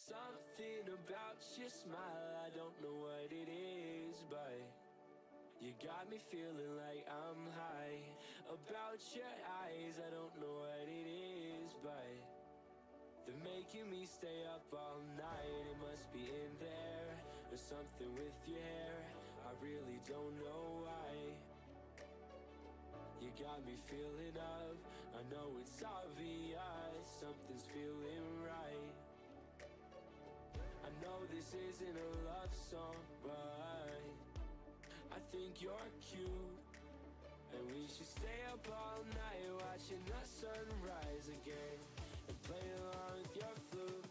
Something about your smile, I don't know what it is, but you got me feeling like I'm high. About your eyes, I don't know what it is, but they're making me stay up all night. It must be in there, or something with your hair. I really don't know why. You got me feeling up, I know it's obvious. Something's feeling right. I know this isn't a love song, but I think you're cute. And we should stay up all night watching the sunrise again and play along with your flute.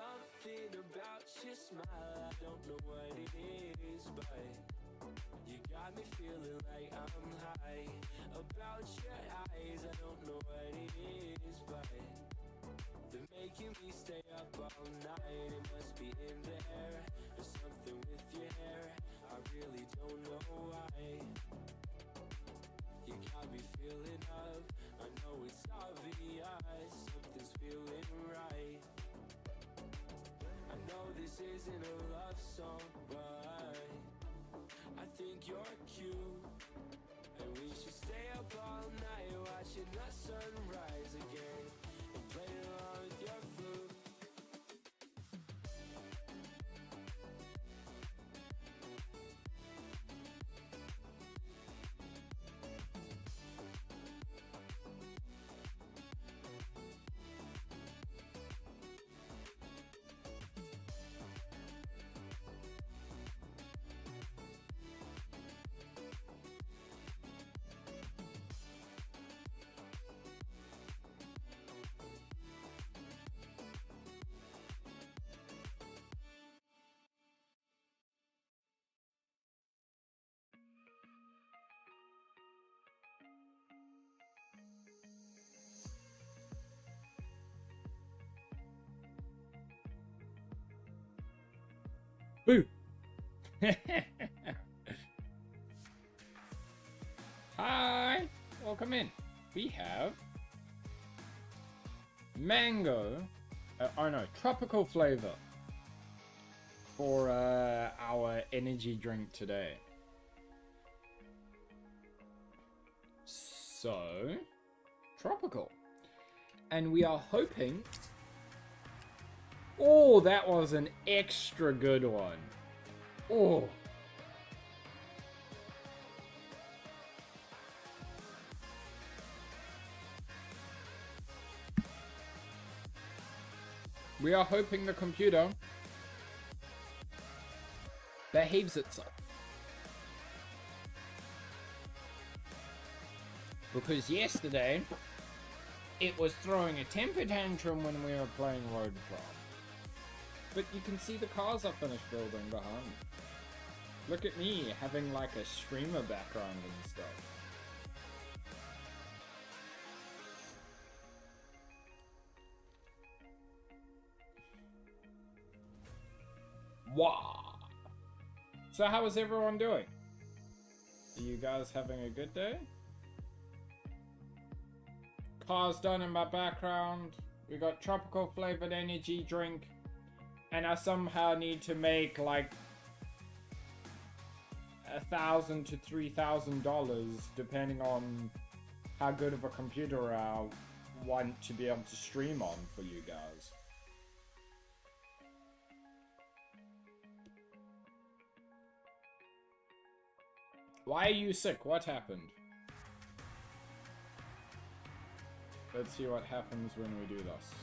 Something about your smile, I don't know what it is, but you got me feeling like I'm high. About your eyes, I don't know what it is, but they're making me stay up all night. It must be in there, or something with your hair. I really don't know why. You got me feeling up, I know it's obvious. Something's feeling right. I know this isn't a love song, but I think you're cute. And we should stay up all night watching the sunrise again and play along with your flute. Boo! Hi! Welcome in. We have mango, tropical flavor for our energy drink today. So, tropical. And we are hoping... Oh, that was an extra good one. Oh. We are hoping the computer behaves itself. Because yesterday, it was throwing a temper tantrum when we were playing Road Club. But you can see the cars I finished building behind. Look at me having like a streamer background and stuff. Wow. So how is everyone doing? Are you guys having a good day? Cars done in my background. We got tropical flavored energy drink. And I somehow need to make like $1,000 to $3,000 depending on how good of a computer I want to be able to stream on for you guys. Why are you sick? What happened? Let's see what happens when we do this.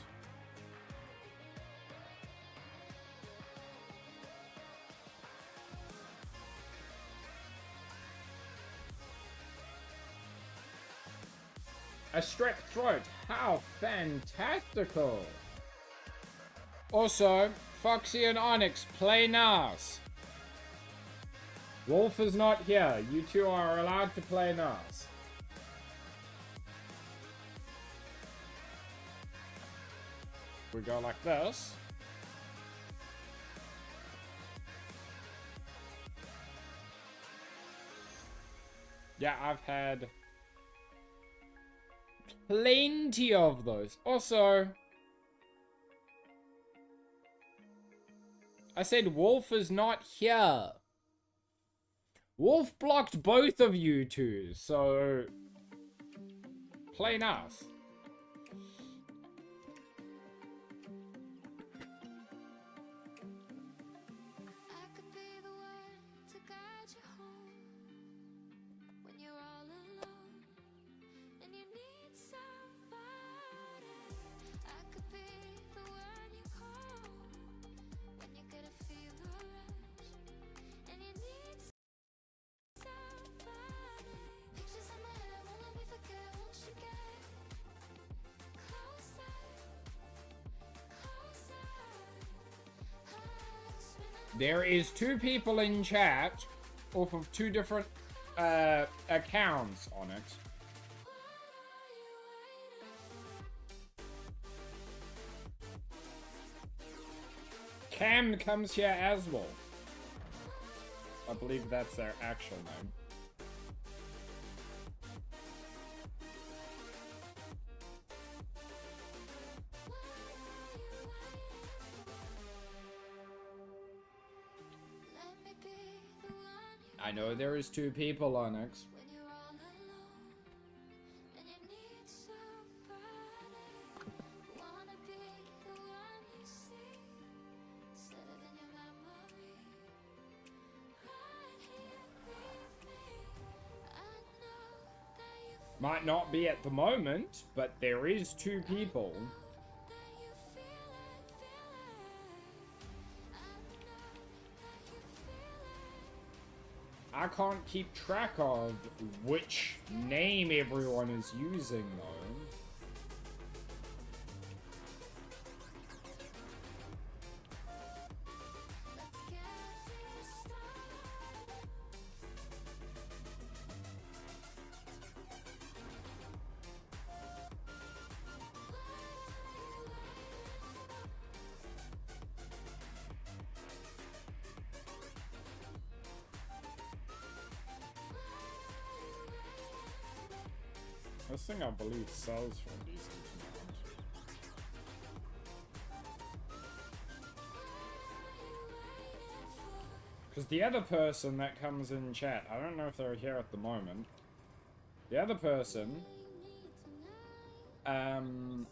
A strep throat. How fantastical! Also, Foxy and Onyx, play NAS. Wolf is not here. You two are allowed to play NAS. We go like this. Yeah, I've had plenty of those. Also, I said Wolf is not here. Wolf blocked both of you two, so play NAS. There is 2 people in chat off of 2 different accounts on it. Cam comes here as well. I believe that's their actual name. I know there is 2 people, Onyx. Might not be at the moment, but there is 2 people. I can't keep track of which name everyone is using, though. This thing, I believe, sells for a decent amount. Because the other person that comes in chat, I don't know if they're here at the moment. The other person has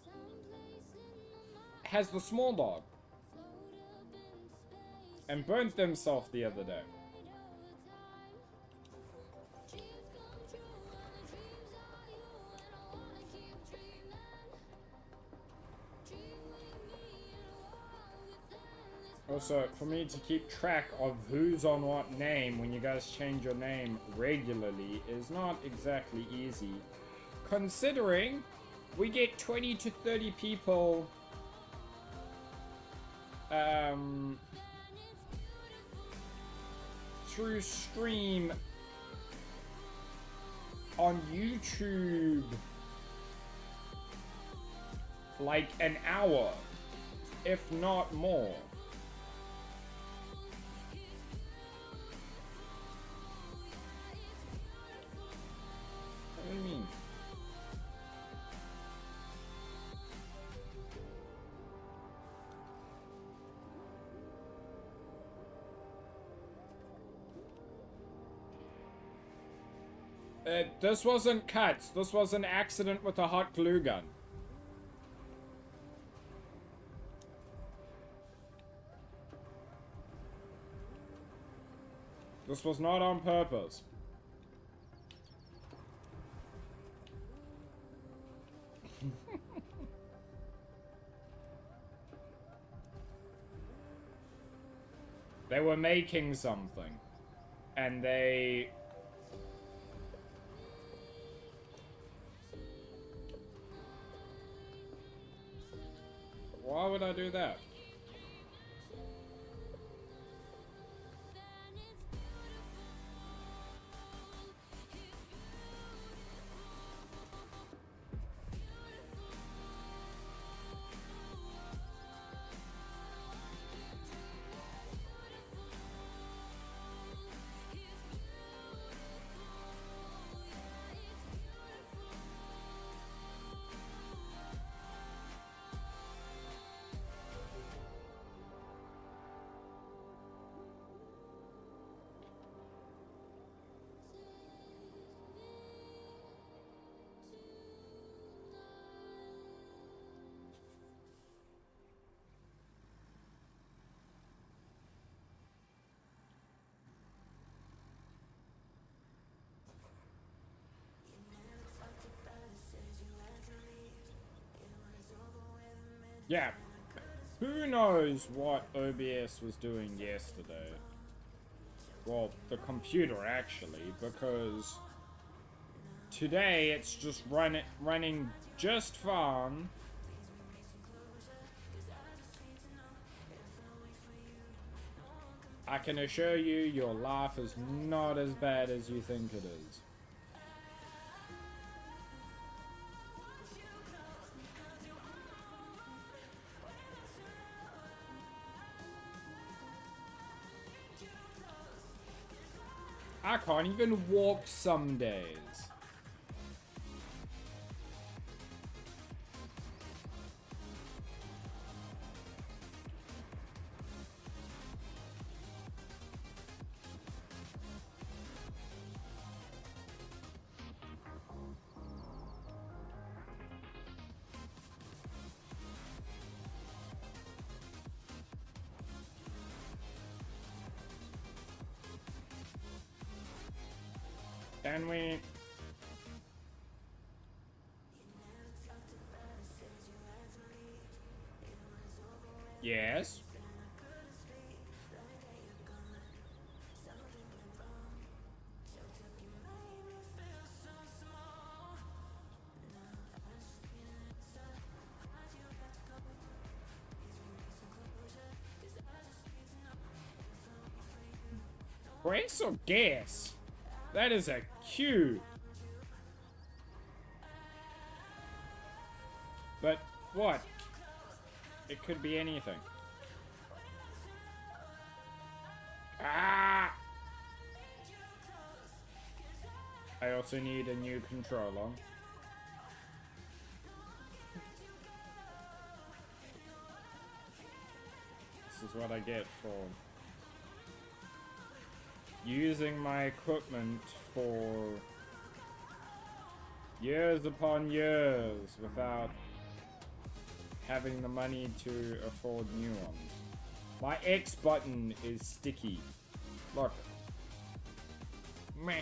the small dog and burnt themselves the other day. Also, for me to keep track of who's on what name when you guys change your name regularly is not exactly easy. Considering we get 20 to 30 people through stream on YouTube like an hour, if not more. What do you mean? This wasn't cuts. This was an accident with a hot glue gun. This was not on purpose. They were making something, and they... Why would I do that? Yeah. Who knows what OBS was doing yesterday? Well, the computer actually, because today it's just running just fine. I can assure you, your laugh is not as bad as you think it is. I can't even walk some days. Can we? Yes. Brakes or gas? That is a cue. But what? It could be anything. Ah! I also need a new controller. This is what I get for using my equipment for years upon years without having the money to afford new ones. My X button is sticky. Look. Meh.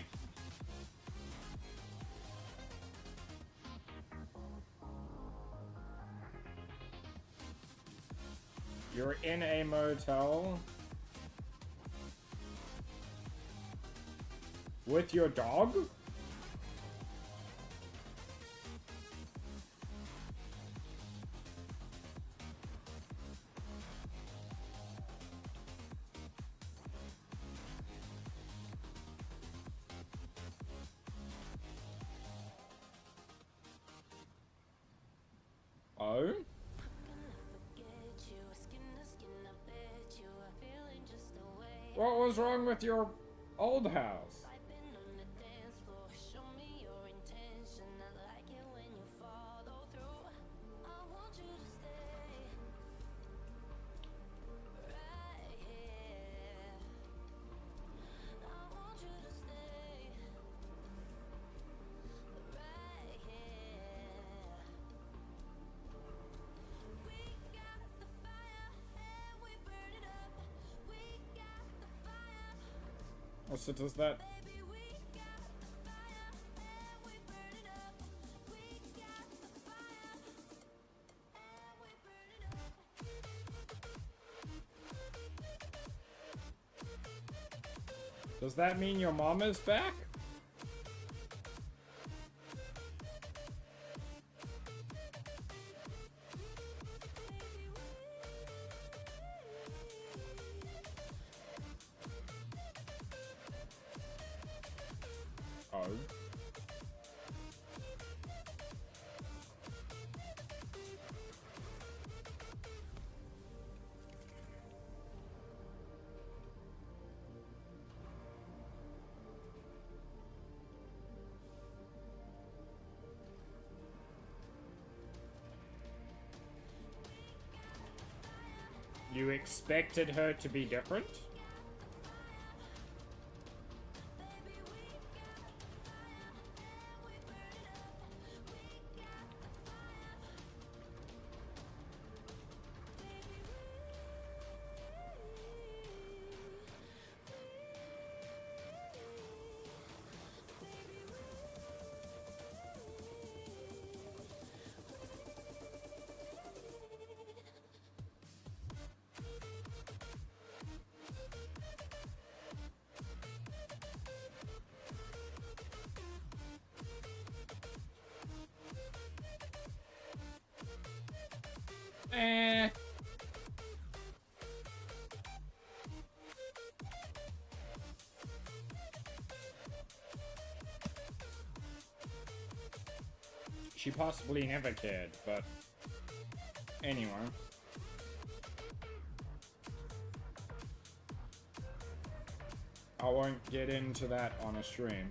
You're in a motel with your dog? Oh? What was wrong with your old house? So does that... Does that mean your mom is back? Oh. You expected her to be different? Eh. She possibly never cared, but anyway. I won't get into that on a stream.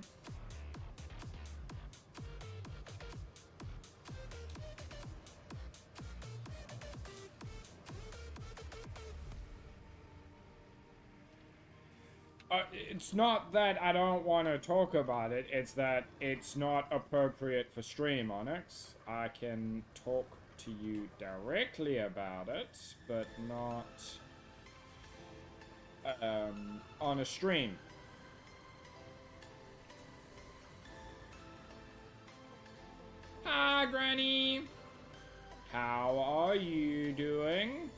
It's not that I don't want to talk about it, it's that it's not appropriate for stream, Onyx. I can talk to you directly about it, but not on a stream. Hi, Granny. How are you doing?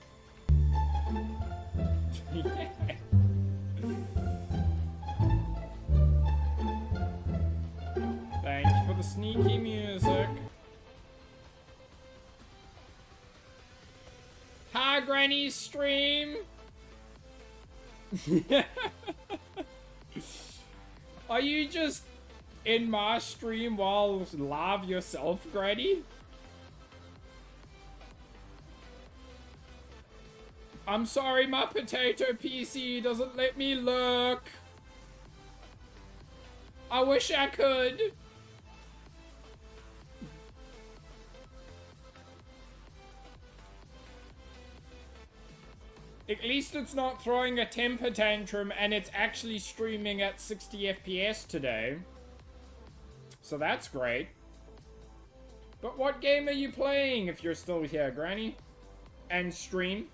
Thanks for the sneaky music. Hi, Granny's stream. Are you just in my stream while live yourself, Granny? I'm sorry, my potato PC doesn't let me look. I wish I could. At least it's not throwing a temper tantrum and it's actually streaming at 60 FPS today. So that's great. But what game are you playing if you're still here, Granny? And stream?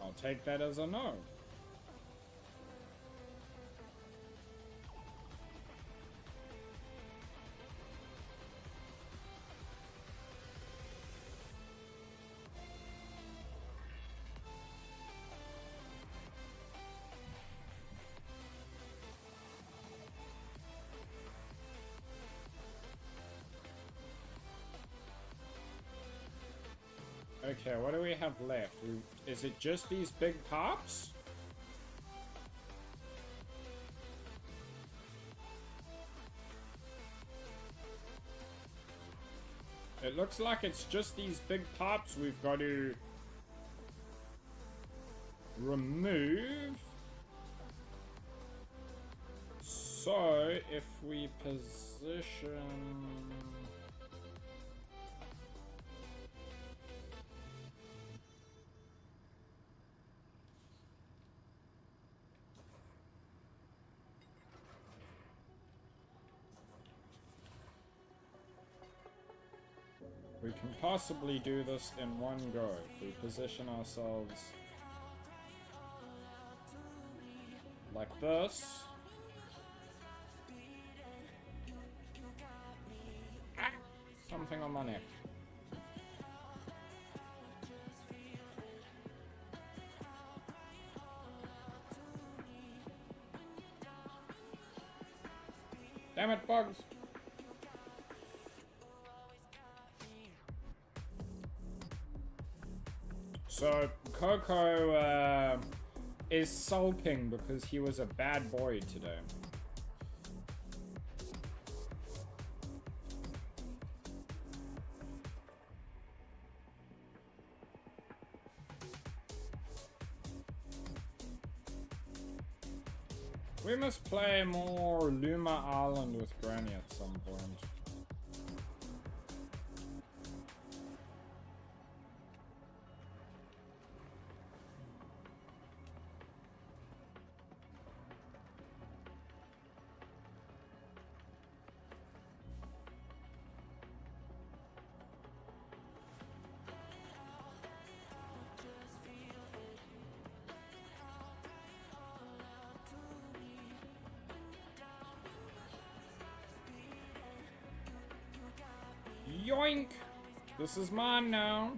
I'll take that as a no. Okay, what do we have left? Is it just these big pops? It looks like it's just these big pops we've got to remove. So, if we position... We can possibly do this in one go. If we position ourselves like this. Ah, something on my neck. Damn it, bugs! So, Coco is sulking because he was a bad boy today. We must play more Luma Island with Granny at some point. Yoink! This is mine now.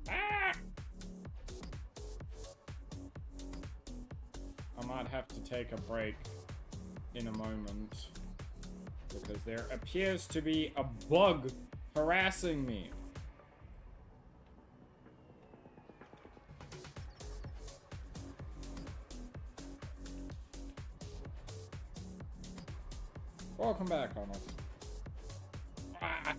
Ah! I might have to take a break in a moment, because there appears to be a bug harassing me. Welcome back, Arnold. Ah.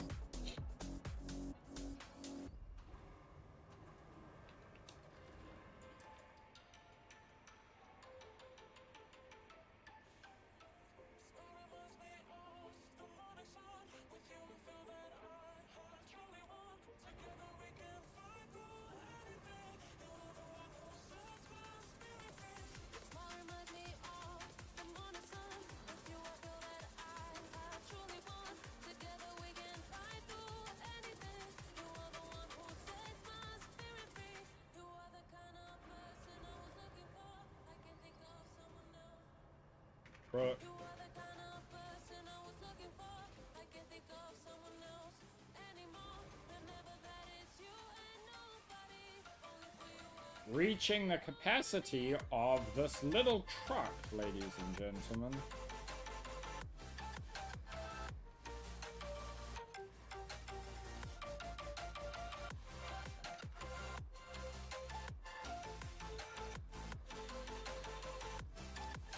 Bro. Reaching the capacity of this little truck, ladies and gentlemen.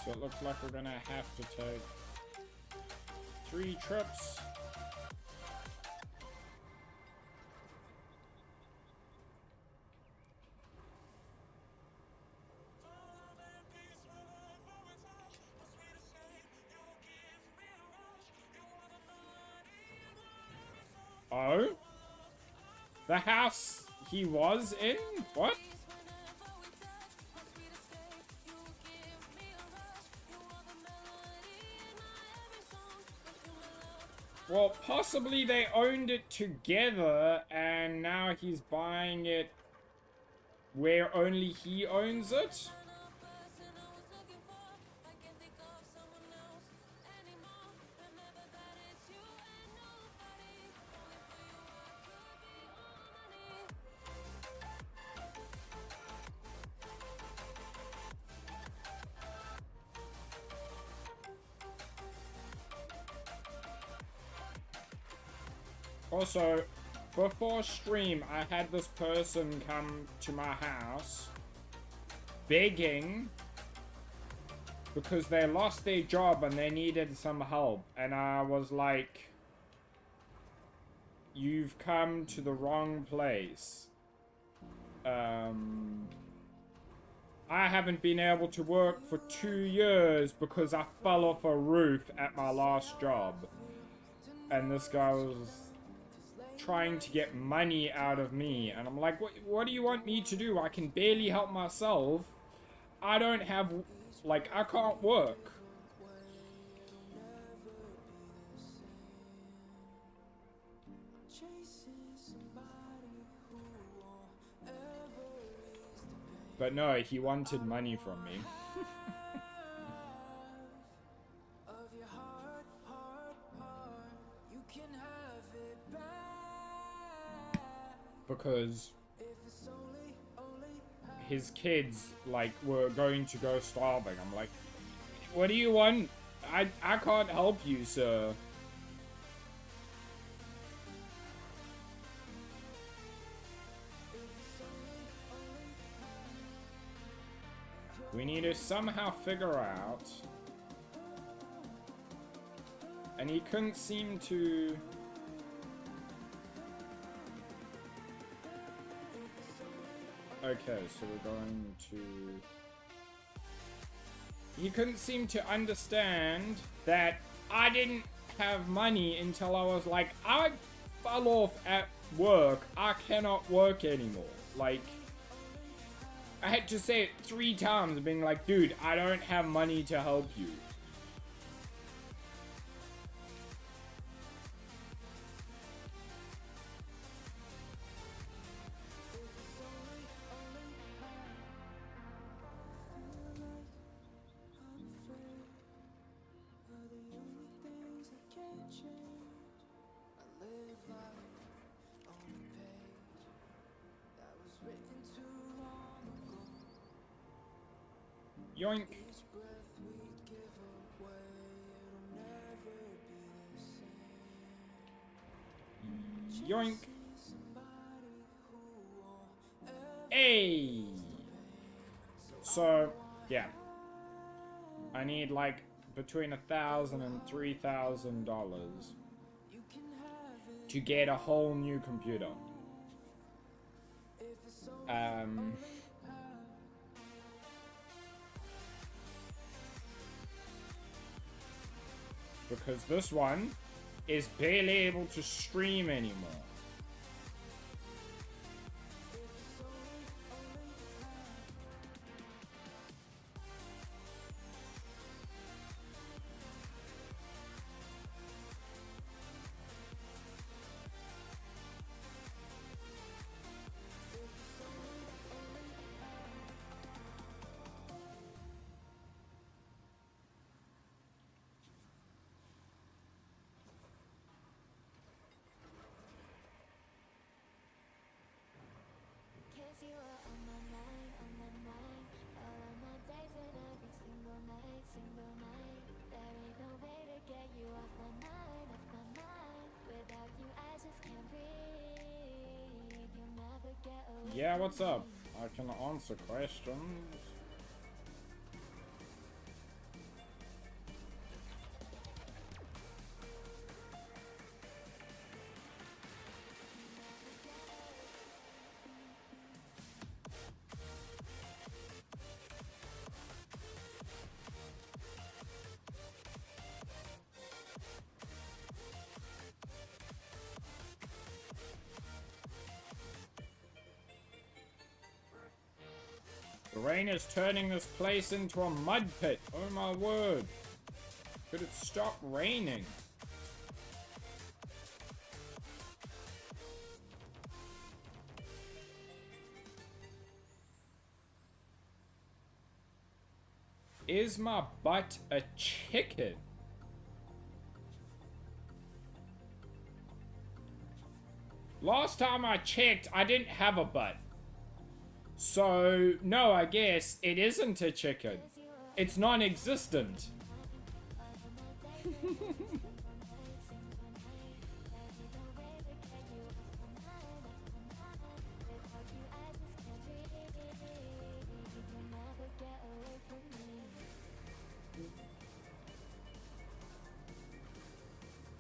So it looks like we're gonna have to take 3 trips. Oh? The house he was in? What? Well, possibly they owned it together, and now he's buying it where only he owns it? Also, before stream, I had this person come to my house begging because they lost their job and they needed some help. And I was like, you've come to the wrong place. I haven't been able to work for 2 years because I fell off a roof at my last job. And this guy was trying to get money out of me, and I'm like, what do you want me to do? I can barely help myself. I don't have, like, I can't work. But no, he wanted money from me. Because his kids, like, were going to go starving. I'm like, what do you want? I can't help you, sir. We need to somehow figure out. And he couldn't seem to... Okay, so we're going to... He couldn't seem to understand that I didn't have money until I was like, I fell off at work. I cannot work anymore. Like, I had to say it 3 times, being like, dude, I don't have money to help you. Yoink. Yoink. Hey. So, yeah. I need like between $1,000 and $3,000 to get a whole new computer. Because this one is barely able to stream anymore. Yeah, what's up? I can answer questions. The rain is turning this place into a mud pit. Oh my word. Could it stop raining? Is my butt a chicken? Last time I checked, I didn't have a butt. So, no, I guess it isn't a chicken. It's non-existent.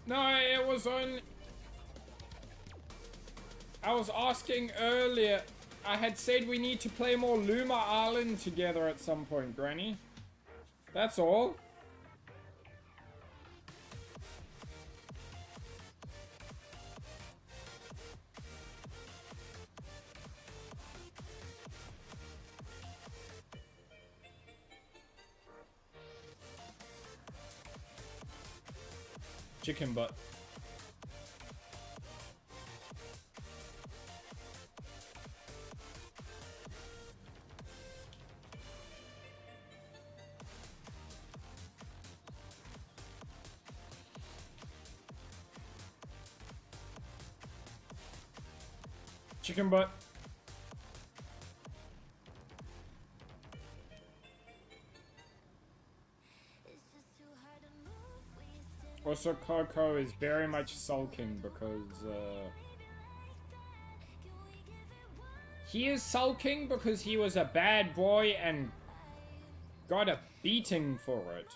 No, it was on... I was asking earlier... I had said we need to play more Luma Island together at some point, Granny. That's all. Chicken butt. Chicken butt. Also, Coco is very much sulking because, he is sulking because he was a bad boy and got a beating for it.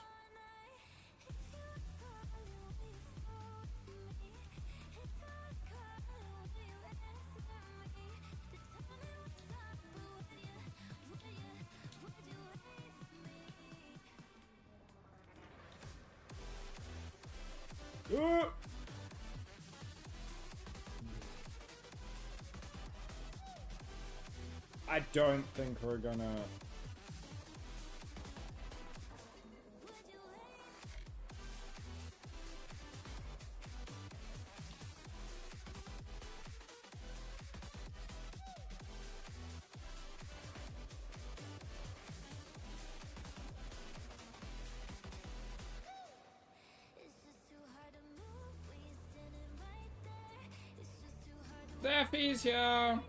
I don't think we're gonna... Daffy's here!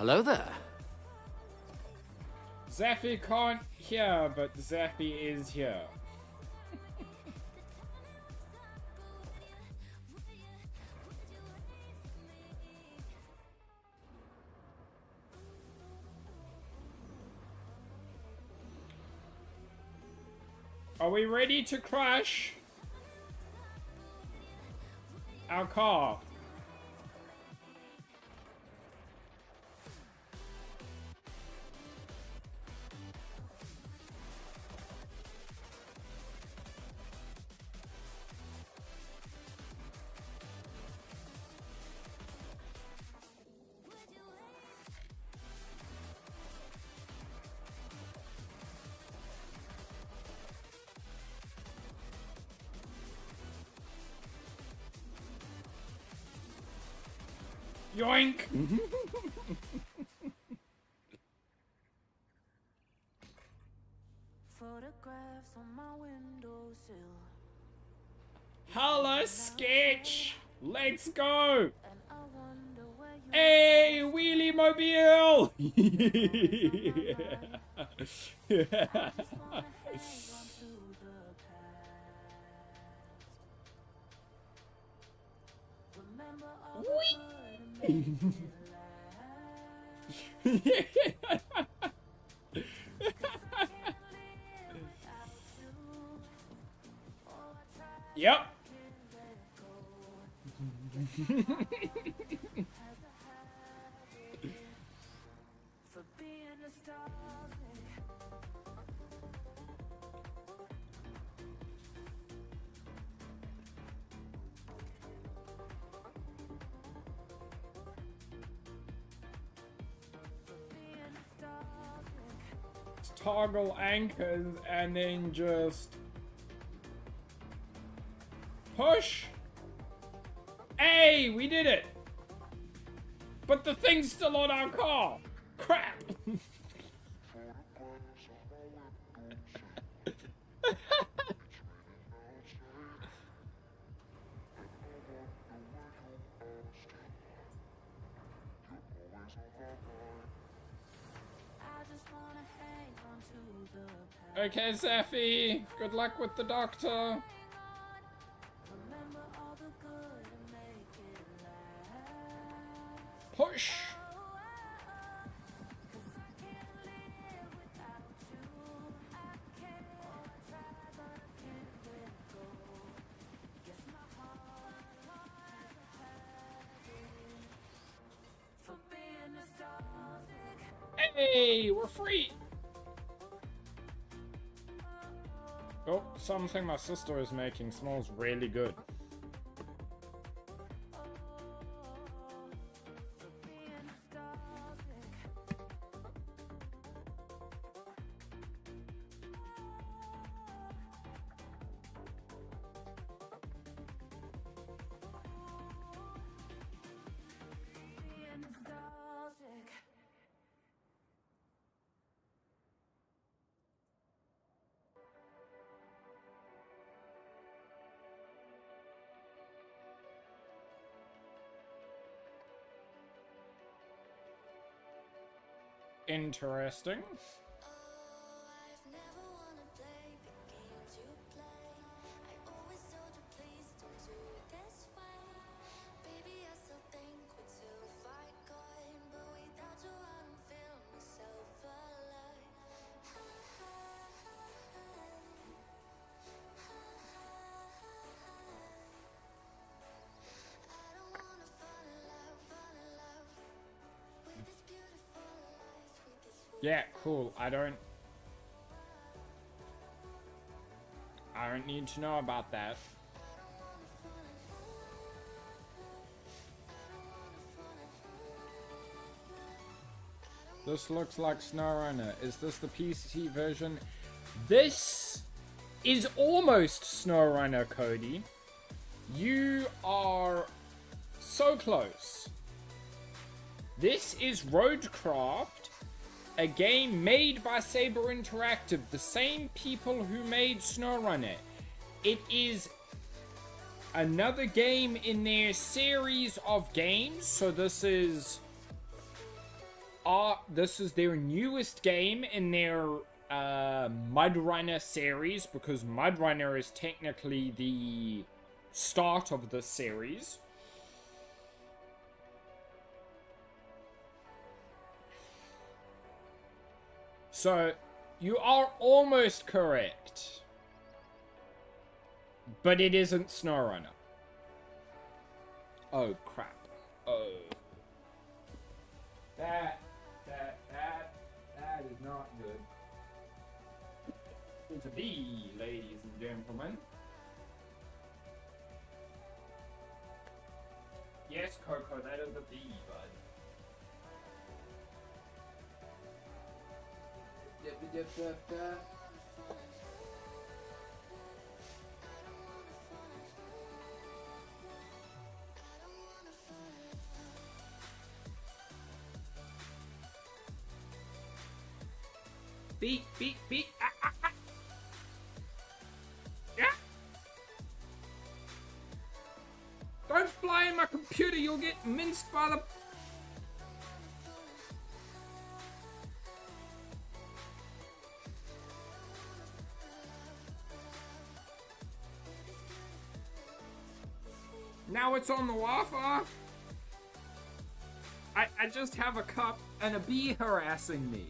Hello there. Zaffy can't hear, but Zaffy is here. Are we ready to crash our car? Yoink! Photographs on my windowsill. Holla sketch! Let's go! And I wonder where you Hey, wheelie mobile! wanna hang on to the past. Remember all the Whee! good and make it last. 'Cause I can't live without you. Oh, I try, Yep. can't let go. Has a habit for being nostalgic. Toggle anchors and then just push. Hey, we did it! But the thing's still on our car. Crap! I just wanna hang on to the past. Okay, Zaffy. Good luck with the doctor. Remember all the good and make it last. Push. Cause I can't live without you. I can't try, but I can't let go. Guess my heart has a habit for being nostalgic. Hey, we're free. Oh, something my sister is making smells really good. For being nostalgic. Being nostalgic. Interesting. I've never wanna play the games you play. I always told you please don't do it this way. Baby, I still think we're too far gone, but without you I don't feel myself alive. I don't wanna fall in love with this beautiful life, with this Yeah, cool. I don't need to know about that. This looks like SnowRunner. Is this the PC version? This is almost SnowRunner, Cody. You are so close. This is Roadcraft, a game made by Saber Interactive, the same people who made SnowRunner. It is another game in their series of games, so this is this is their newest game in their Mud Runner series, because Mud Runner is technically the start of the series. So, you are almost correct. But it isn't SnowRunner. Oh, crap. Oh. That is not good. It's a bee, ladies and gentlemen. Yes, Coco, that is a bee, bud. Beat. Ah. Yeah. Don't fly in my computer, you'll get minced by the... Now it's on the Wi-Fi. I just have a cup and a bee harassing me.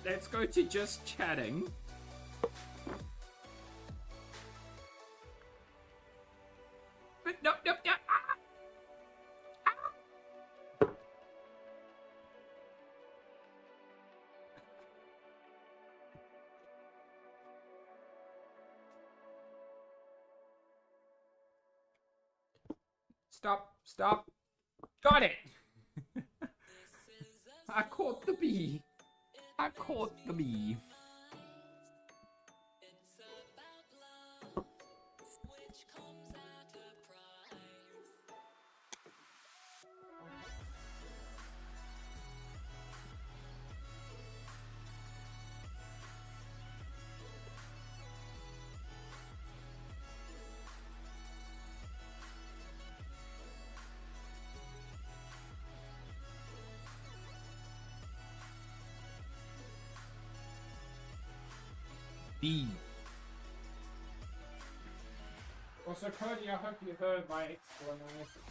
Let's go to just chatting. Nope. Stop. Got it. I caught the bee. B. Also, Cody, I hope you heard my explanation.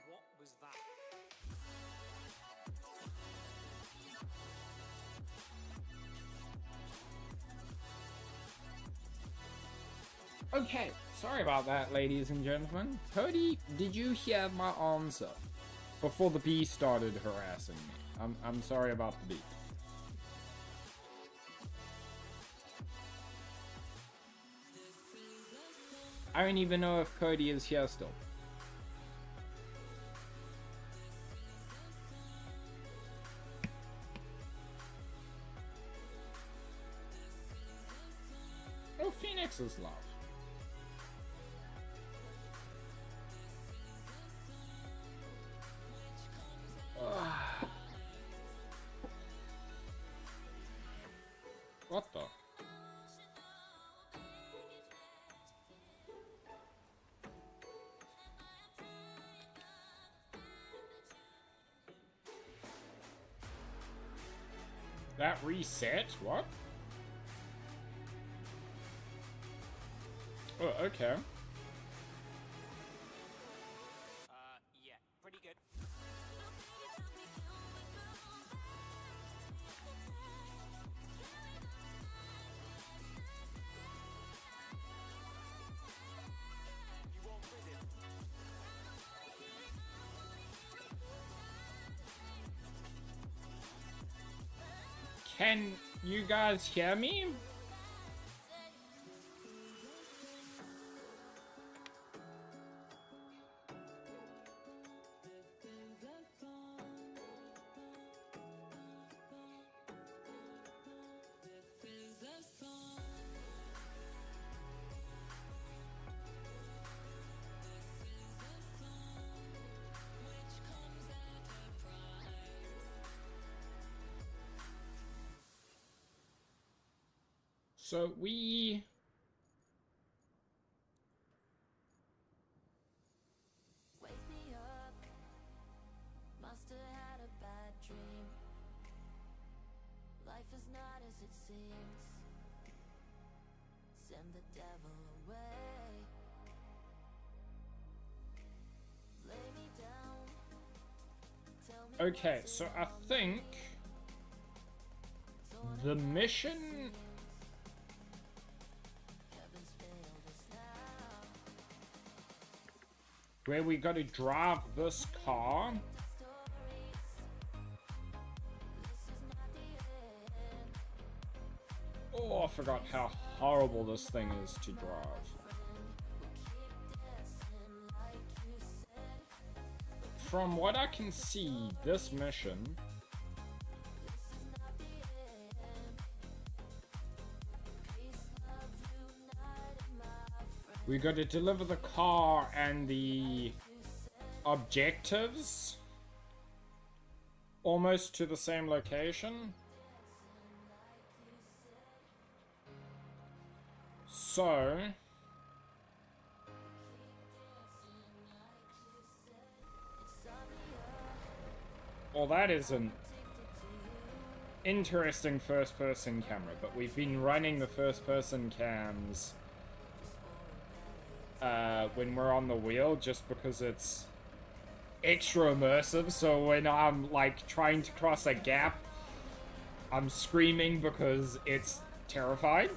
What was that? Okay, sorry about that, ladies and gentlemen. Cody, did you hear my answer before the bee started harassing me? I'm sorry about the bee. I don't even know if Cody is here still. Oh, Phoenix is love. What the? That reset? What? Oh, okay. Yeah, pretty good. You won't win it. Can you guys hear me? So we... Wake me up, must have had a bad dream. Life is not as it seems. Send the devil away. Lay me down. Tell me Okay, so I think the mission heaven's failed us now. where we got to drive this car. Oh, I forgot how horrible this thing is to drive. From what I can see, this mission we got to deliver the car and the objectives almost to the same location. So, well, that is an interesting first-person camera, but we've been running the first-person cams when we're on the wheel just because it's extra immersive. So when I'm like trying to cross a gap, I'm screaming because it's terrifying.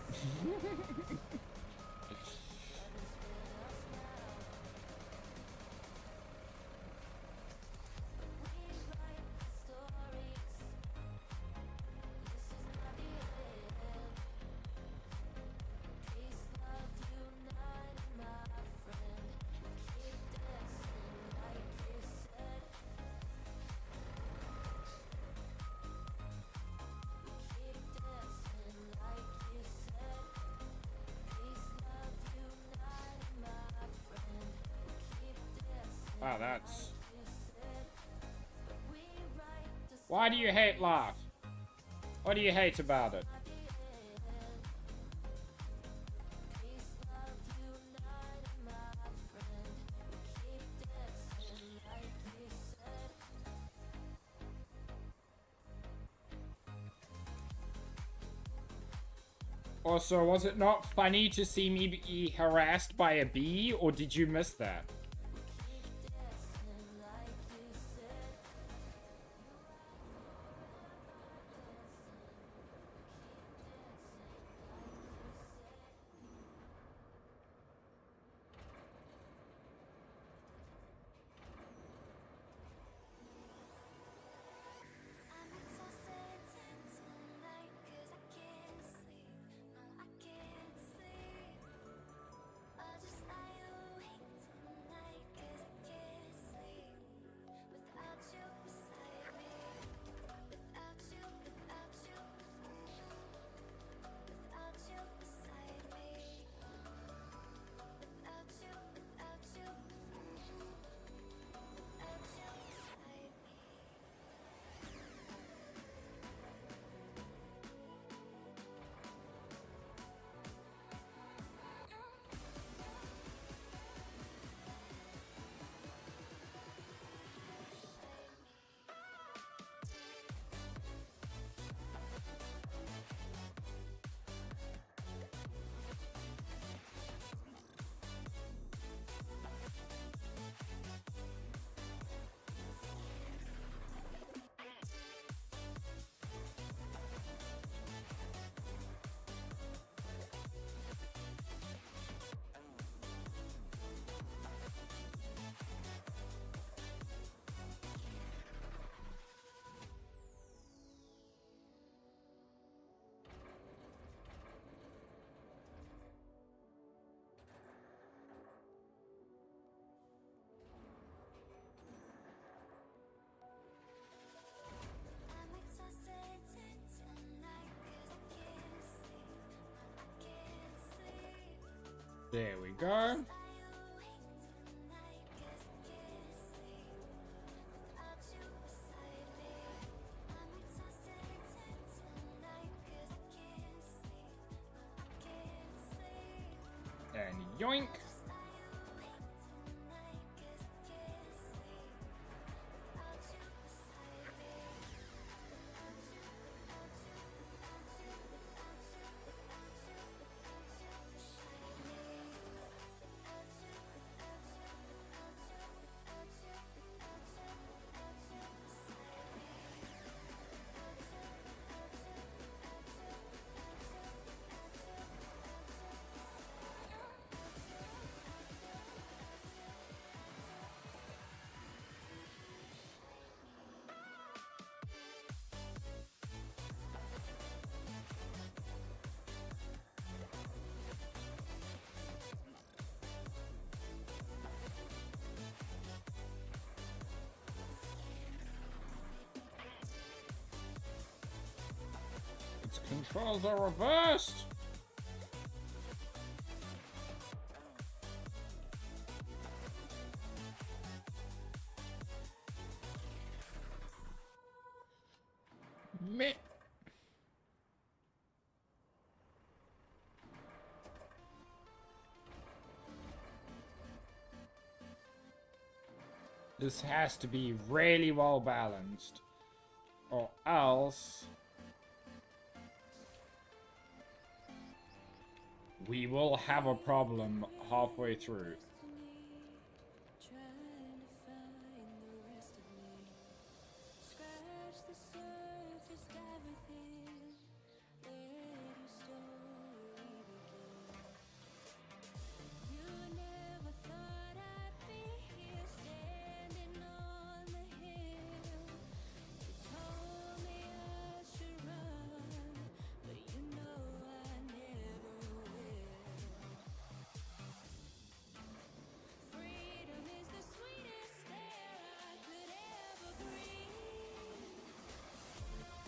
Wow, that's... Why do you hate life? What do you hate about it? Also, was it not funny to see me be harassed by a bee, or did you miss that? I'm exhausted tonight 'cause I can't sleep. No, I can't sleep. I just lie awake tonight 'cause I can't sleep. Without you beside me. Without you, without you. Without you beside me. Without you, without you. Without you beside me. I'm exhausted tonight 'cause I can't sleep. No, I can't sleep. There we go. Lie awake tonight 'cause I can't sleep. Without you beside me. I'm exhausted tonight 'cause I can't sleep. No, I Yoink. Its controls are reversed. Meh. This has to be really well balanced, or else we will have a problem halfway through.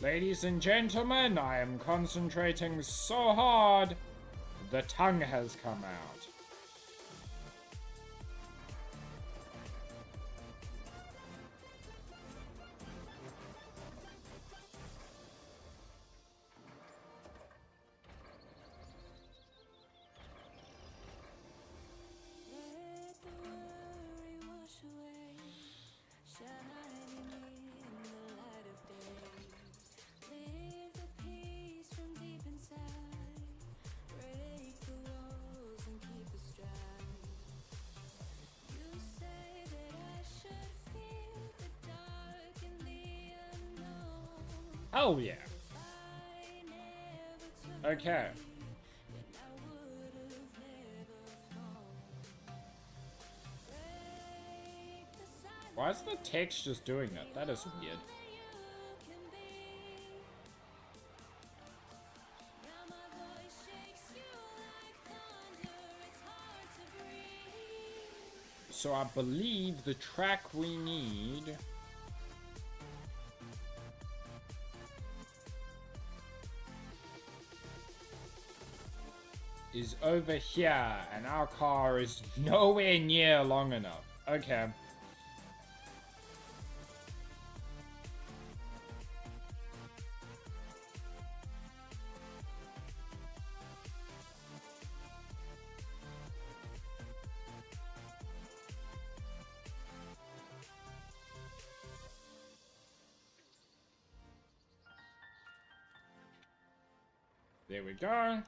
Ladies and gentlemen, I am concentrating so hard, the tongue has come out. Oh yeah. Okay. Why is the text just doing that? That is weird. So I believe the track we need is over here, and our car is nowhere near long enough. Okay. There we go.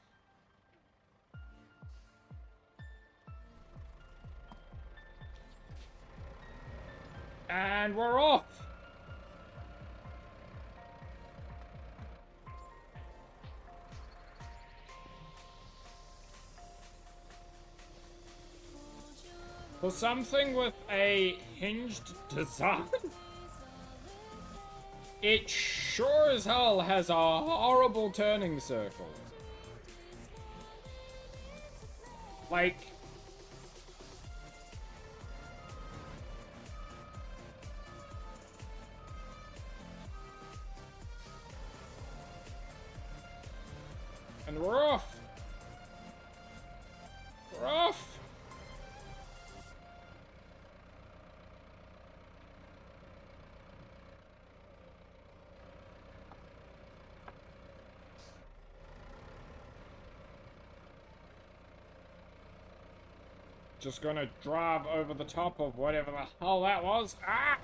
And we're off! For something with a hinged design, it sure as hell has a horrible turning circle. Like, and we're off. We're off. just gonna drive over the top of whatever the hell that was. Ah!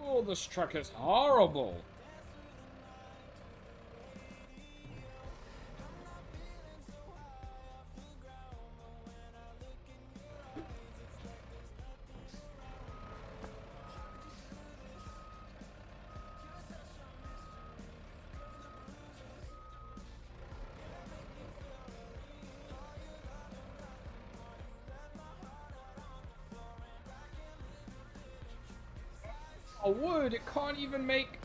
Oh, this truck is horrible. Oh, wood, it can't even make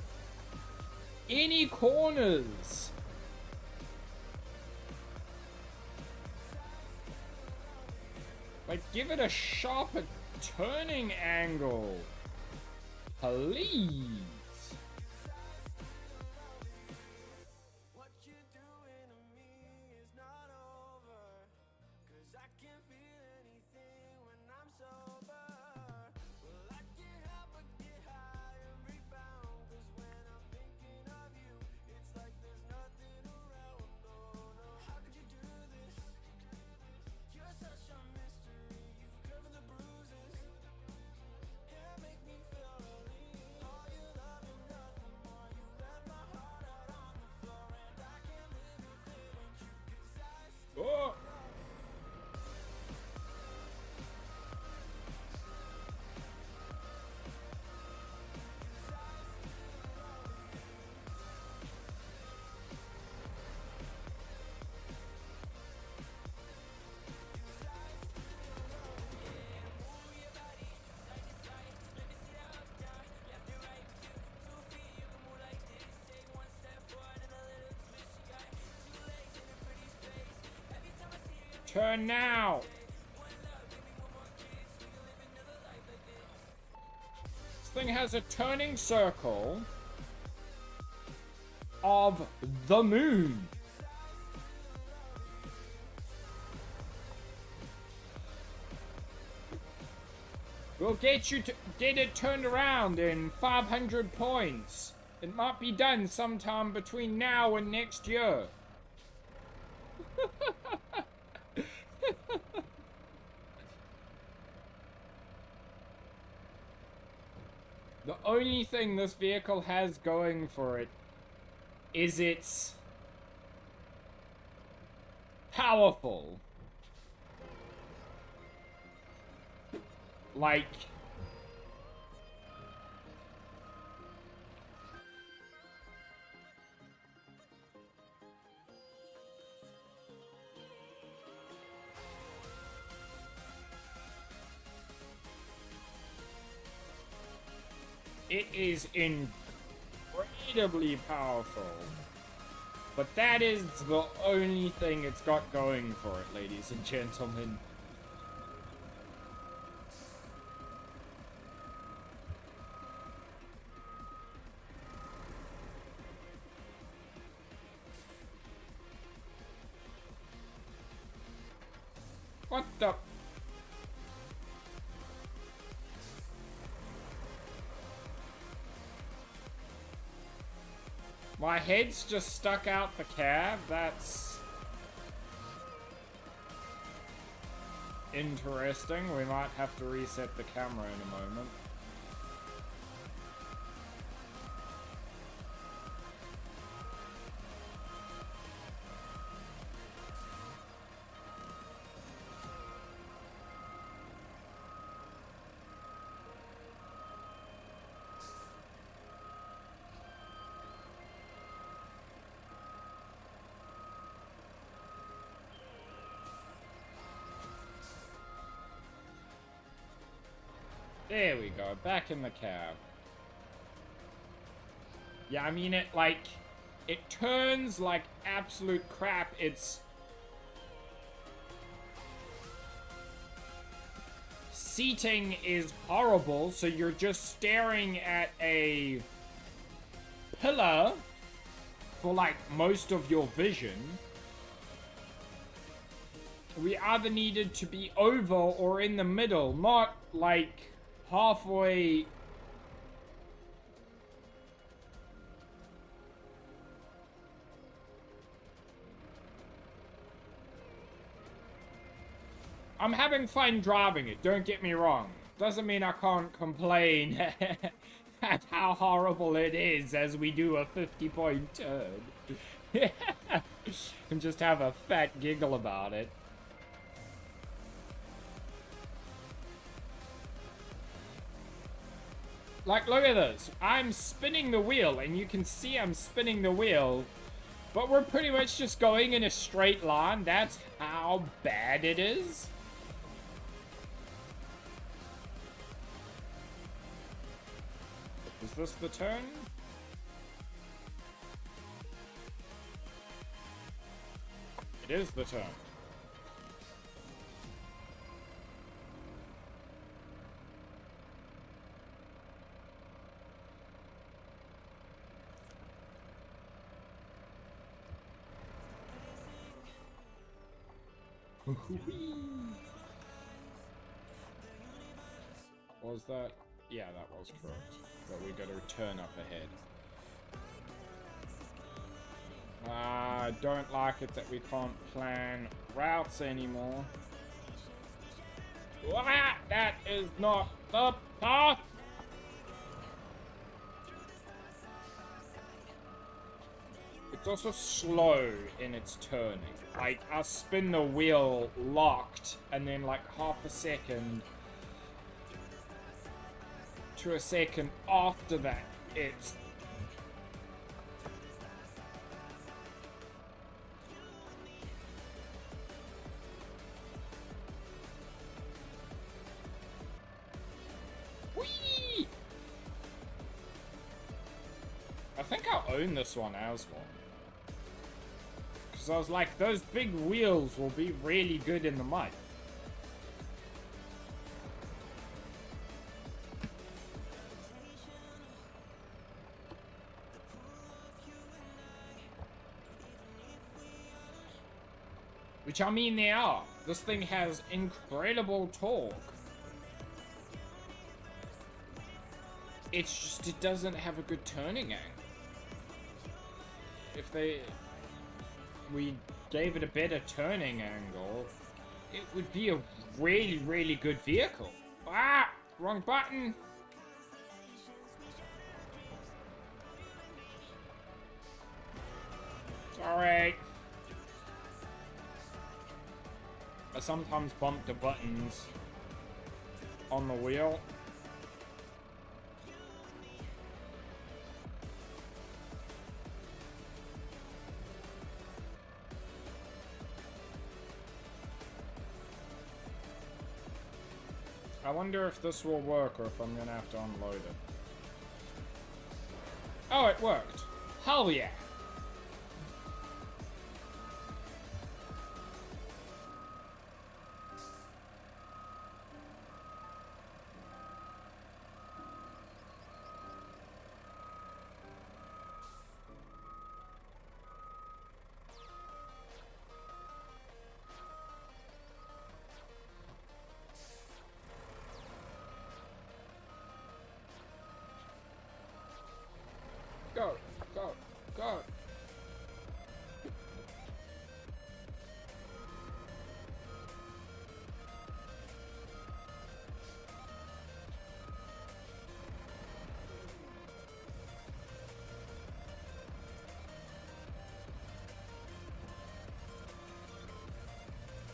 any corners. Like, give it a sharper turning angle. Please. Oh. Turn now! This thing has a turning circle of the moon. We'll get you to get it turned around in 500 points. It might be done sometime between now and next year. The only thing this vehicle has going for it is it's powerful. Like, it is incredibly powerful. But that is the only thing it's got going for it, ladies and gentlemen. What the? My head's just stuck out the cab. That's interesting. We might have to reset the camera in a moment. There we go, back in the cab. Yeah, I mean, it turns like absolute crap. Its seating is horrible, so you're just staring at a pillar for like most of your vision. We either needed to be over or in the middle, not like halfway. I'm having fun driving it, don't get me wrong. Doesn't mean I can't complain at how horrible it is as we do a 50-point turn. And just have a fat giggle about it. Like, look at this. I'm spinning the wheel, and you can see I'm spinning the wheel. But we're pretty much just going in a straight line. That's how bad it is. Is this the turn? It is the turn. Was that? Yeah, that was correct. But we gotta turn up ahead. I don't like it that we can't plan routes anymore. That is not the path! It's also slow in its turning. Like, I spin the wheel locked, and then like half a second to a second after that, it's... Whee! I think I own this one as well. Because I was like, those big wheels will be really good in the mud. Which, I mean, they are. This thing has incredible torque. It's just, it doesn't have a good turning angle. If we gave it a better turning angle, it would be a really, really good vehicle. Ah! Wrong button! Sorry. I sometimes bump the buttons on the wheel. I wonder if this will work or if I'm gonna have to unload it. Oh, it worked. Hell yeah. Go, go, go.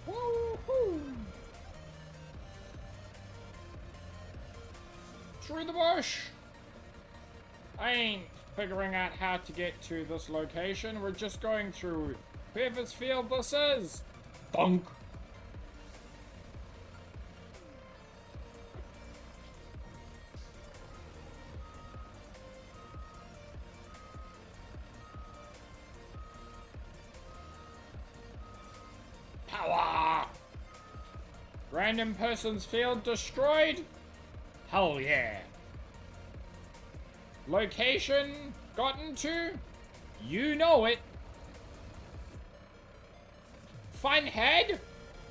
Woo-hoo. Through the bush. I ain't figuring out how to get to this location. We're just going through whoever's field this is. Bonk. Power. Random person's field destroyed? Hell yeah. Location gotten to? You know it. Fun head?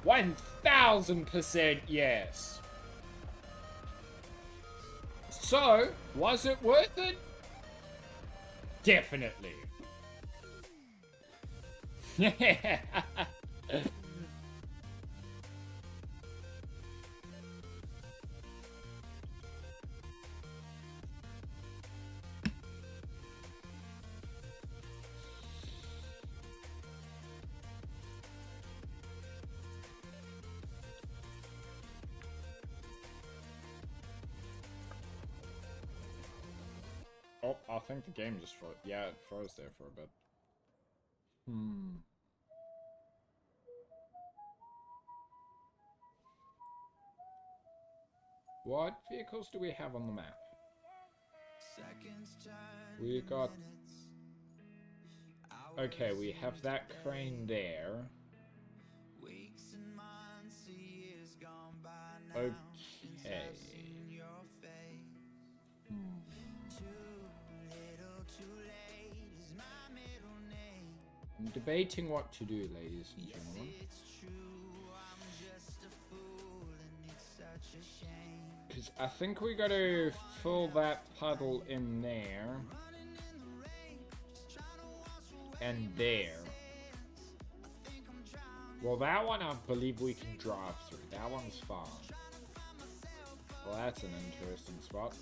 1000% yes. So, was it worth it? Definitely. Yeah. Oh, I think the game just froze. Yeah, it froze there for a bit. What vehicles do we have on the map? We got... Okay, we have that crane there. Okay. I'm debating what to do, ladies and gentlemen. Because I think we gotta fill that puddle in there. And there. Well, that one I believe we can drive through. That one's fine. Well, that's an interesting spot.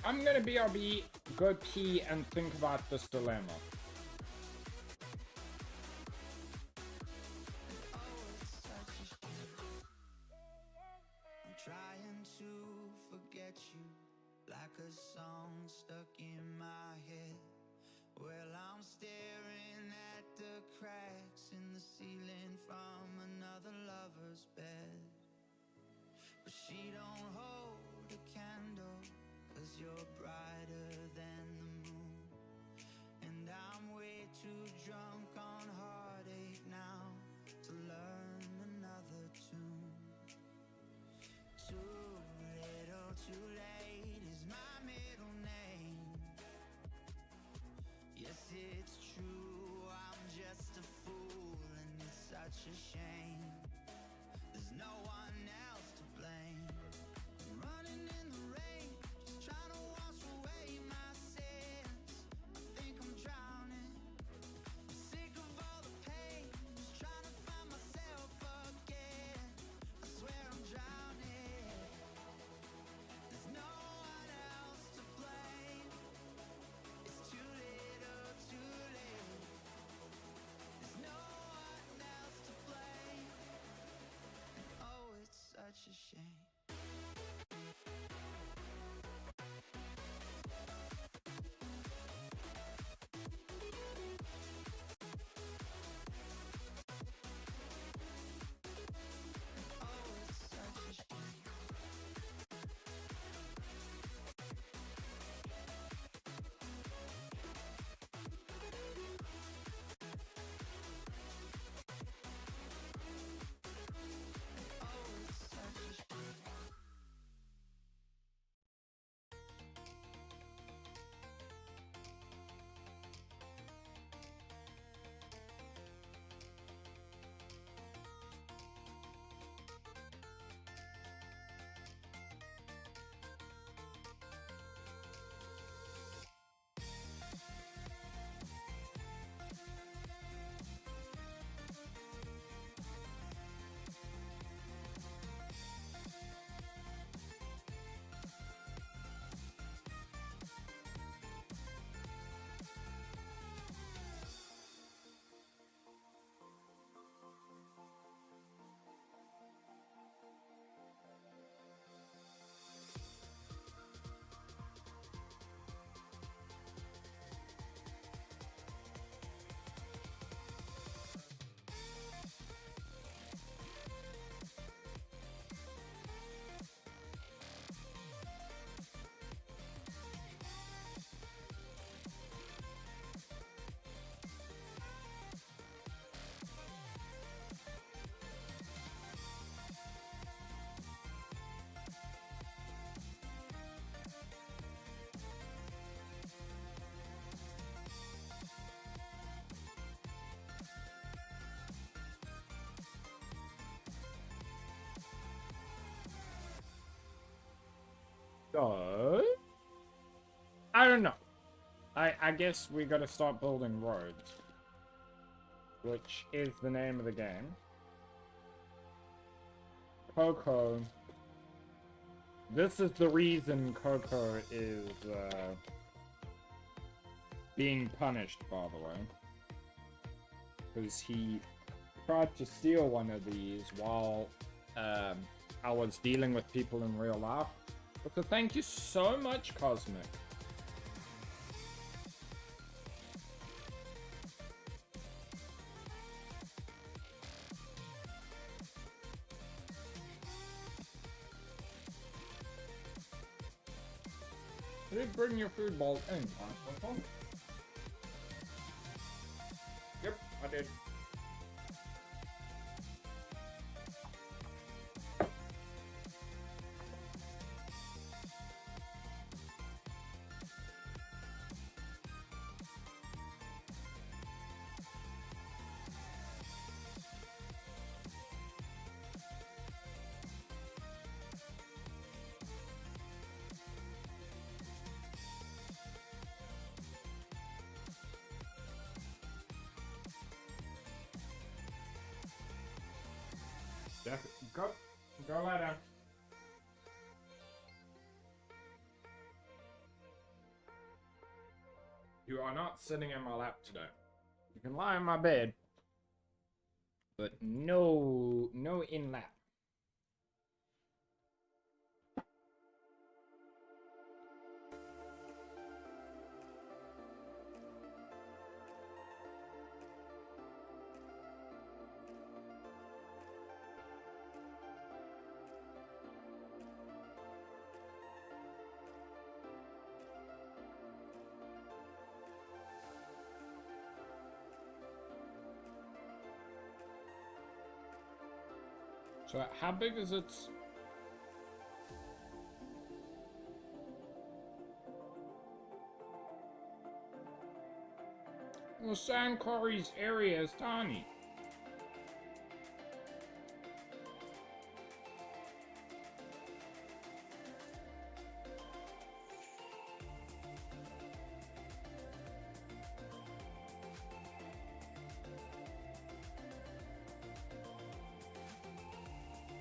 I'm gonna BRB, go pee, and think about this dilemma. I'm trying to forget you, like a song stuck in my head. Well, I'm staring at the cracks in the ceiling from another lover's bed. But she don't hold a candle, 'cause you're brighter than the moon. And I'm way too drunk on heartache now to learn another tune. Too little, too late is my middle name. Yes, it's true, I'm just a fool, and it's such a shame. There's no one else to blame. I'm running in the rain, just trying to wash away my sins. I think I'm drowning. I'm sick of all the pain, just trying to find myself again. I swear I'm drowning. There's no one else to blame. It's too little, too late. There's no one else to blame. Oh, it's such a shame. Oh, it's such a shame. Oh, it's such a shame. So, I don't know. I guess we gotta start building roads. Which is the name of the game. Coco. This is the reason Coco is being punished, by the way. Because he tried to steal one of these while I was dealing with people in real life. So thank you so much, Cosmic. You did bring your food bowl in, huh? Yep, I did. Go lie down. You are not sitting in my lap today. You can lie in my bed, but no in lap. So how big is it? Well, Sand Quarry's area is tiny.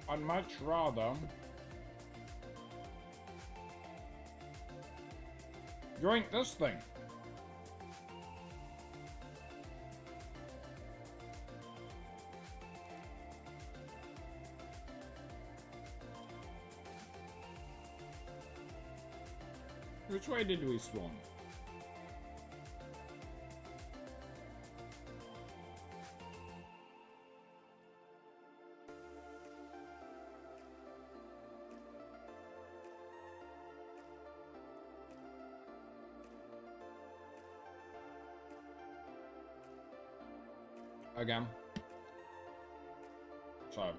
I'd much rather join this thing. Which way did we swing? Again. So,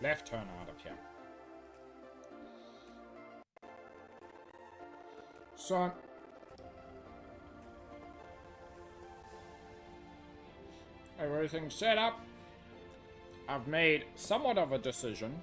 left turn out of here. So, everything's set up. I've made somewhat of a decision.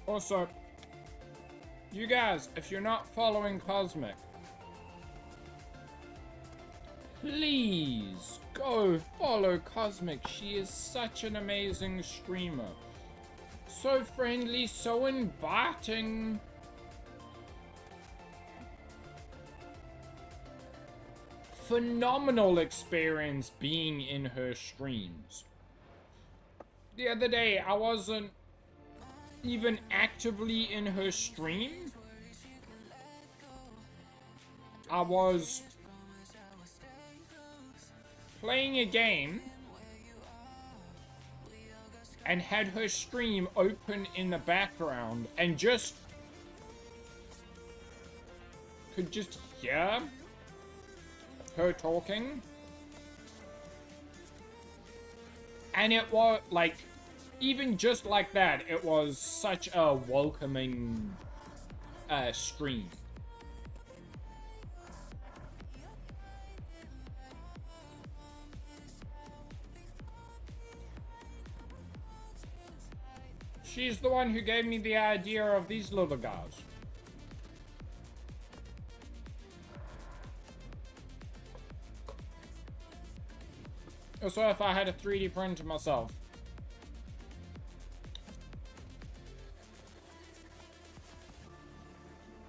Also, you guys, if you're not following Cosmic, please go follow Cosmic. She is such an amazing streamer. So friendly, so inviting. Phenomenal experience being in her streams. The other day, I wasn't even actively in her stream, I was playing a game and had her stream open in the background and just could just hear her talking. And it was like, even just like that, it was such a welcoming stream. She's the one who gave me the idea of these little guys. So if I had a 3D printer myself,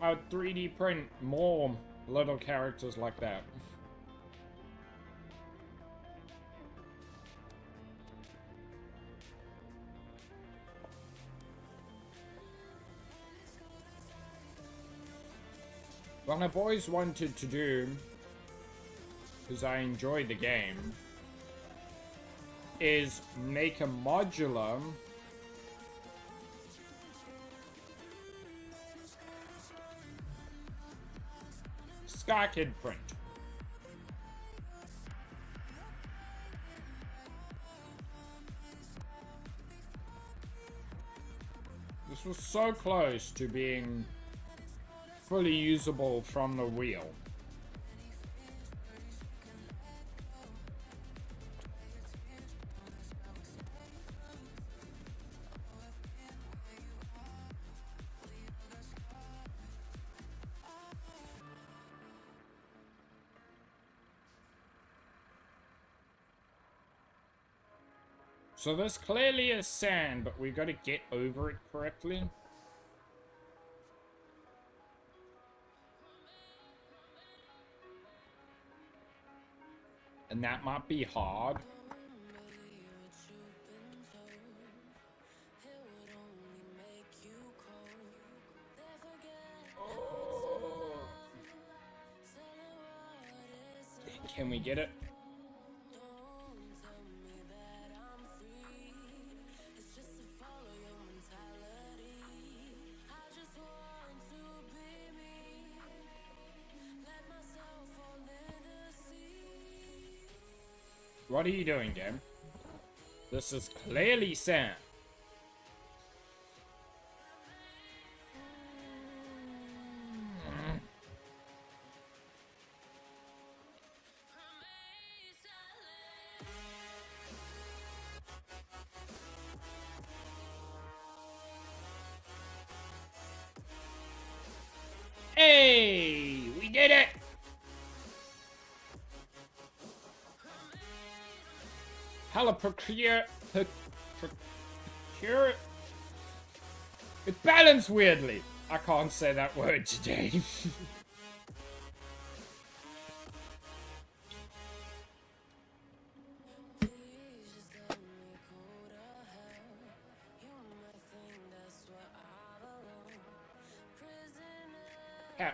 I would 3D print more little characters like that. What I've always wanted to do, because I enjoy the game, is make a modular Sky Kid print. This was so close to being fully usable from the wheel. So this clearly is sand, but we gotta get over it correctly. And that might be hard. Can we get it? What are you doing, game? This is clearly sand. Hey, we did it! Hella procure. It balanced weirdly. I can't say that word today. Yeah.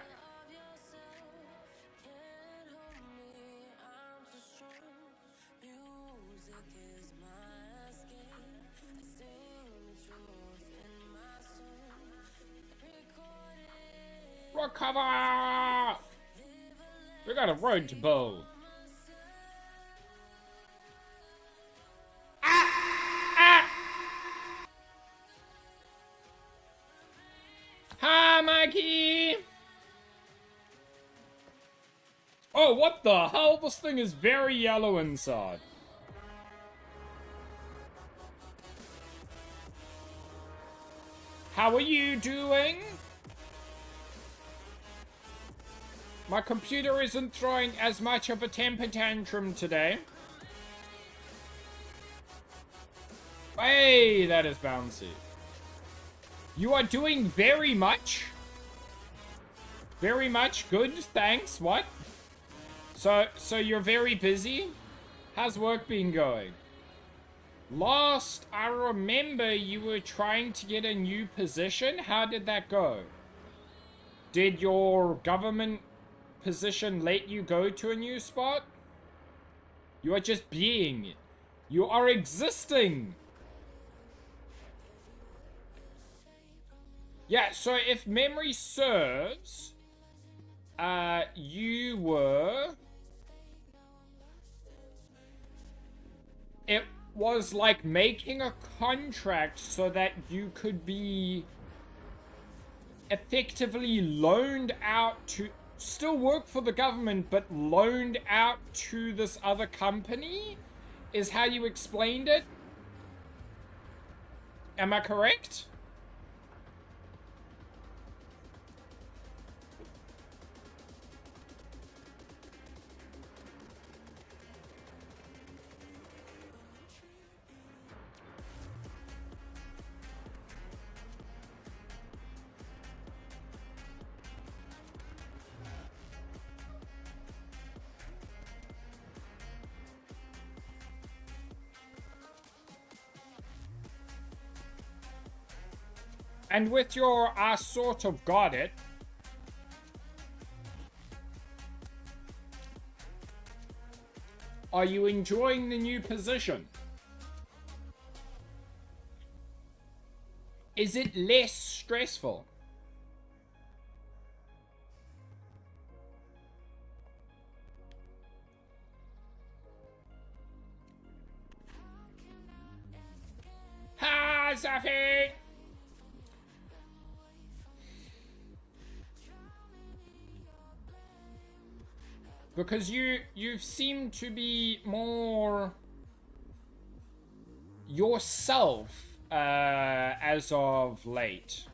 Recover! We got a road to build. Hi, Mikey! Oh, what the hell? This thing is very yellow inside. How are you doing? My computer isn't throwing as much of a temper tantrum today. Hey, that is bouncy. You are doing very much. Very much good, thanks. What? So you're very busy? How's work been going? Last I remember, you were trying to get a new position. How did that go? Did your government position let you go to a new spot? You are just being. You are existing. Yeah, so if memory serves, you were... It was like making a contract so that you could be effectively loaned out to... Still work for the government, but loaned out to this other company? Is how you explained it? Am I correct? And with your, I sort of got it. Are you enjoying the new position? Is it less stressful? Hi, Sophie! Because you seem to be more yourself as of late.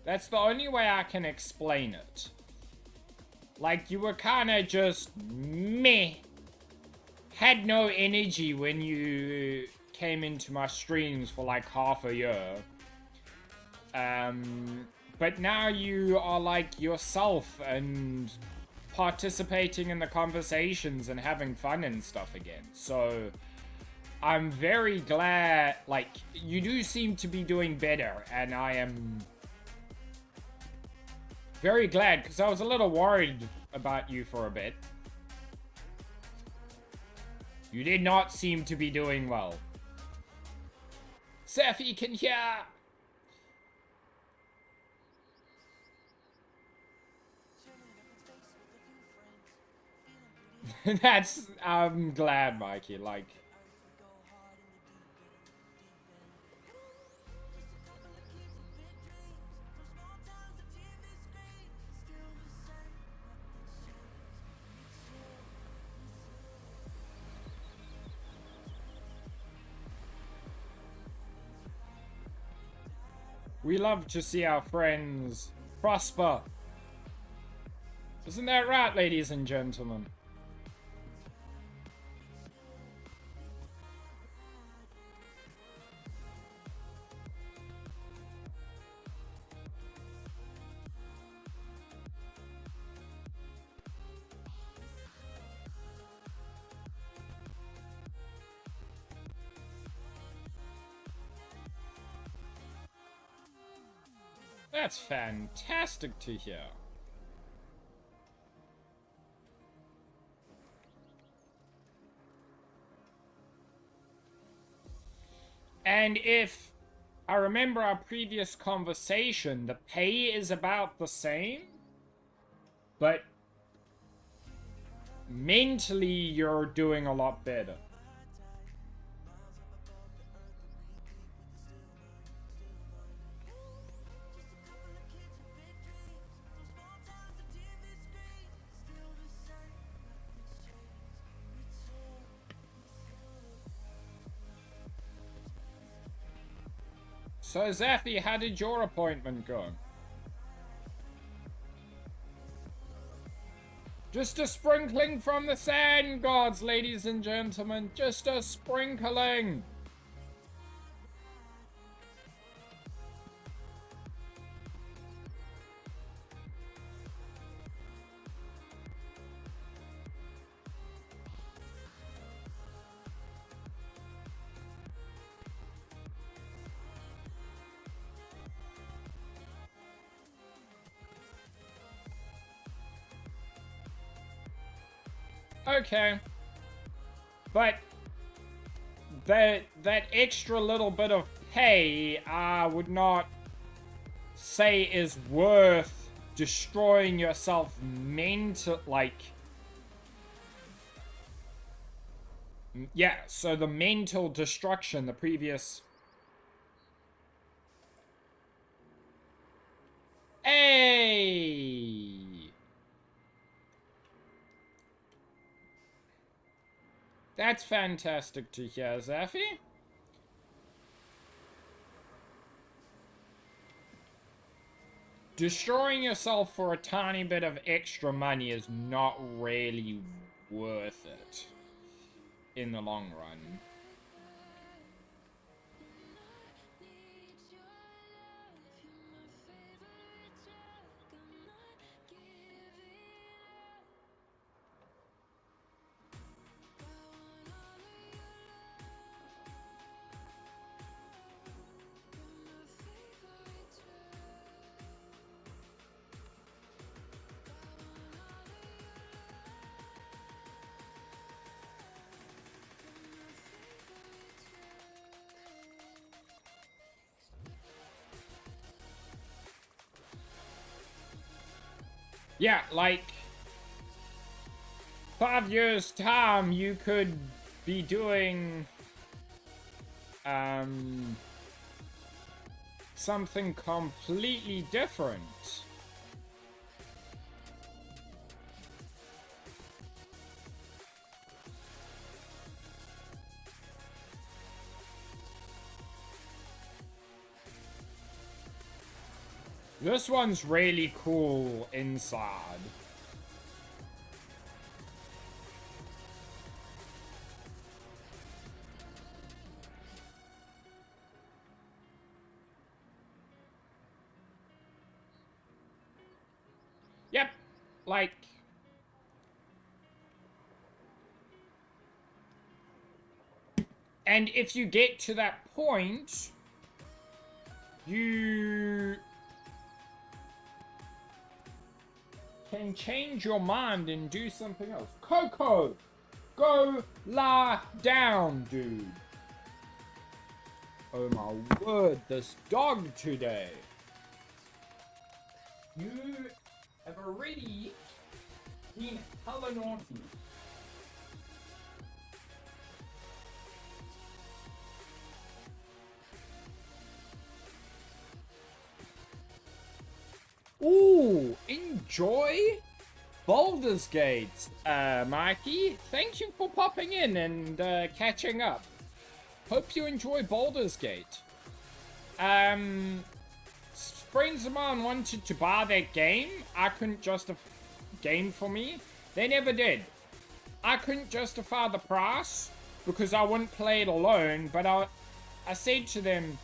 That's the only way I can explain it. Like, you were kind of just meh. Had no energy when you came into my streams for like half a year. But now you are like yourself and participating in the conversations and having fun and stuff again. So I'm very glad, like, you do seem to be doing better, and I am very glad, because I was a little worried about you for a bit. You did not seem to be doing well. Safi can hear. That's, I'm glad, Mikey, like... We love to see our friends prosper. Isn't that right, ladies and gentlemen? That's fantastic to hear. And if I remember our previous conversation, the pay is about the same, but mentally you're doing a lot better. So, Zafi, how did your appointment go? Just a sprinkling from the sand gods, ladies and gentlemen. Just a sprinkling. okay. But that extra little bit of pay, I would not say is worth destroying yourself yeah, so the mental destruction, the previous... Hey! That's fantastic to hear, Zaffy. Destroying yourself for a tiny bit of extra money is not really worth it in the long run. Yeah, like 5 years' time, you could be doing something completely different. This one's really cool inside. Yep, like... And if you get to that point, you can change your mind and do something else. Coco! Go lie down, dude. Oh my word, this dog today. You have already been hella naughty. Ooh, enjoy Baldur's Gate, Mikey. Thank you for popping in and catching up. Hope you enjoy Baldur's Gate. Friends of mine wanted to buy that game. I couldn't justify game for me. They never did. I couldn't justify the price because I wouldn't play it alone, but I said to them,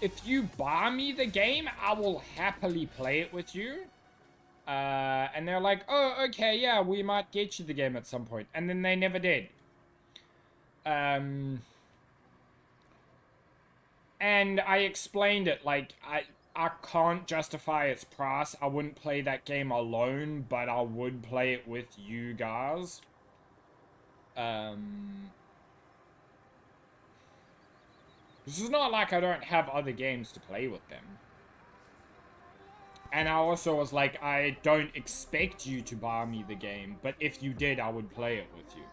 if you buy me the game, I will happily play it with you. And they're like, oh, okay, yeah, we might get you the game at some point. And then they never did. And I explained it, like, I can't justify its price. I wouldn't play that game alone, but I would play it with you guys. This is not like I don't have other games to play with them. And I also was like, I don't expect you to buy me the game, but if you did, I would play it with you.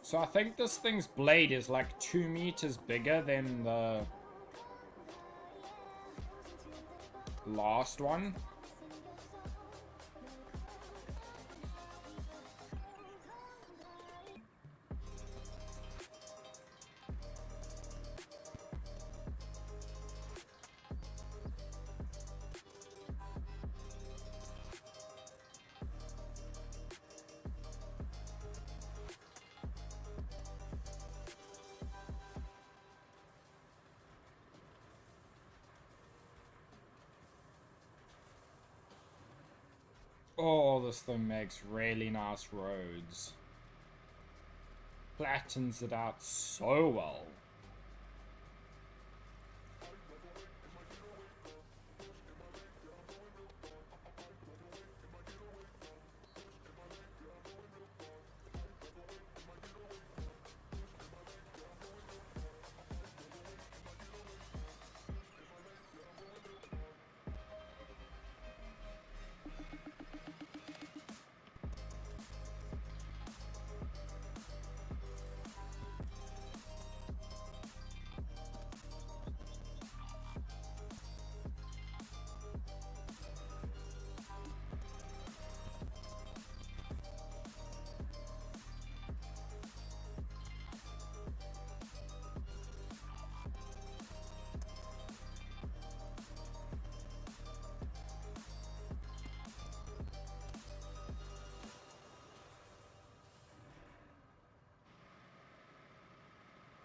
So I think this thing's blade is like 2 meters bigger than the last one. Oh, this thing makes really nice roads. flattens it out so well.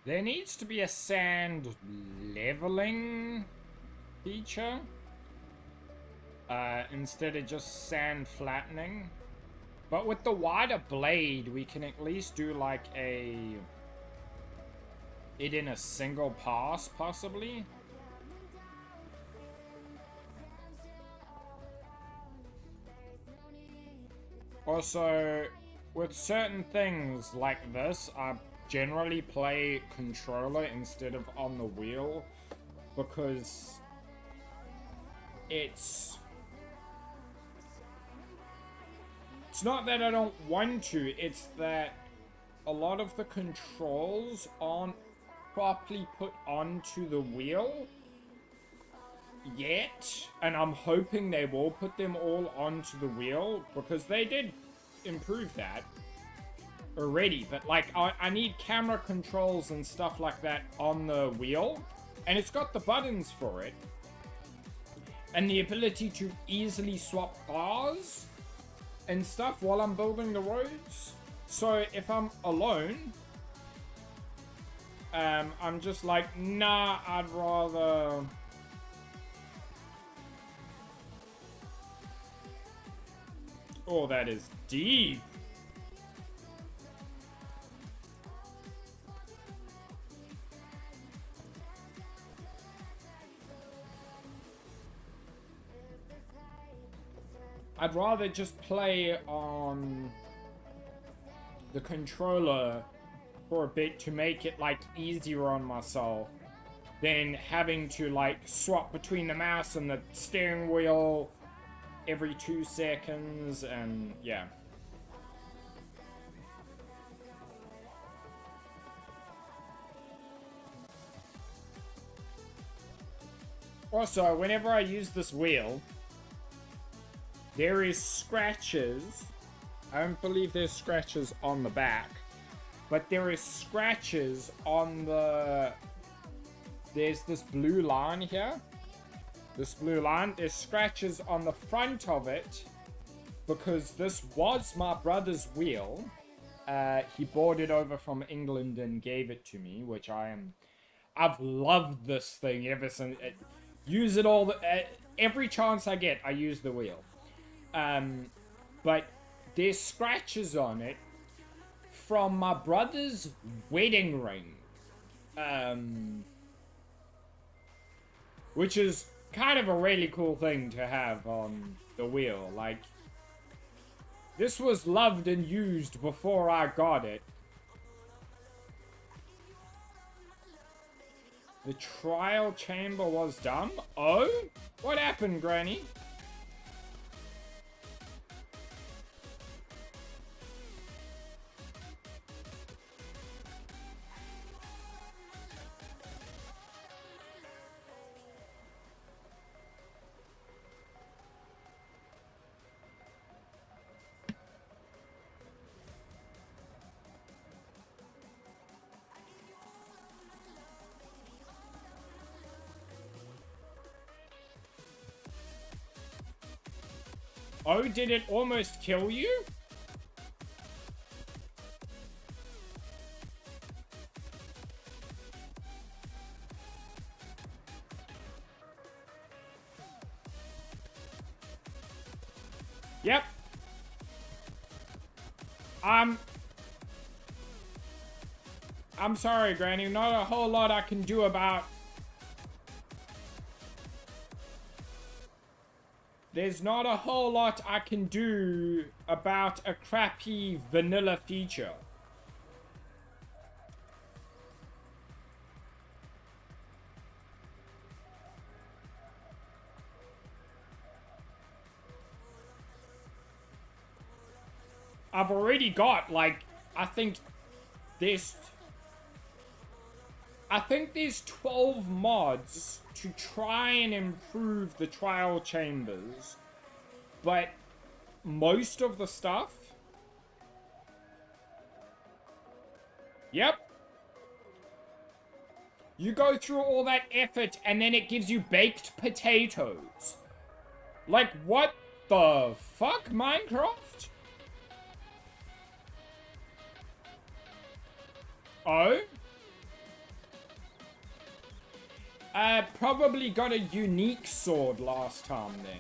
There needs to be a sand leveling feature instead of just sand flattening. But with the wider blade, we can at least do like it in a single pass, possibly. Also, with certain things like this, I generally play controller instead of on the wheel because it's not that I don't want to, it's that a lot of the controls aren't properly put onto the wheel yet, and I'm hoping they will put them all onto the wheel because they did improve that already, but like I need camera controls and stuff like that on the wheel, and it's got the buttons for it and the ability to easily swap cars and stuff while I'm building the roads. So if I'm alone, I'm just like, nah, I'd rather oh, that is deep. I'd rather just play on the controller for a bit to make it like easier on myself than having to like swap between the mouse and the steering wheel every 2 seconds, and yeah. Also, whenever I use this wheel, there is scratches. I don't believe there's scratches on the back, but there is scratches on the... There's this blue line here. This blue line. There's scratches on the front of it because this was my brother's wheel. He bought it over from England and gave it to me, which I've loved this thing ever since. Use it all every chance I get. I use the wheel. But there's scratches on it from my brother's wedding ring, which is kind of a really cool thing to have on the wheel. Like, this was loved and used before I got it. The trial chamber was dumb? Oh? What happened, Granny? Oh, did it almost kill you? Yep. I'm sorry, Granny. Not a whole lot I can do about... There's not a whole lot I can do about a crappy vanilla feature. I've already got, like, I think there's 12 mods to try and improve the trial chambers, but most of the stuff... Yep. You go through all that effort and then it gives you baked potatoes. Like, what the fuck, Minecraft? Oh? Probably got a unique sword last time then.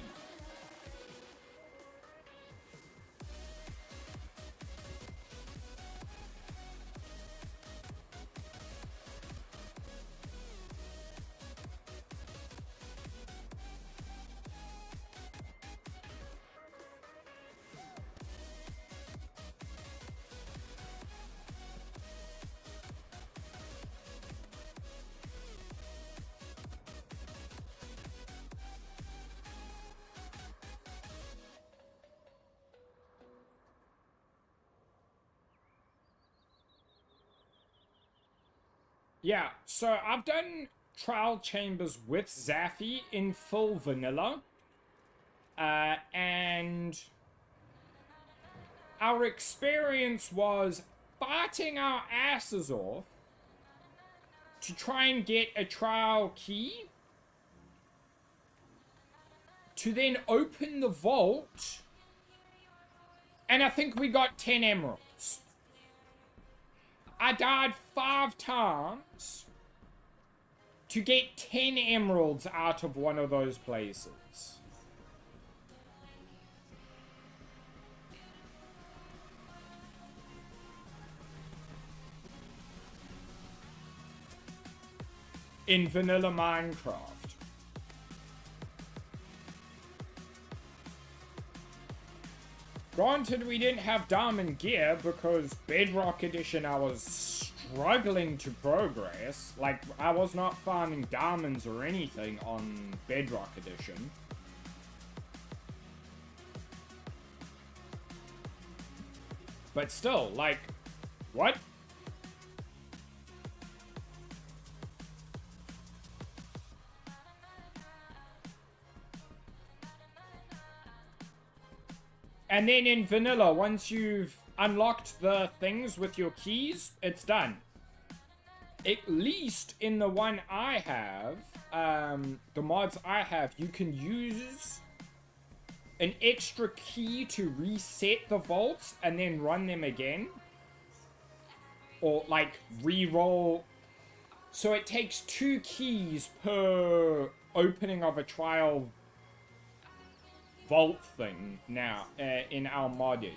Yeah, so I've done trial chambers with Zaffy in full vanilla. And our experience was fighting our asses off to try and get a trial key to then open the vault, and I think we got 10 emeralds. I died 5 times to get 10 emeralds out of one of those places. In vanilla Minecraft. Granted, we didn't have diamond gear because Bedrock Edition I was struggling to progress. Like, I was not finding diamonds or anything on Bedrock Edition. But still, like, what? And then in vanilla, once you've unlocked the things with your keys, it's done. At least in the one I have, the mods I have, you can use an extra key to reset the vaults and then run them again. Or, like, re-roll. So it takes 2 keys per opening of a trial vault thing now in our modded,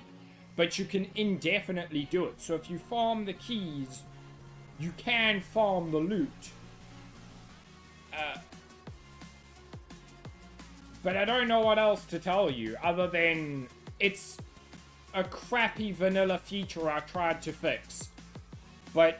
but you can indefinitely do it. So if you farm the keys, you can farm the loot. But I don't know what else to tell you other than it's a crappy vanilla feature I tried to fix, but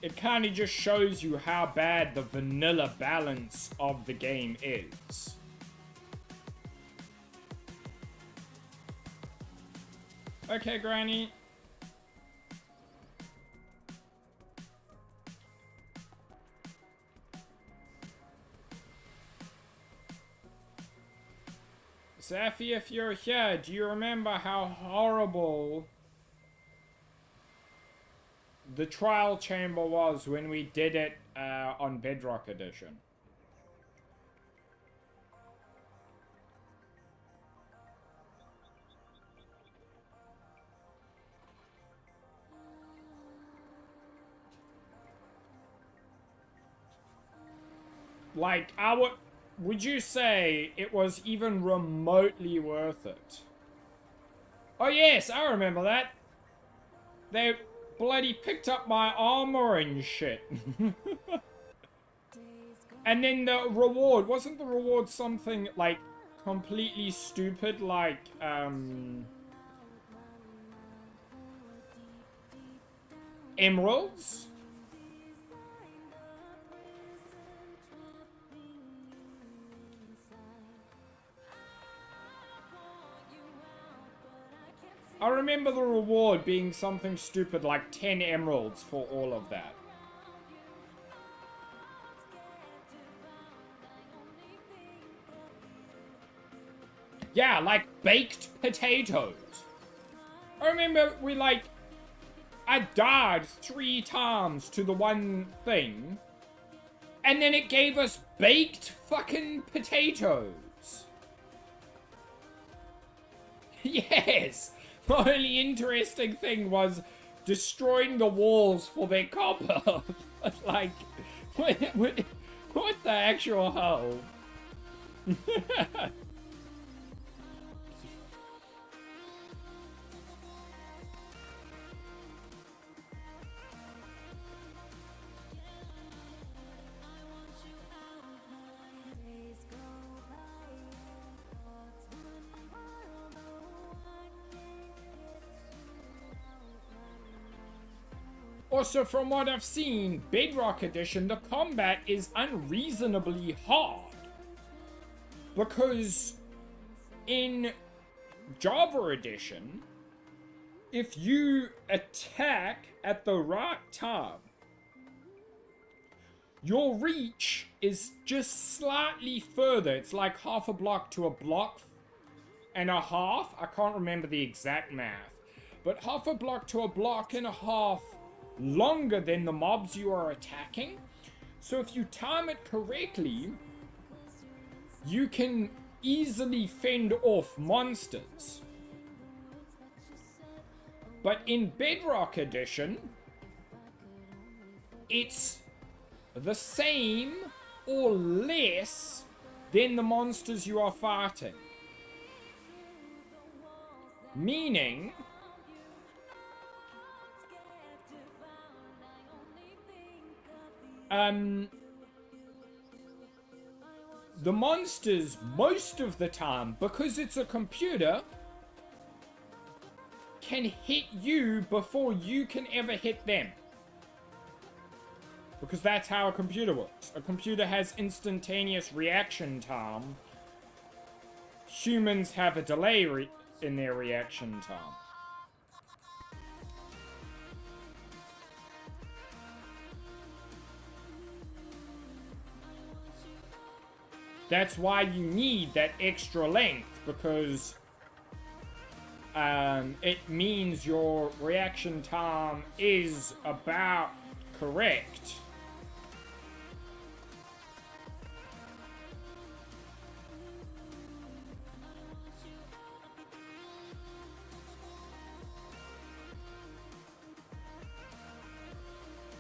it kind of just shows you how bad the vanilla balance of the game is. Okay, Granny. Safi, if you're here, do you remember how horrible the trial chamber was when we did it on Bedrock Edition? Like, would you say it was even remotely worth it? Oh yes, I remember that. They bloody picked up my armor and shit. And then the reward, wasn't the reward something like completely stupid, like emeralds? I remember the reward being something stupid like 10 emeralds for all of that. Yeah, like baked potatoes. I remember I died 3 times to the one thing, and then it gave us baked fucking potatoes. Yes! The only interesting thing was destroying the walls for their copper. Like, what the actual hell? Also, from what I've seen, Bedrock Edition, the combat is unreasonably hard. Because in Java Edition, if you attack at the right time, your reach is just slightly further. It's like half a block to a block and a half. I can't remember the exact math. But half a block to a block and a half longer than the mobs you are attacking. So if you time it correctly, you can easily fend off monsters. But in Bedrock Edition, it's the same or less than the monsters you are fighting. Meaning, the monsters, most of the time, because it's a computer, can hit you before you can ever hit them. Because that's how a computer works. A computer has instantaneous reaction time. Humans have a delay in their reaction time. That's why you need that extra length, because it means your reaction time is about correct.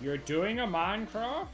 You're doing a Minecraft?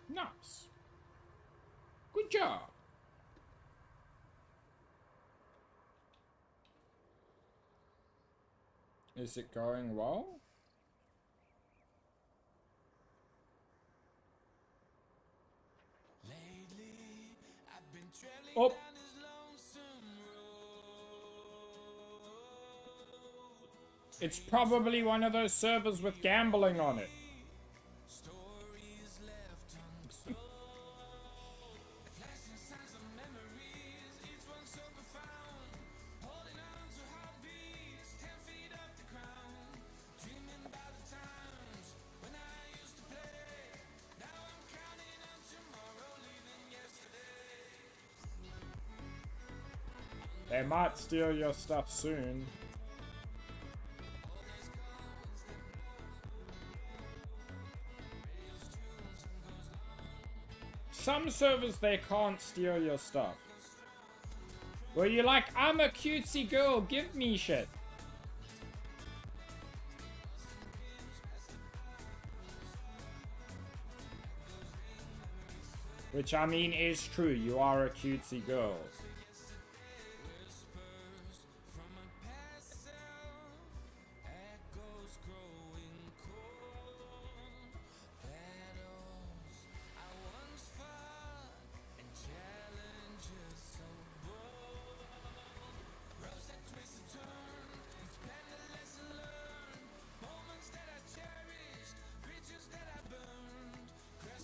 Nice. Good job. Is it going well? Oh. It's probably one of those servers with gambling on it. They might steal your stuff soon. Some servers, they can't steal your stuff. Where you're like, I'm a cutesy girl, give me shit. Which, I mean, is true. You are a cutesy girl.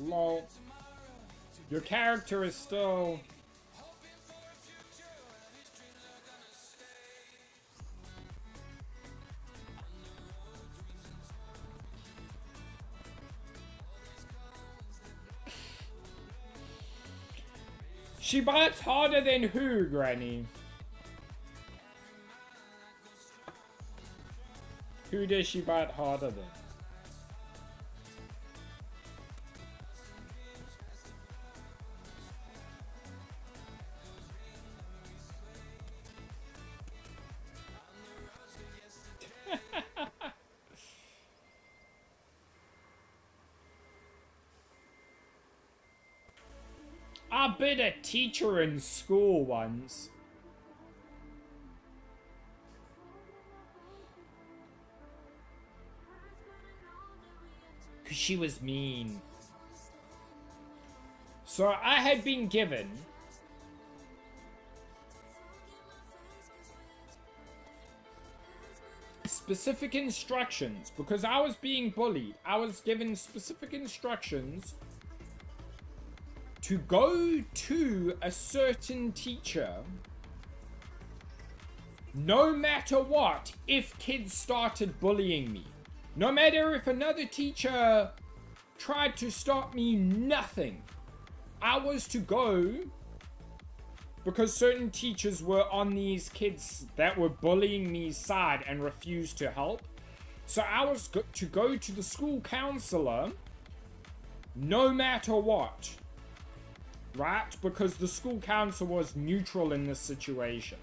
Lol. Your character is still... She bites harder than who, Granny? Who does she bite harder than? I bit a teacher in school once. Because she was mean. So I had been given specific instructions because I was being bullied. I was given specific instructions to go to a certain teacher no matter what if kids started bullying me. No matter if another teacher tried to stop me, nothing. I was to go because certain teachers were on these kids that were bullying me's side and refused to help. So I was to go to the school counselor no matter what. Right? Because the school counselor was neutral in this situation.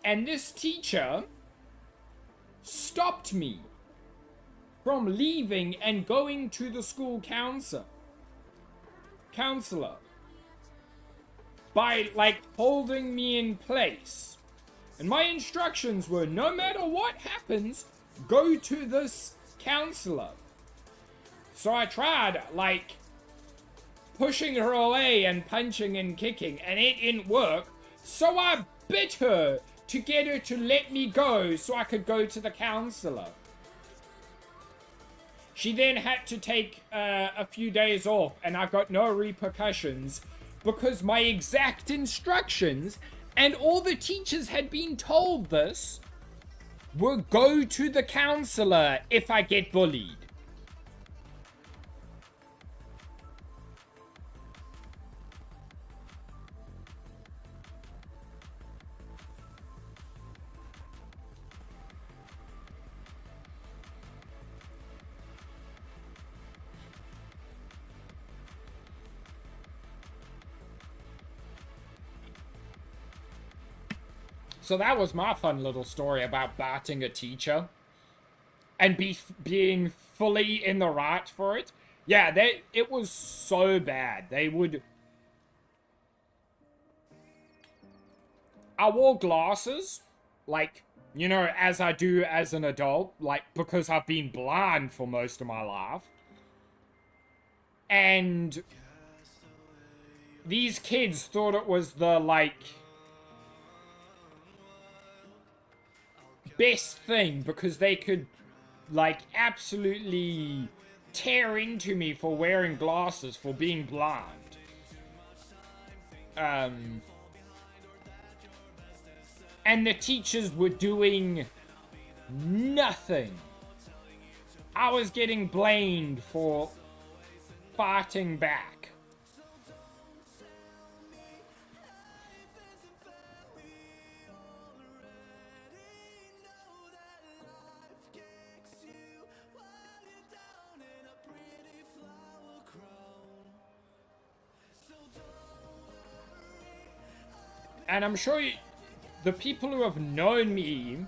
And this teacher stopped me from leaving and going to the school counselor by, like, holding me in place. And my instructions were, no matter what happens, go to this counselor. So I tried, like, pushing her away and punching and kicking, and it didn't work. So I bit her to get her to let me go so I could go to the counselor. She then had to take a few days off, and I got no repercussions because my exact instructions, and all the teachers had been told this, were go to the counselor if I get bullied. So that was my fun little story about biting a teacher. And being fully in the right for it. Yeah, it was so bad. They would... I wore glasses. Like, you know, as I do as an adult. Like, because I've been blind for most of my life. And... these kids thought it was the, like... best thing because they could, like, absolutely tear into me for wearing glasses, for being blind. And the teachers were doing nothing. I was getting blamed for fighting back. And I'm sure the people who have known me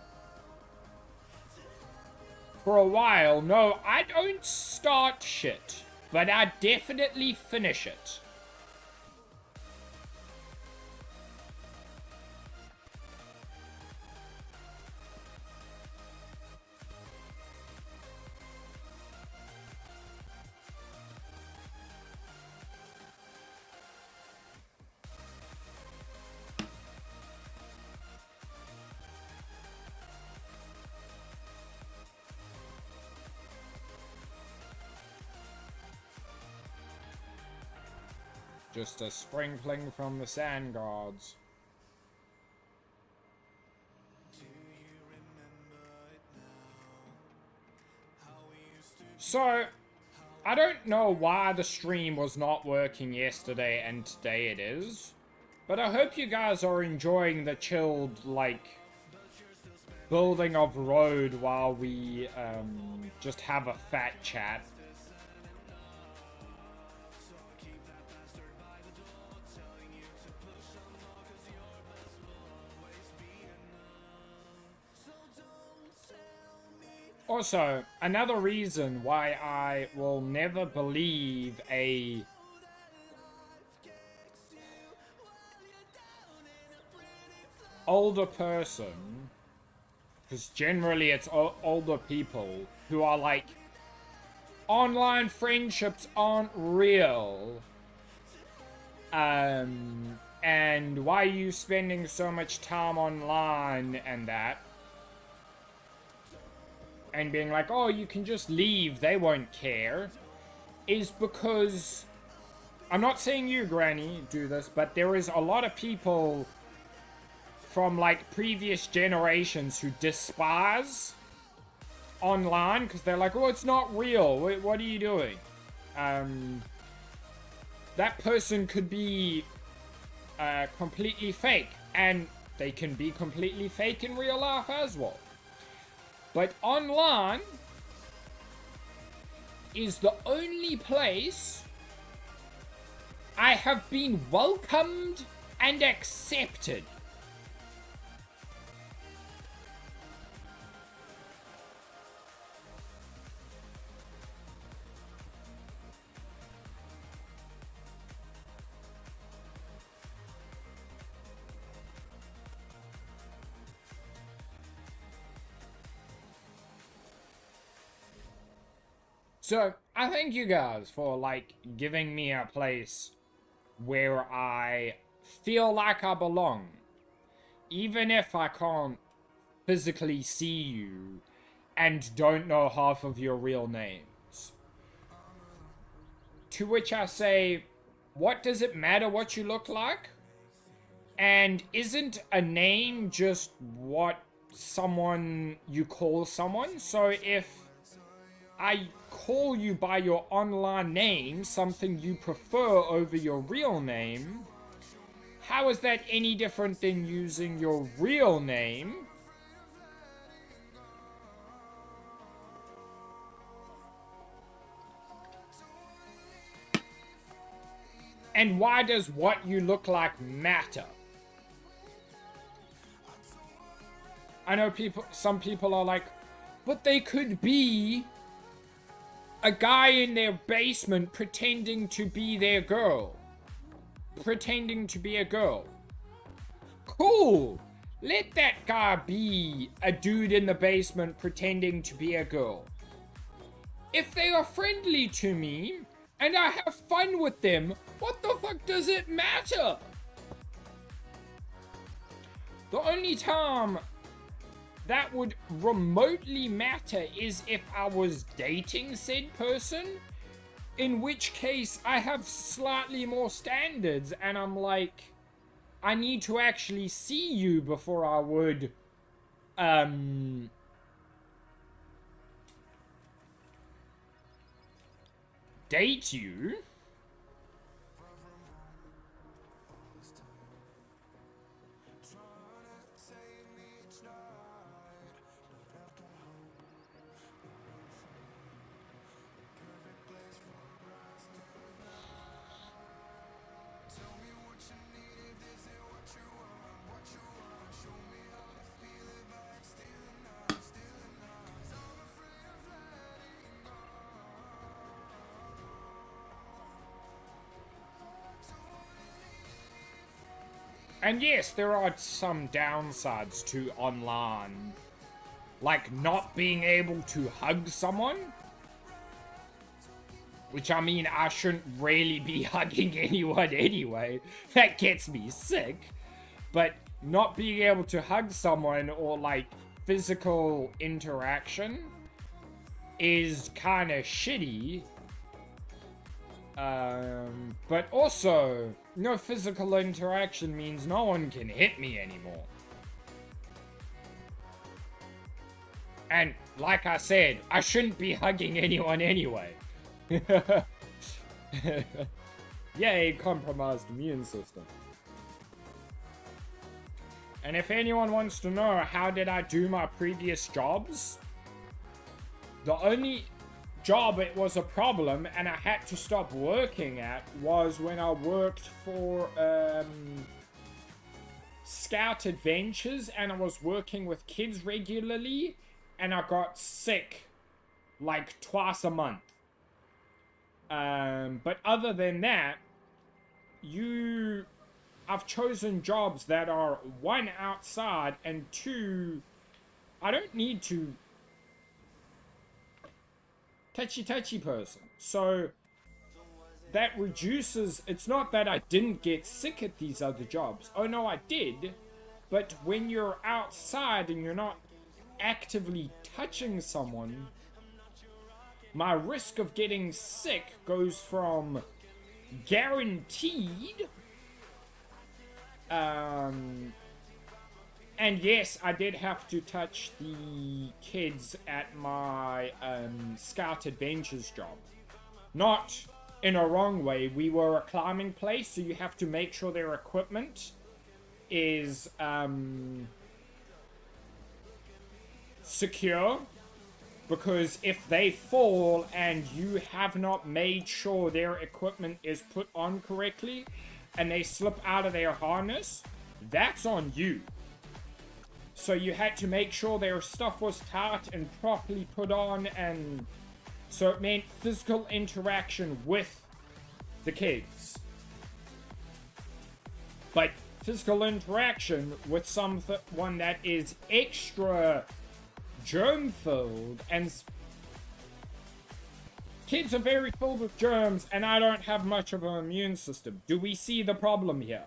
for a while know I don't start shit, but I definitely finish it. Just a sprinkling from the sand gods. So, I don't know why the stream was not working yesterday and today it is. But I hope you guys are enjoying the chilled, like, building of road while we just have a fat chat. Also, another reason why I will never believe a older person, because generally it's older people who are like, online friendships aren't real, and why are you spending so much time online and that. And being like, oh, you can just leave, they won't care, is because, I'm not saying you, Granny, do this, but there is a lot of people from, like, previous generations who despise online, because they're like, oh, it's not real, what are you doing? That person could be completely fake, and they can be completely fake in real life as well. But online is the only place I have been welcomed and accepted. So, I thank you guys for, like, giving me a place where I feel like I belong. Even if I can't physically see you and don't know half of your real names. To which I say, what does it matter what you look like? And isn't a name just what someone you call someone? So if I call you by your online name, something you prefer over your real name, how is that any different than using your real name? And why does what you look like matter? I know some people are like, but they could be a guy in their basement pretending to be their girl. Pretending to be a girl. Cool! Let that guy be a dude in the basement pretending to be a girl. If they are friendly to me, and I have fun with them, what the fuck does it matter? The only time that would remotely matter is if I was dating said person, in which case I have slightly more standards and I'm like, I need to actually see you before I would date you. And yes, there are some downsides to online. Like not being able to hug someone. Which, I mean, I shouldn't really be hugging anyone anyway. That gets me sick. But not being able to hug someone or, like, physical interaction is kind of shitty. But also, no physical interaction means no one can hit me anymore. And, like I said, I shouldn't be hugging anyone anyway. Yay, compromised immune system. And if anyone wants to know how did I do my previous jobs, the only job it was a problem and I had to stop working at was when I worked for Scout Adventures, and I was working with kids regularly, and I got sick like twice a month. But other than that, I've chosen jobs that are, one, outside, and two, I don't need to touchy person. So that reduces, it's not that I didn't get sick at these other jobs. Oh no, I did. But when you're outside and you're not actively touching someone, my risk of getting sick goes from guaranteed. And yes, I did have to touch the kids at my Scout Adventures job. Not in a wrong way. We were a climbing place, so you have to make sure their equipment is secure. Because if they fall and you have not made sure their equipment is put on correctly and they slip out of their harness, that's on you. So you had to make sure their stuff was tight and properly put on, and so it meant physical interaction with the kids. But physical interaction with someone that is extra germ-filled, and kids are very filled with germs, and I don't have much of an immune system. Do we see the problem here?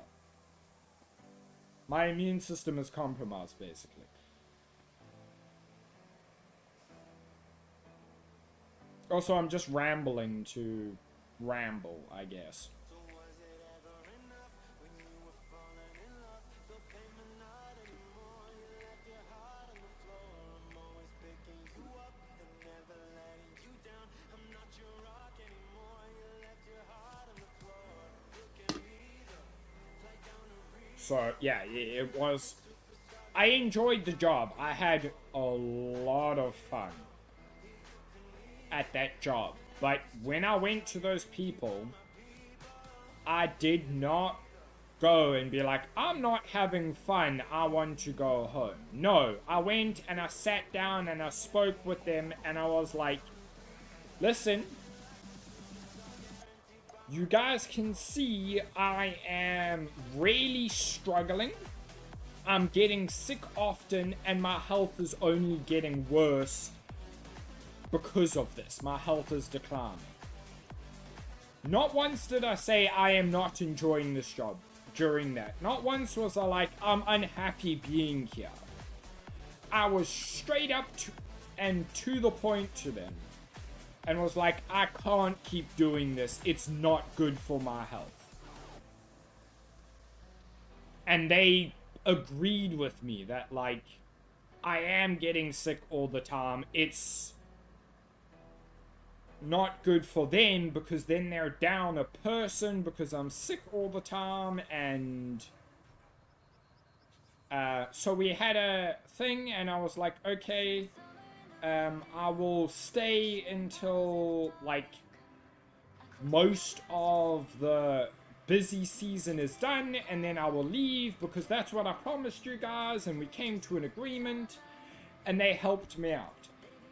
My immune system is compromised, basically. Also, I'm just rambling to ramble, I guess. So, yeah, it was... I enjoyed the job. I had a lot of fun at that job. But when I went to those people, I did not go and be like, I'm not having fun, I want to go home. No, I went and I sat down and I spoke with them and I was like, listen, you guys can see I am really struggling. I'm getting sick often and my health is only getting worse because of this. My health is declining. Not once did I say I am not enjoying this job during that. Not once was I like, I'm unhappy being here. I was straight up and to the point to them. And was like, I can't keep doing this. It's not good for my health. And they agreed with me that, like, I am getting sick all the time. It's not good for them because then they're down a person because I'm sick all the time. And so we had a thing and I was like, okay, I will stay until, like, most of the busy season is done, and then I will leave, because that's what I promised you guys, and we came to an agreement, and they helped me out.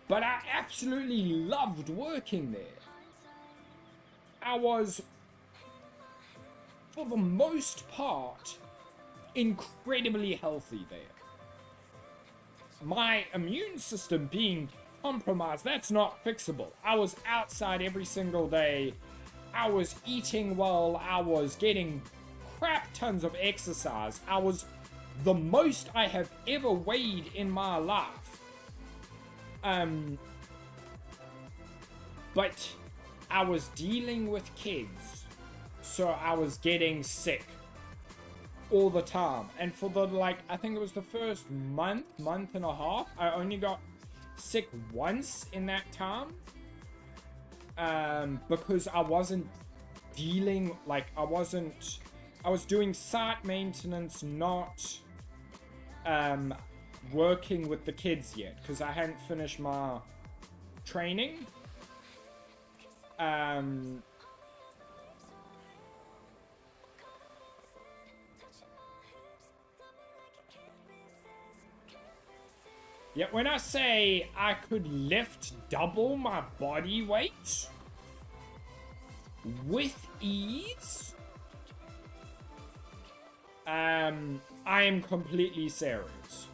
But I absolutely loved working there. I was, for the most part, incredibly healthy there. My immune system being compromised, that's not fixable. I was outside every single day. I was eating well. I was getting crap tons of exercise. I was the most I have ever weighed in my life. But I was dealing with kids, so I was getting sick all the time. And for the, like, I think it was the first month and a half, I only got sick once in that time. Because I wasn't dealing, like, I was doing site maintenance, not, working with the kids yet, because I hadn't finished my training. Yet when I say I could lift double my body weight with ease, I am completely serious.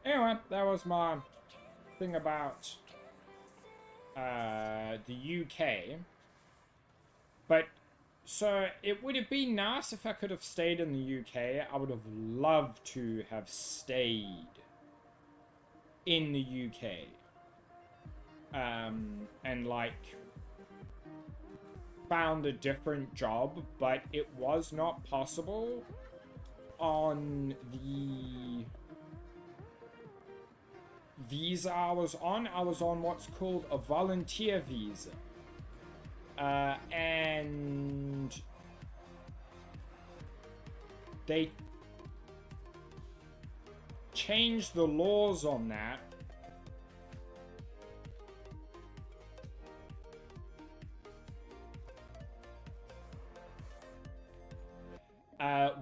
Anyway, that was my thing about the UK. But, so, it would have been nice if I could have stayed in the UK. I would have loved to have stayed in the UK. And, like, found a different job, but it was not possible on the visa I was on. I was on what's called a volunteer visa. And they changed the laws on that.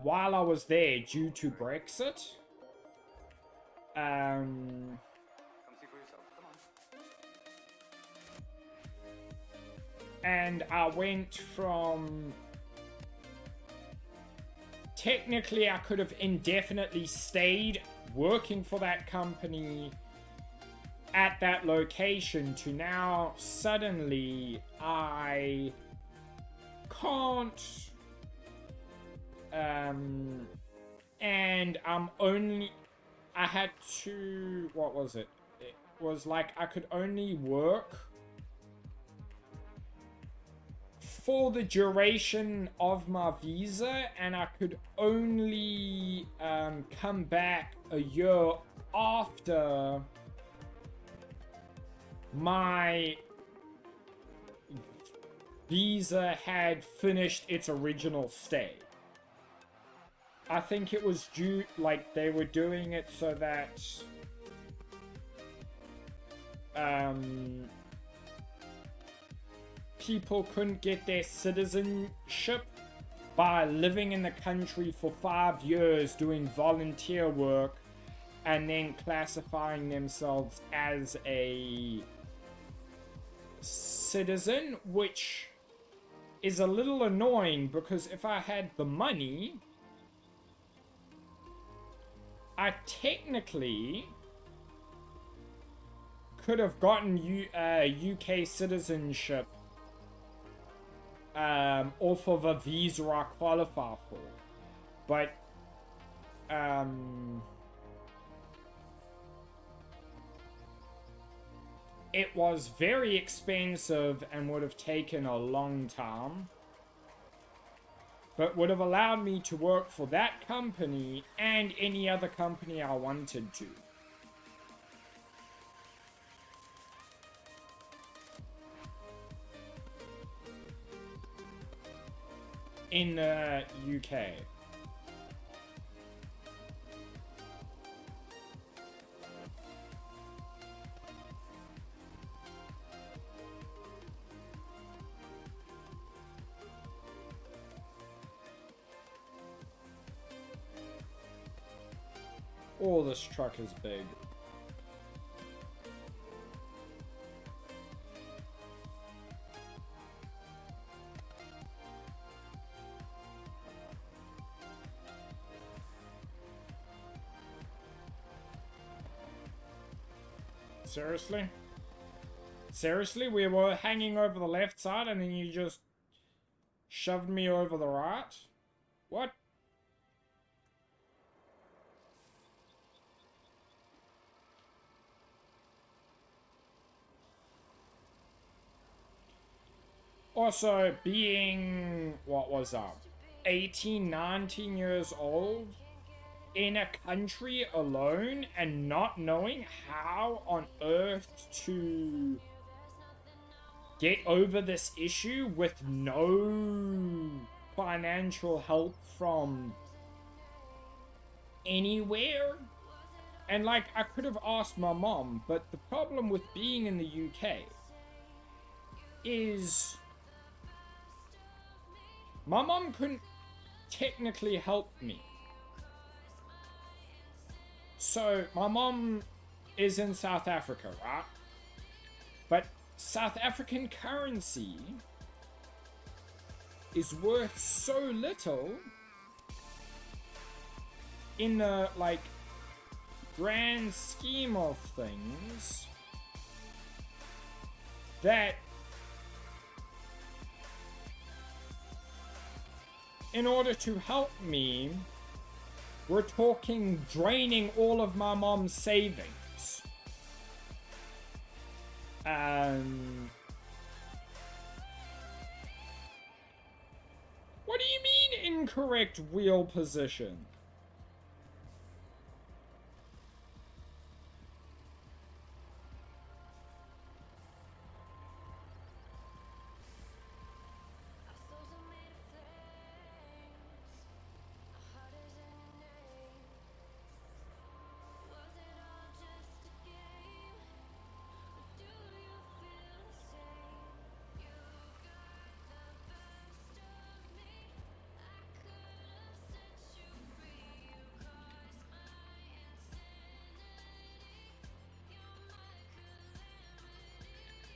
While I was there due to Brexit. And I went from... Technically, I could have indefinitely stayed working for that company at that location to now suddenly I can't... and I'm only... I had to... What was it? It was like I could only work for the duration of my visa, and I could only come back a year after my visa had finished its original stay. I think it was due, like, they were doing it so that people couldn't get their citizenship by living in the country for 5 years doing volunteer work and then classifying themselves as a citizen, which is a little annoying because if I had the money, I technically could have gotten UK citizenship off of a visa I qualify for. But it was very expensive and would have taken a long time. But would have allowed me to work for that company and any other company I wanted to. In the UK. Oh, this truck is big. Seriously? Seriously? We were hanging over the left side and then you just shoved me over the right? What? Also, being, what was that, 18, 19 years old, in a country alone, and not knowing how on earth to get over this issue with no financial help from anywhere. And like, I could have asked my mom, but the problem with being in the UK is my mom couldn't technically help me. So my mom is in South Africa, right? But South African currency is worth so little in the like grand scheme of things that in order to help me, we're talking draining all of my mom's savings. What do you mean incorrect wheel position?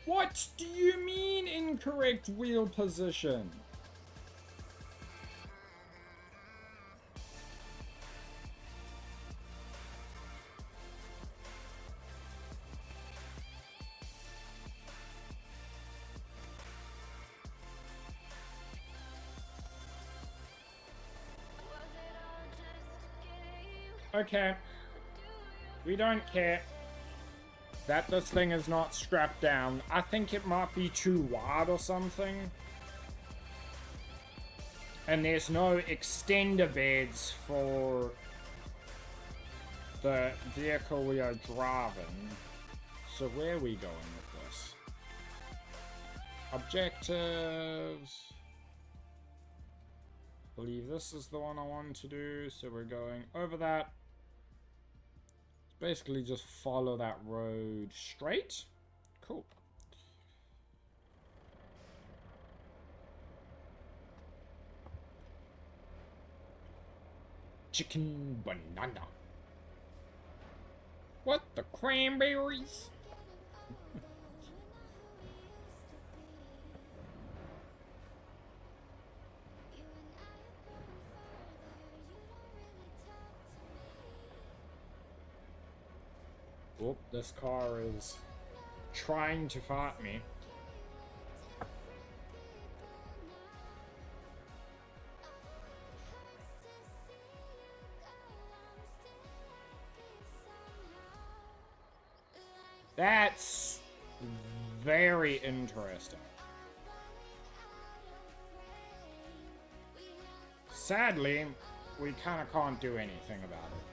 What do you mean incorrect wheel position? Okay. We don't care that this thing is not strapped down. I think it might be too wide or something. And there's no extender beds for the vehicle we are driving. So where are we going with this? Objectives. I believe this is the one I want to do. So we're going over that. Basically just follow that road straight. Cool. Chicken banana. What, the cranberries? Oh, this car is trying to fight me. That's very interesting. Sadly, we kind of can't do anything about it.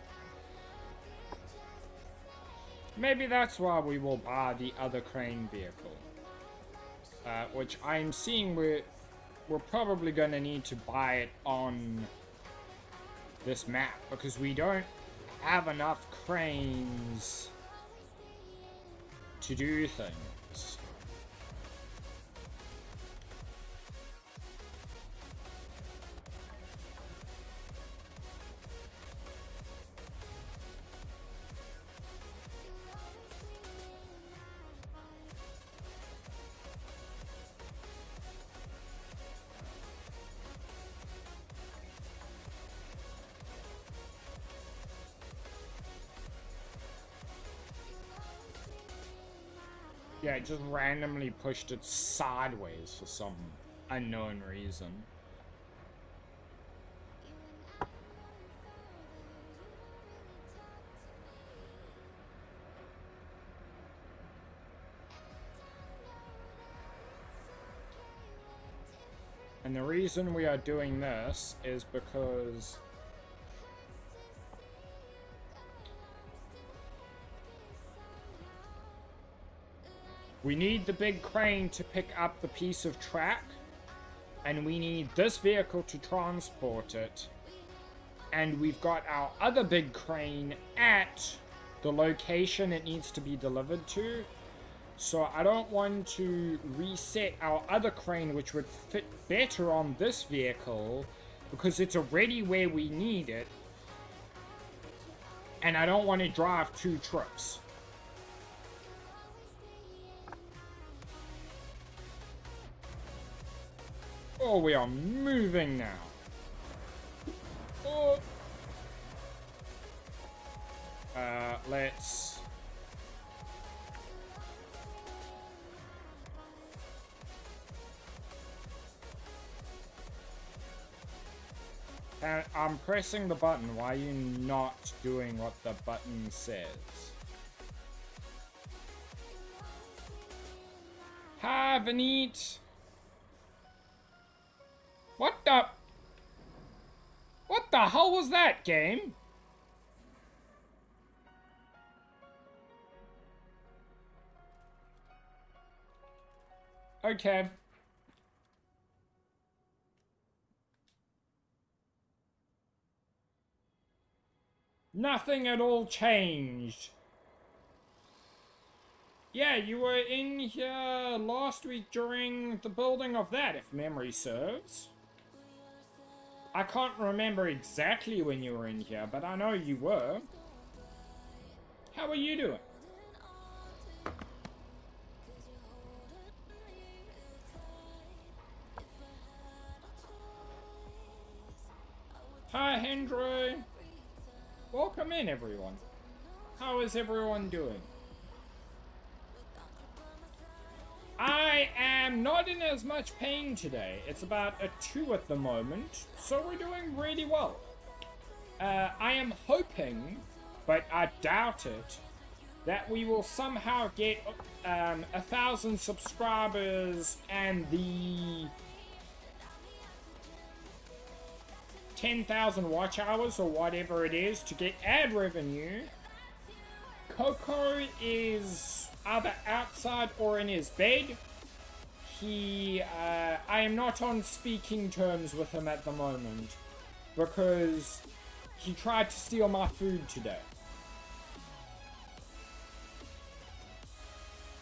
Maybe that's why we will buy the other crane vehicle. Which I'm seeing we're probably going to need to buy it on this map. Because we don't have enough cranes to do things. Yeah, it just randomly pushed it sideways for some unknown reason. And the reason we are doing this is because we need the big crane to pick up the piece of track, and we need this vehicle to transport it. And we've got our other big crane at the location it needs to be delivered to. So I don't want to reset our other crane, which would fit better on this vehicle, because it's already where we need it. And I don't want to drive 2 trips. Oh, we are moving now. Oh. Let's... I'm pressing the button. Why are you not doing what the button says? Have an eat. What the... What the hell was that, game? Okay. Nothing at all changed. Yeah, you were in here last week during the building of that, if memory serves. I can't remember exactly when you were in here, but I know you were. How are you doing? Hi, Hendro. Welcome in, everyone. How is everyone doing? I am not in as much pain today. It's about a 2 at the moment, so we're doing really well. I am hoping, but I doubt it, that we will somehow get 1,000 subscribers and the 10,000 watch hours or whatever it is to get ad revenue. Coco is either outside or in his bed. I am not on speaking terms with him at the moment because he tried to steal my food today.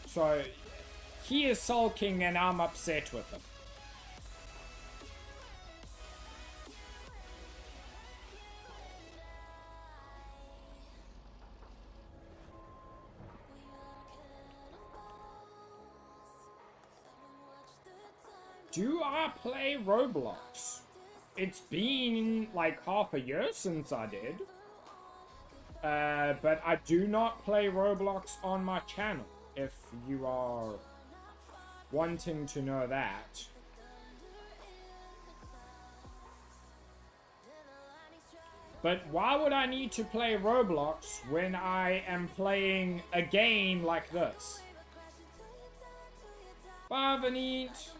So he is sulking and I'm upset with him. Do I play Roblox? It's been like half a year since I did. But I do not play Roblox on my channel, if you are wanting to know that. But why would I need to play Roblox when I am playing a game like this? Bye, Vanit.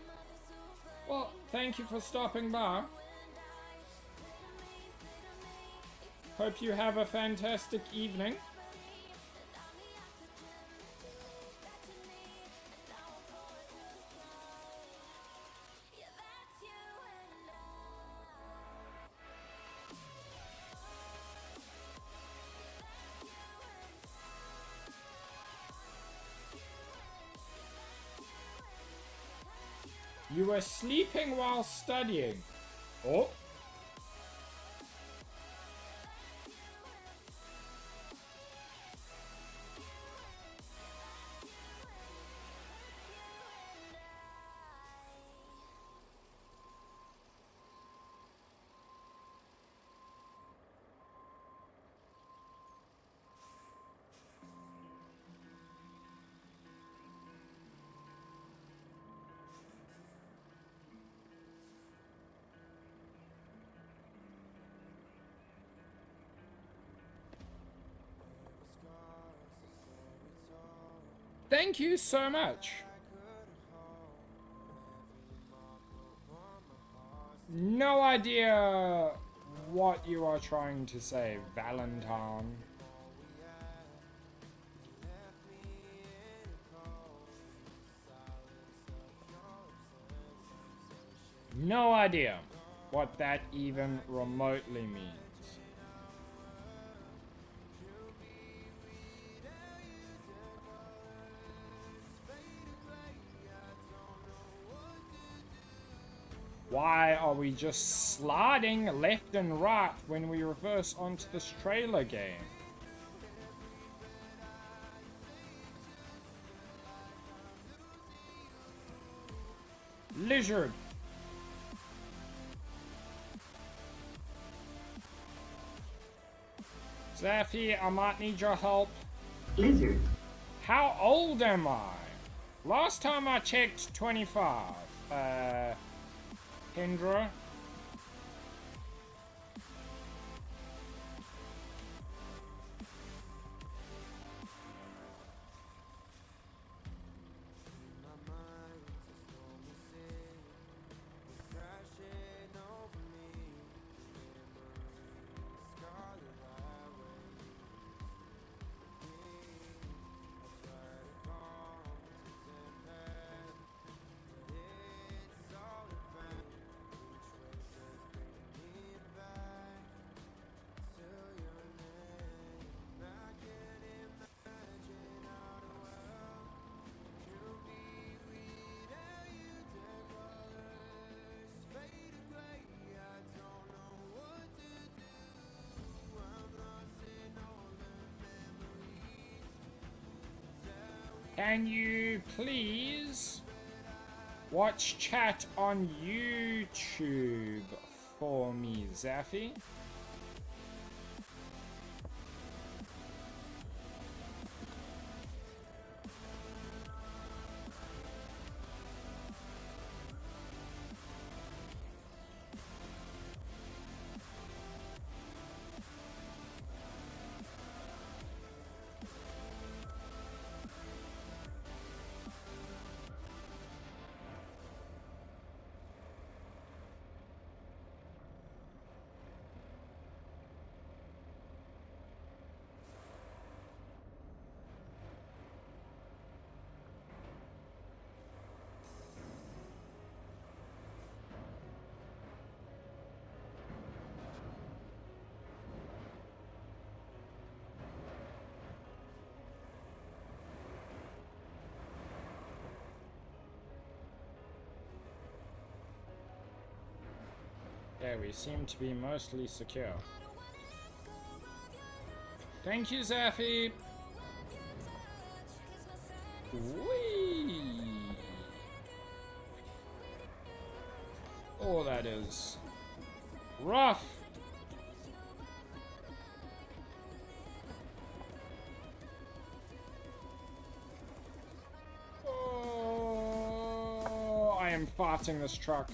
Well, thank you for stopping by. Hope you have a fantastic evening. You were sleeping while studying. Oh. Thank you so much. No idea what you are trying to say, Valentine. No idea what that even remotely means. Why are we just sliding left and right when we reverse onto this trailer game? Lizard. Zaffy, I might need your help. Lizard. How old am I? Last time I checked, 25. Kendra? Can you please watch chat on YouTube for me, Zaffy? Yeah, we seem to be mostly secure. Thank you, Zaffy. Whee! Oh, that is rough. Oh, I am farting this truck.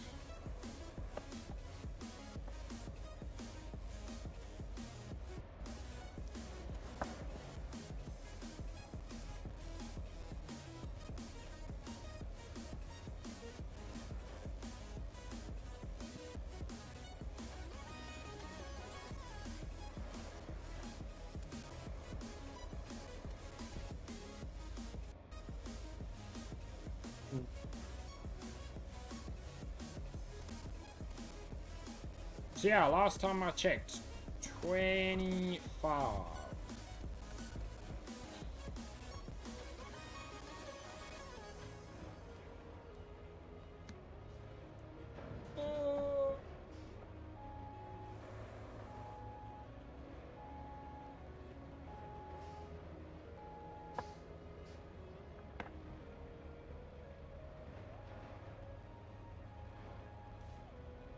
So yeah, last time I checked, 25.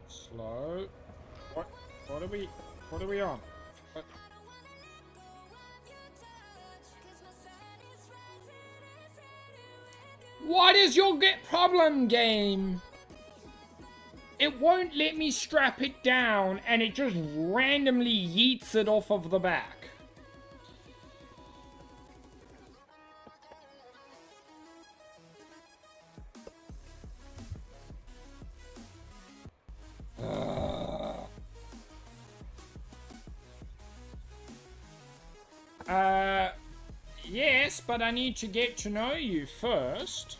Slow. What are we on? What is your problem, game? It won't let me strap it down and it just randomly yeets it off of the back. Yes, but I need to get to know you first.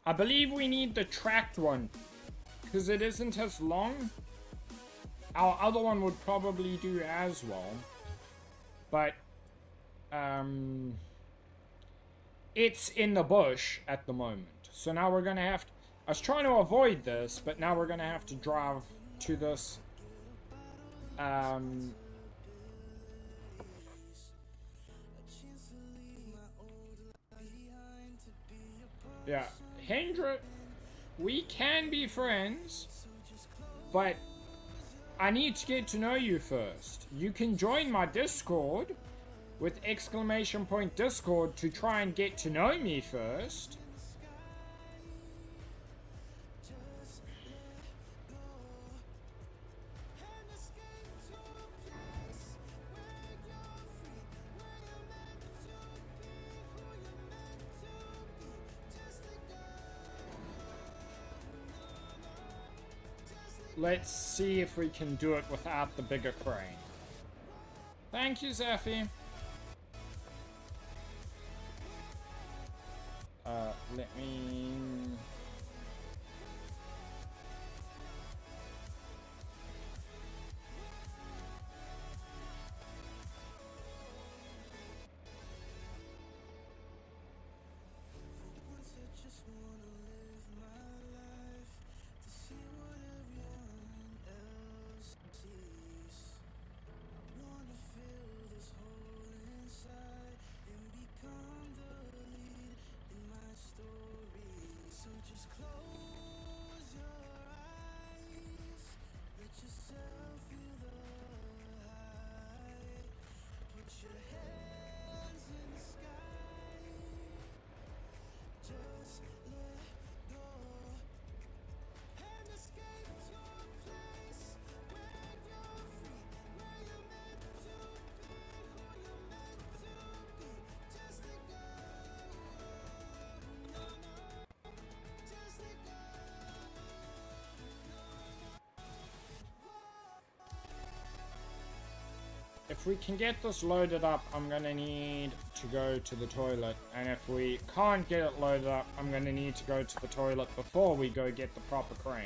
I believe we need the tracked one, because it isn't as long. Our other one would probably do as well, but it's in the bush at the moment. So now we're gonna have to, I was trying to avoid this, but now we're gonna have to drive to this yeah, Hendra, we can be friends, but I need to get to know you first. You can join my Discord with !Discord to try and get to know me first. Let's see if we can do it without the bigger crane. Thank you, Zephy. Let me... If we can get this loaded up, I'm gonna need to go to the toilet. And if we can't get it loaded up, I'm gonna need to go to the toilet before we go get the proper crane.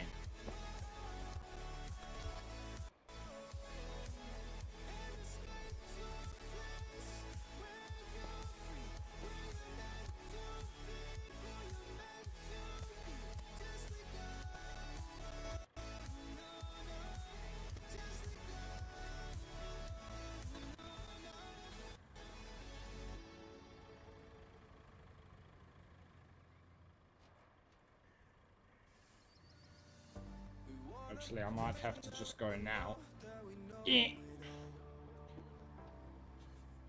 Actually, I might have to just go now.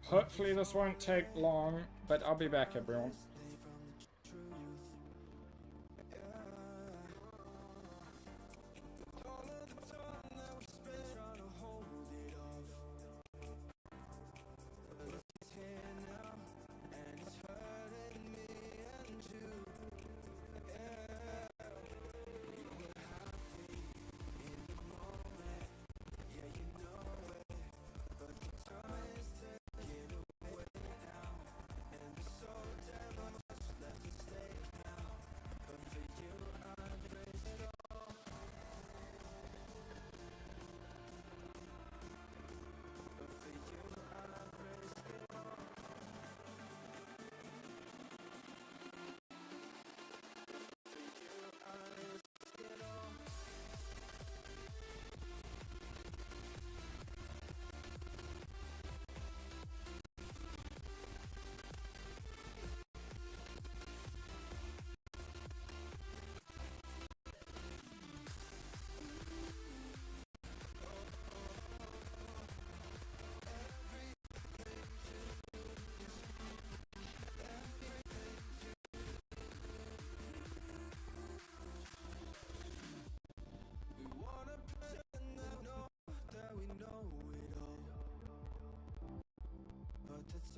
Hopefully this won't take long, but I'll be back, everyone.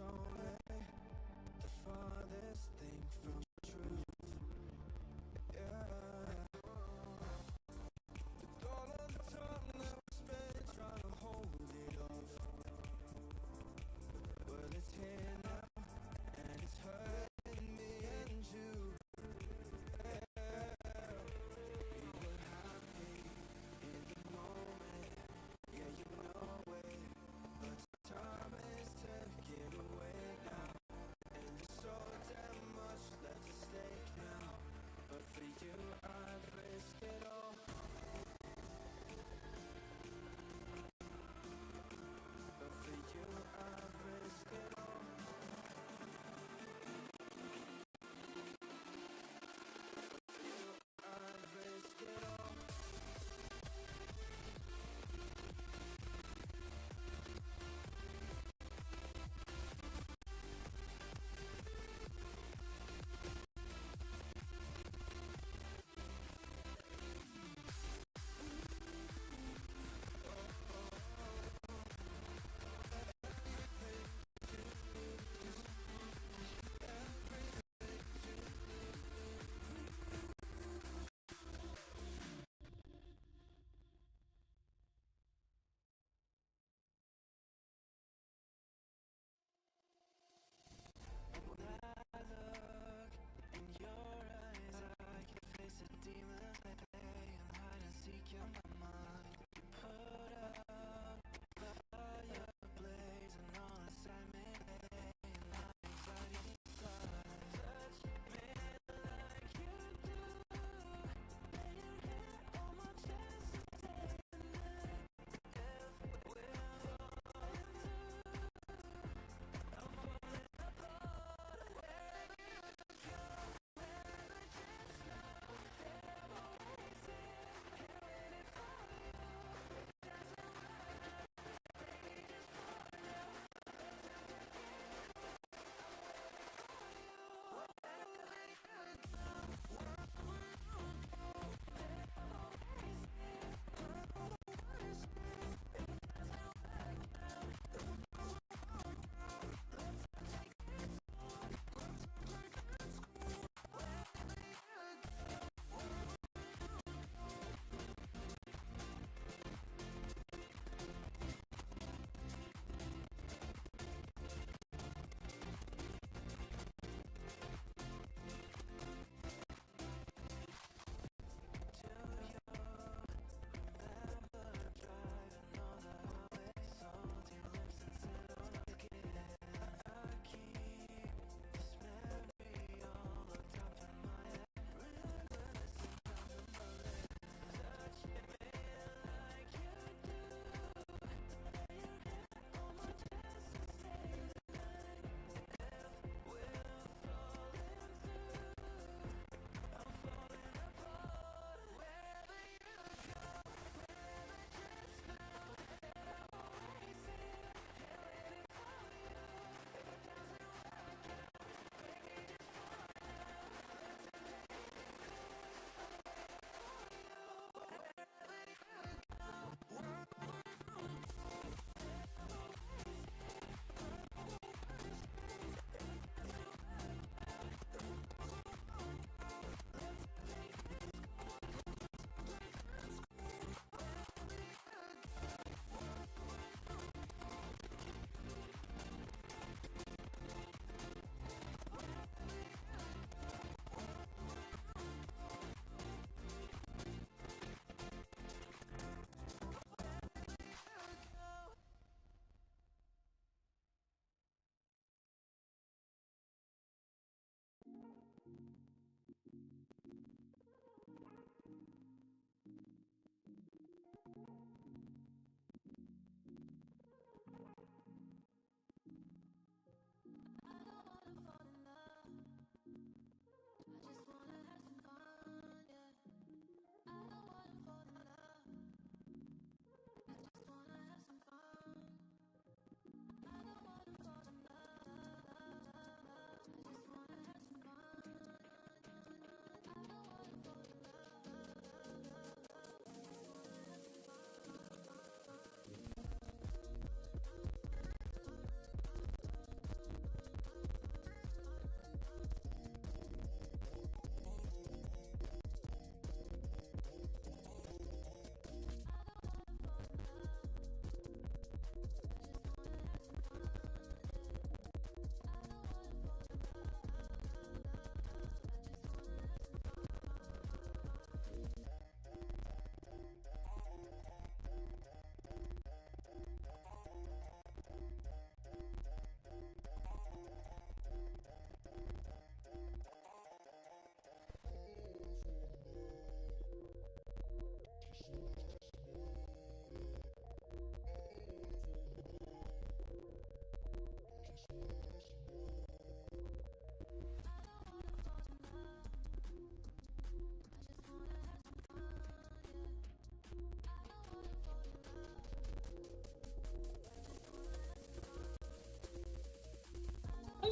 only the farthest thing from truth. Yeah. With all of the time that we spent trying to hold it off, well, it's here now, and it's hurting me and you. Yeah. We were happy in the moment, yeah, you know it, but time is taking away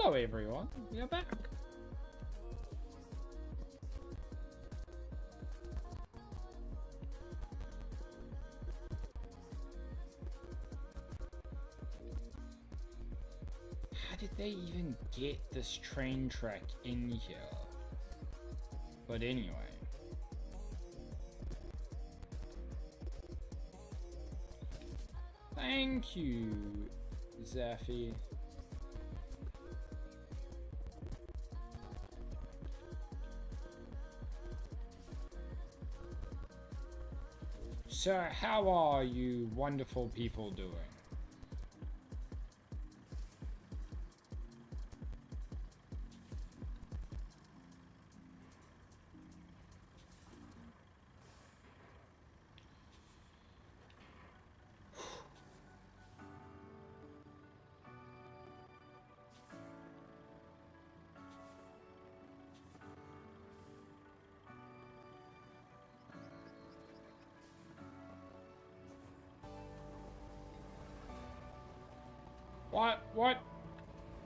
Hello everyone, we are back. How did they even get this train track in here? But anyway. Thank you, Zaffy. So, how are you wonderful people doing? What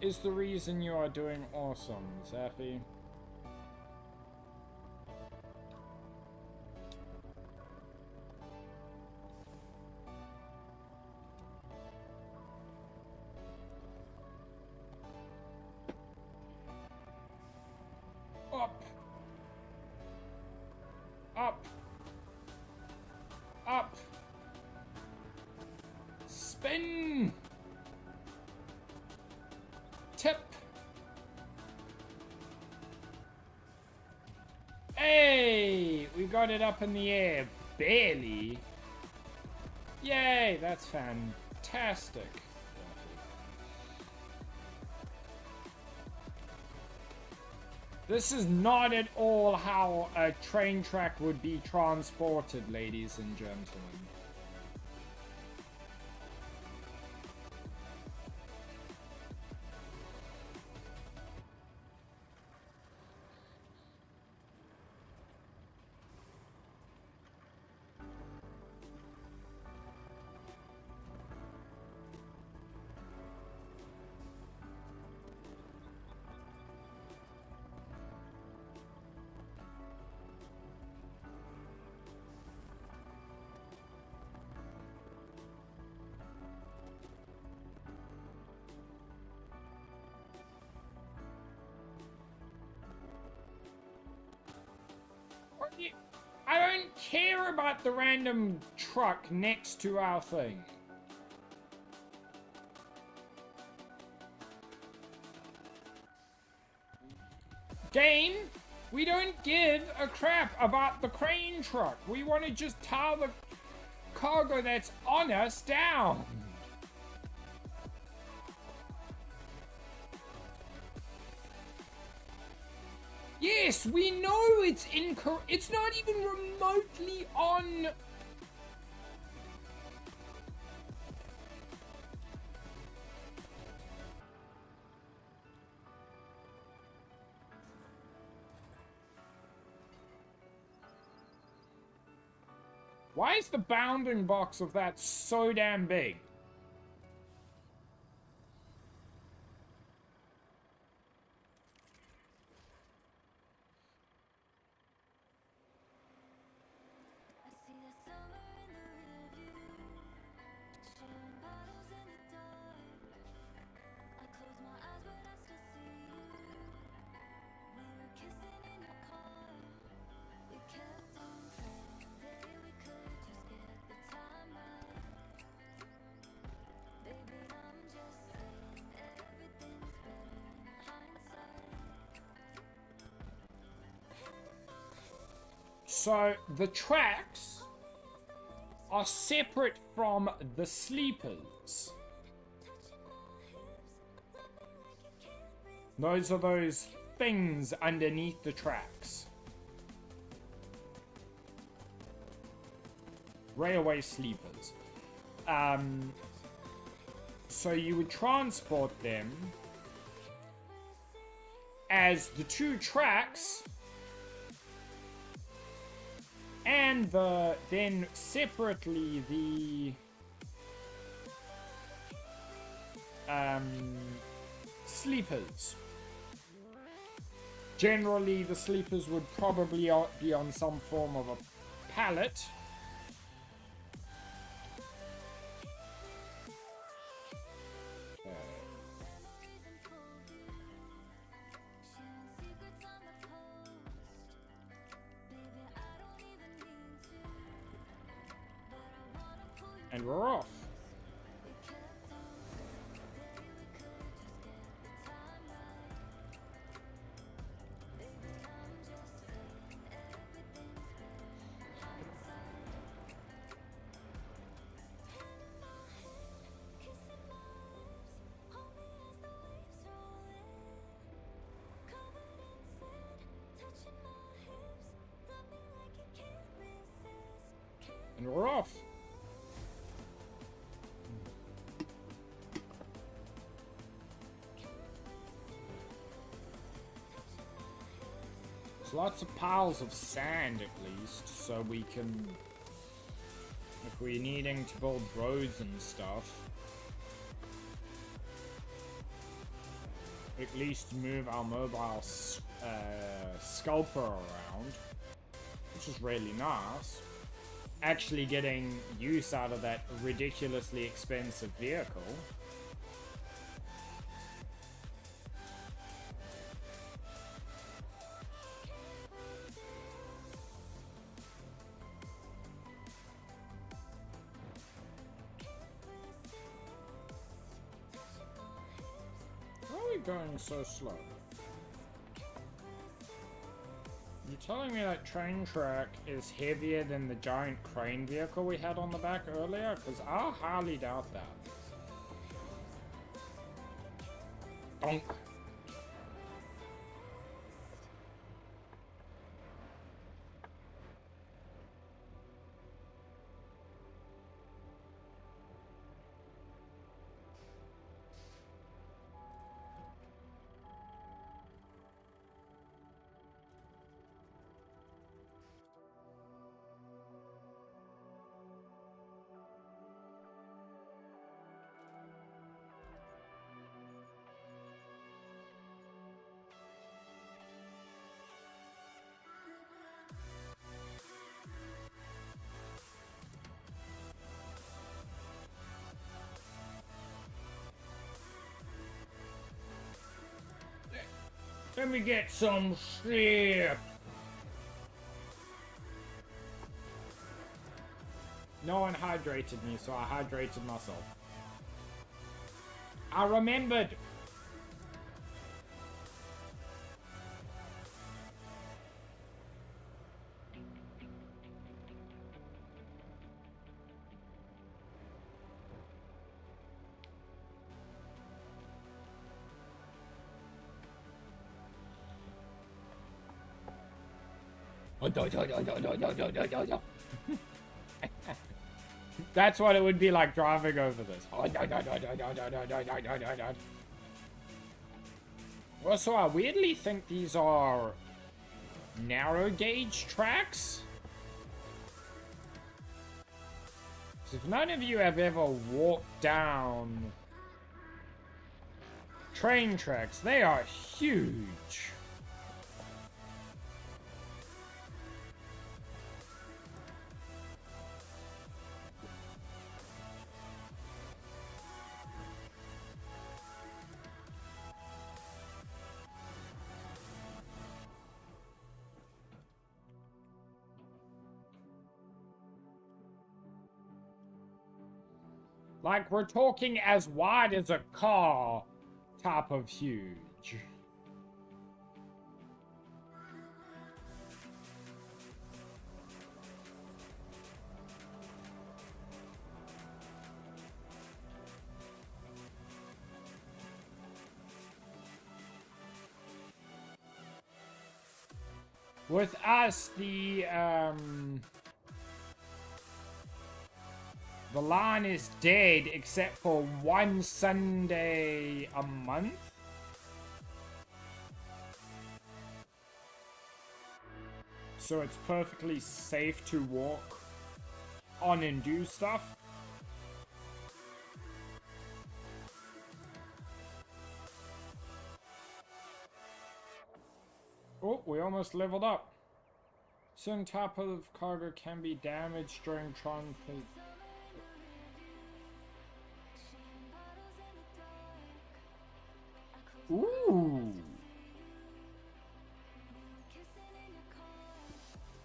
is the reason you are doing awesome, Zaffy? Up! Up! Up! Spin! Tip! Hey! We got it up in the air. Barely. Yay! That's fantastic. This is not at all how a train track would be transported, ladies and gentlemen. I don't care about the random truck next to our thing. Game, we don't give a crap about the crane truck. We want to just tow the cargo that's on us down. Yes, we know it's incorrect. It's not even remotely on. Why is the bounding box of that so damn big? So, the tracks are separate from the sleepers. Those are those things underneath the tracks. Railway sleepers. So you would transport them as the two tracks and then separately the sleepers. Generally, the sleepers would probably be on some form of a pallet. And we're off. And we're off. There's lots of piles of sand at least, so we can, if we're needing to build roads and stuff, at least move our mobile scalper around, which is really nice. Actually getting use out of that ridiculously expensive vehicle. Why are we going so slow? You're telling me that train track is heavier than the giant crane vehicle we had on the back earlier? Because I highly doubt that. Donk. Let me get some sleep. No one hydrated me, so I hydrated myself. I remembered. That's what it would be like driving over this. Also, I weirdly think these are narrow gauge tracks. So if none of you have ever walked down train tracks, they are huge. Like, we're talking as wide as a car type of huge. With us, the line is dead except for one Sunday a month. So it's perfectly safe to walk on and do stuff. Oh, we almost leveled up. Certain type of cargo can be damaged during transport. Ooh.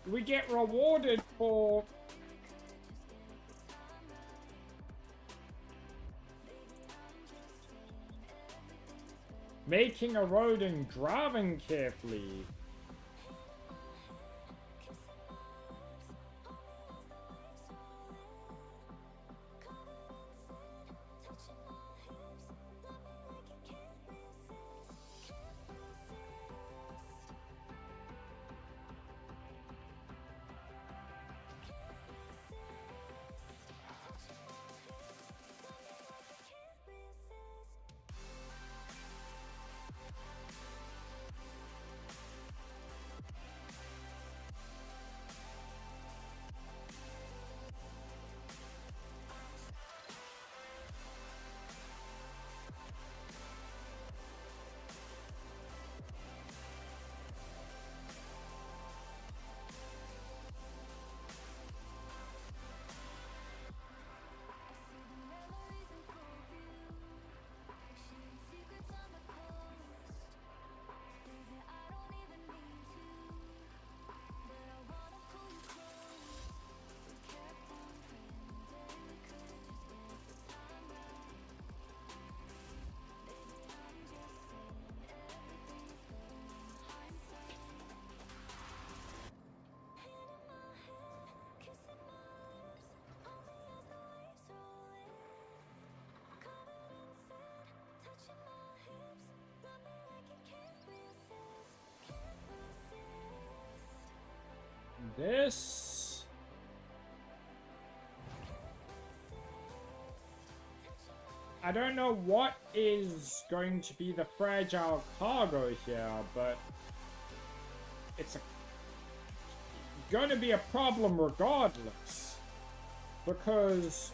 We get rewarded for making a road and driving carefully. This I don't know what is going to be the fragile cargo here, but it's going to be a problem regardless, because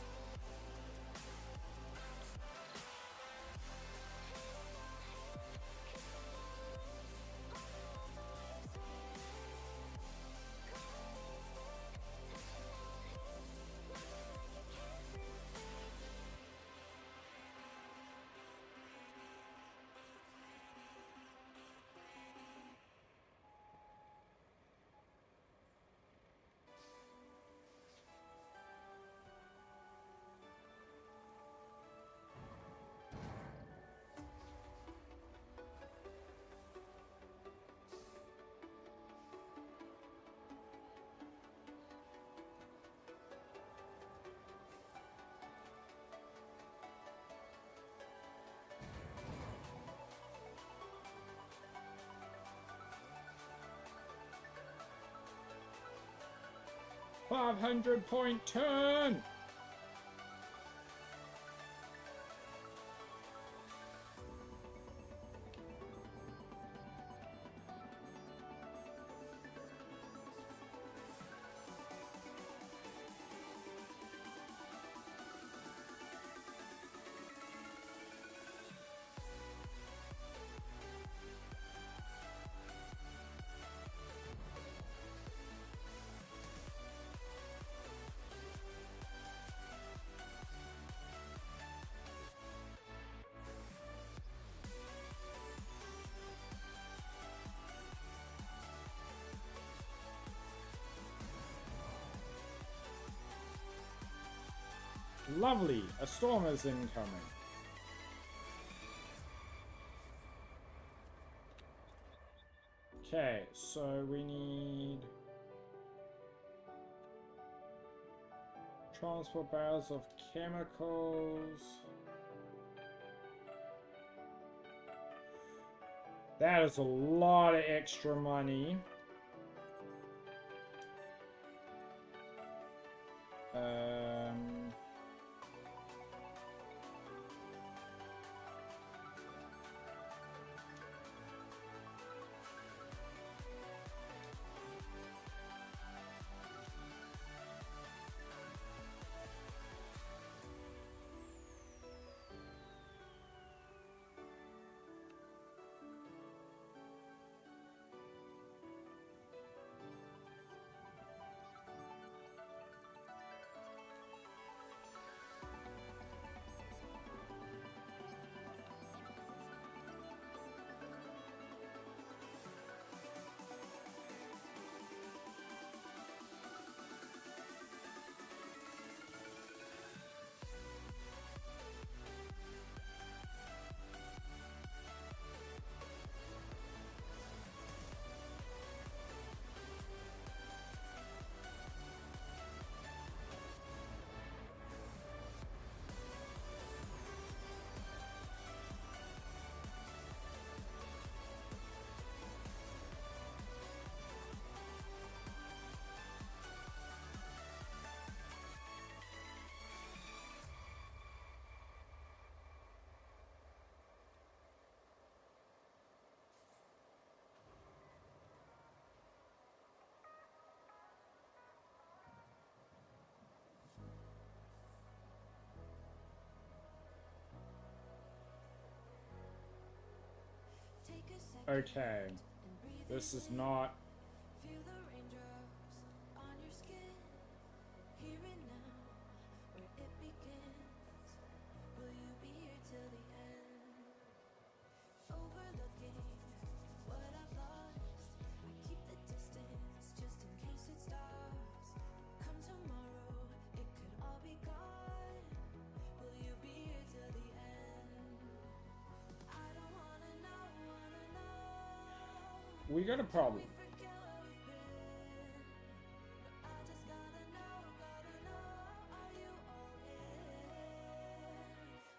.500 turn. Lovely, a storm is incoming. Okay, so we need transport barrels of chemicals. That is a lot of extra money. Okay. This is not... Feel the raindrops on your skin. Here and now, where it begins. Will you be here till the end? Overlooking what I've lost. I keep the distance just in case it stops. Come tomorrow, it could all be gone. Will you be here till the end? I don't wanna know. We got a problem. Forget where we've been, but I just gotta know. Are you all in?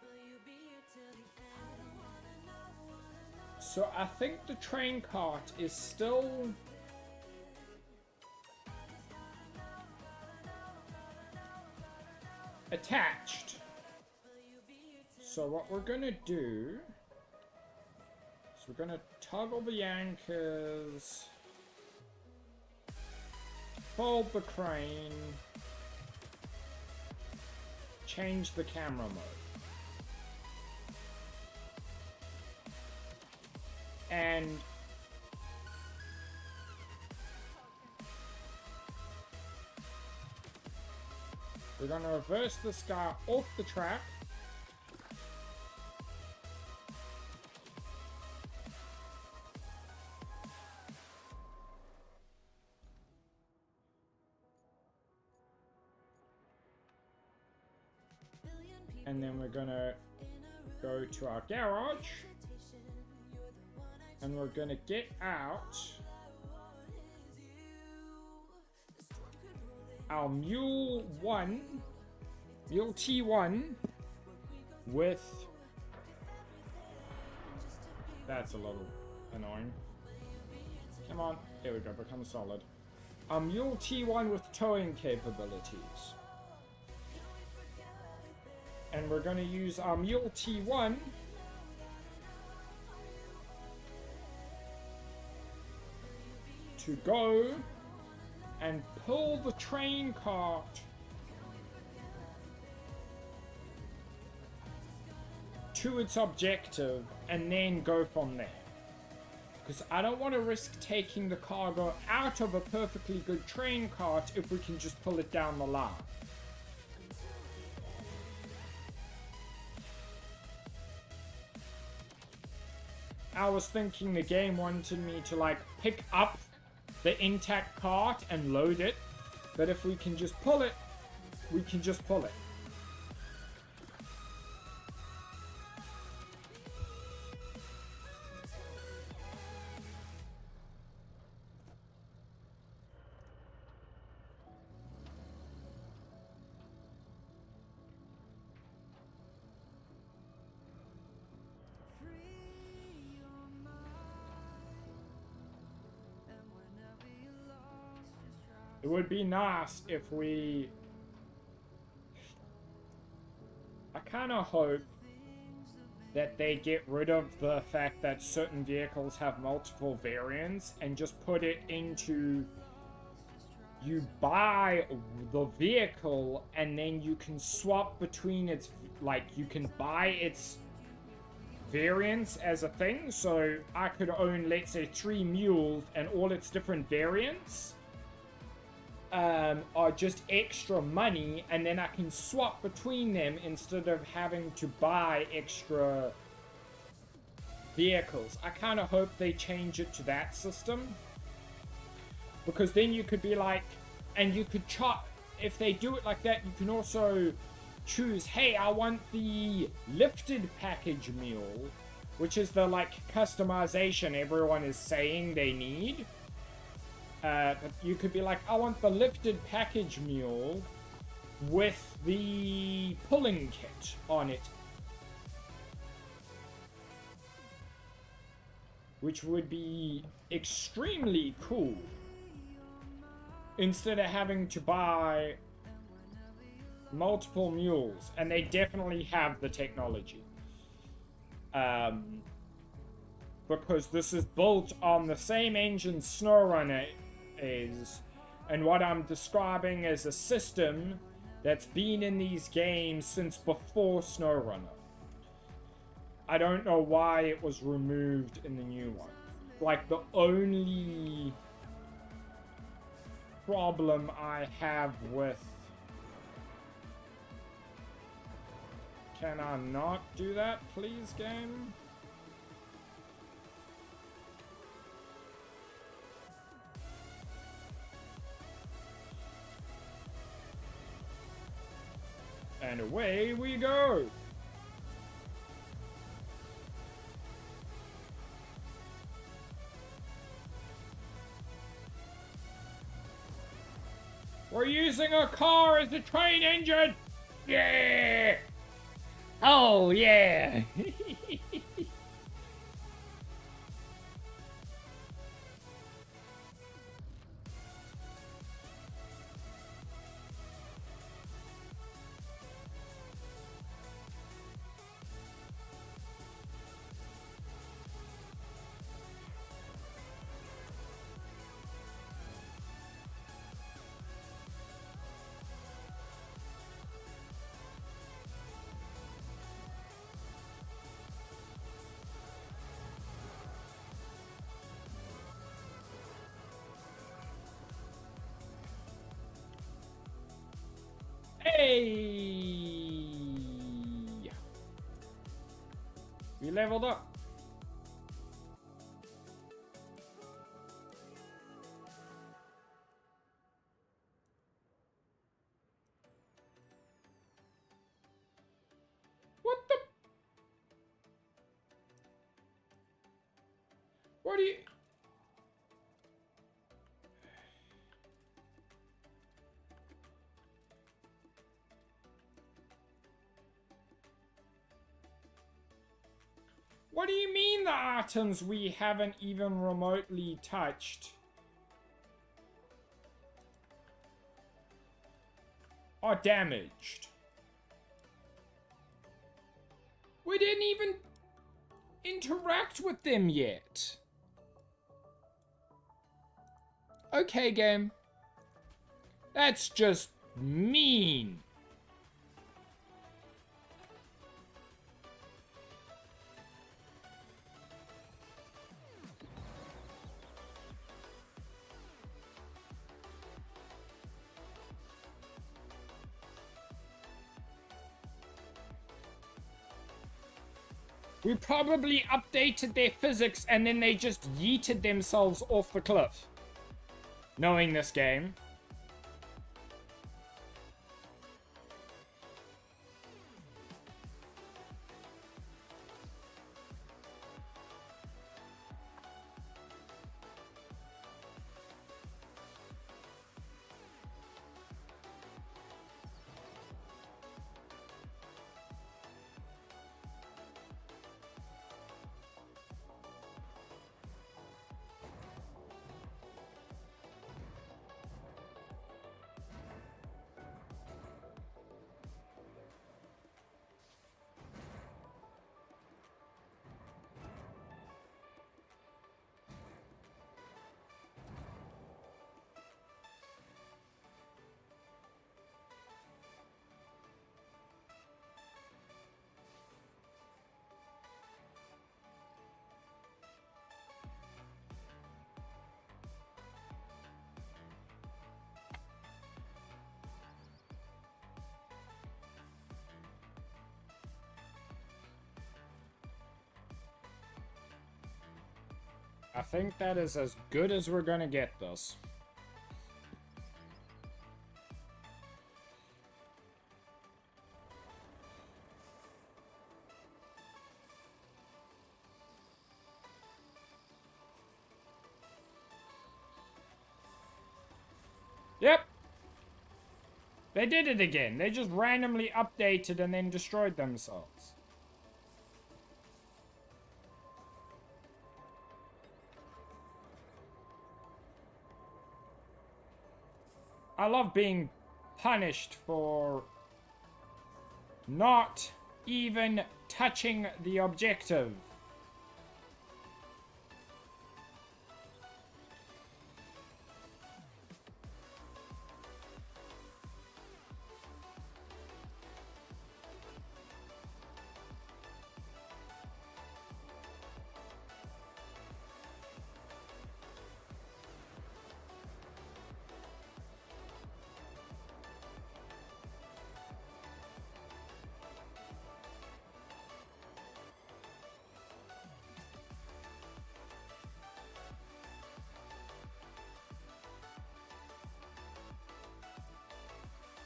Will you be here till the end? I don't wanna know. So I think the train cart is still... attached. So what we're gonna do is we're gonna toggle the anchors, fold the crane, change the camera mode, and we're gonna reverse this guy off the track. And then we're gonna go to our garage. And we're gonna get out our Mule T1 with... That's a little annoying. Come on, there we go, become solid. Our Mule T1 with towing capabilities. And we're gonna use our Mule T1 to go and pull the train cart to its objective and then go from there. Because I don't want to risk taking the cargo out of a perfectly good train cart if we can just pull it down the line. I was thinking the game wanted me to like pick up the intact cart and load it, but if we can just pull it, we can just pull it. It would be nice if we... I kind of hope that they get rid of the fact that certain vehicles have multiple variants and just put it into... You buy the vehicle and then you can swap between its... Like, you can buy its variants as a thing. So I could own, let's say, 3 mules and all its different variants are just extra money, and then I can swap between them instead of having to buy extra vehicles. I kind of hope they change it to that system, because then you could be like, and you could if they do it like that, you can also choose, hey, I want the lifted package mule, which is the like customization everyone is saying they need. But you could be like, I want the lifted package mule with the pulling kit on it. Which would be extremely cool. Instead of having to buy multiple mules. And they definitely have the technology. Because this is built on the same engine SnowRunner is, and what I'm describing as a system that's been in these games since before SnowRunner. I don't know why it was removed in the new one. like the only problem I have with... Can I not do that, please, game? And away we go! We're using a car as the train engine! Yeah! Oh, yeah! Hey! We leveled up. What the? What do you... What do you mean the items we haven't even remotely touched are damaged? We didn't even interact with them yet. Okay, game. That's just mean. We probably updated their physics and then they just yeeted themselves off the cliff. Knowing this game. I think that is as good as we're gonna get this. Yep. They did it again. They just randomly updated and then destroyed themselves. I love being punished for not even touching the objective.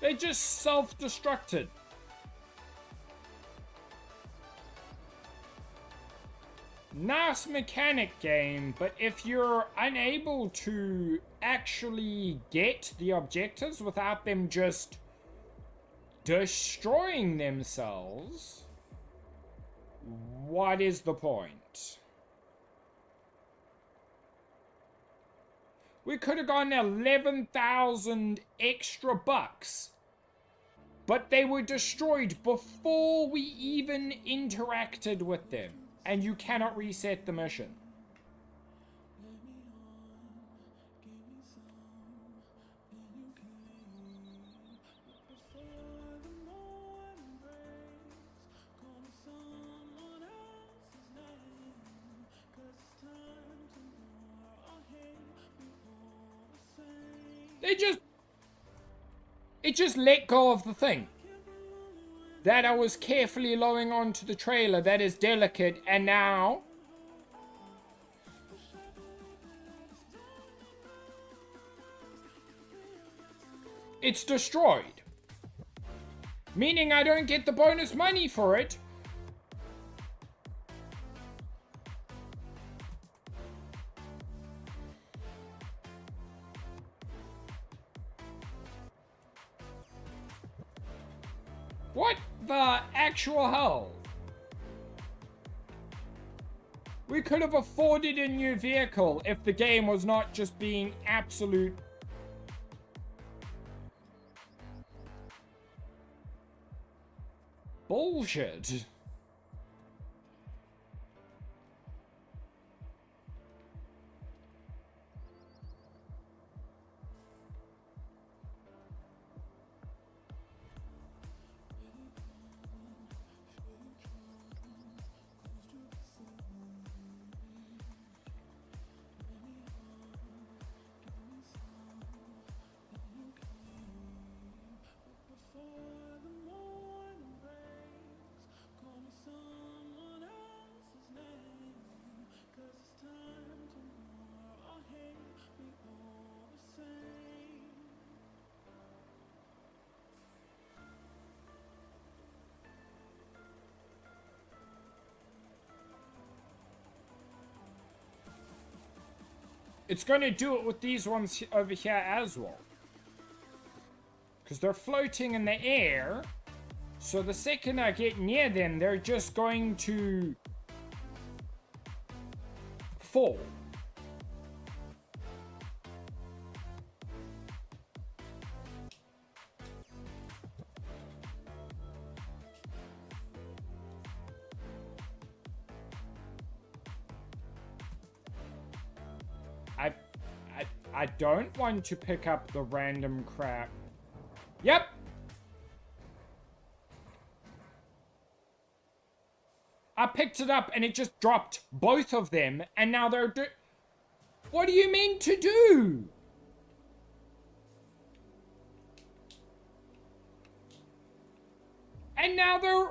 They just self-destructed. Nice mechanic game, but if you're unable to actually get the objectives without them just destroying themselves, what is the point? We could have gotten 11,000 extra bucks, but they were destroyed before we even interacted with them, and you cannot reset the mission. It just let go of the thing that I was carefully lowering onto the trailer that is delicate, and now it's destroyed. Meaning I don't get the bonus money for it. What the actual hell? We could have afforded a new vehicle if the game was not just being absolute bullshit. It's going to do it with these ones over here as well. Because they're floating in the air. So the second I get near them, they're just going to fall. I don't want to pick up the random crap. Yep. I picked it up and it just dropped both of them, and now they're What do you mean to do? And now they're...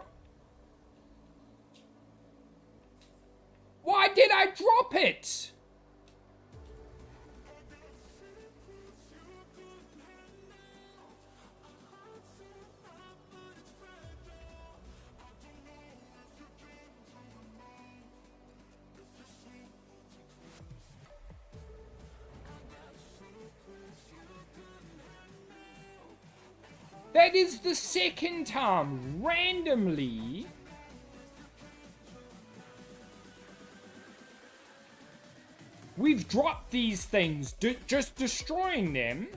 Why did I drop it? That is the second time, randomly, we've dropped these things, just destroying them.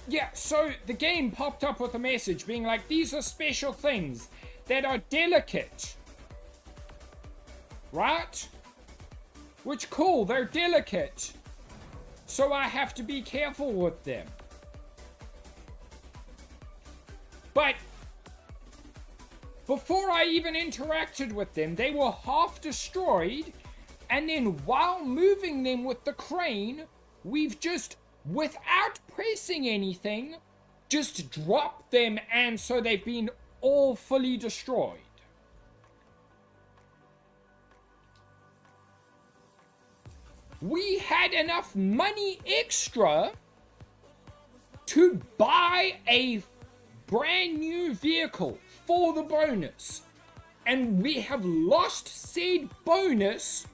Yeah, so the game popped up with a message being like, these are special things that are delicate. Right? Which, cool, they're delicate. So I have to be careful with them. But before I even interacted with them, they were half destroyed, and then while moving them with the crane, we've just, without pressing anything, just dropped them, and so they've been all fully destroyed. We had enough money extra to buy a brand new vehicle for the bonus. And we have lost said bonus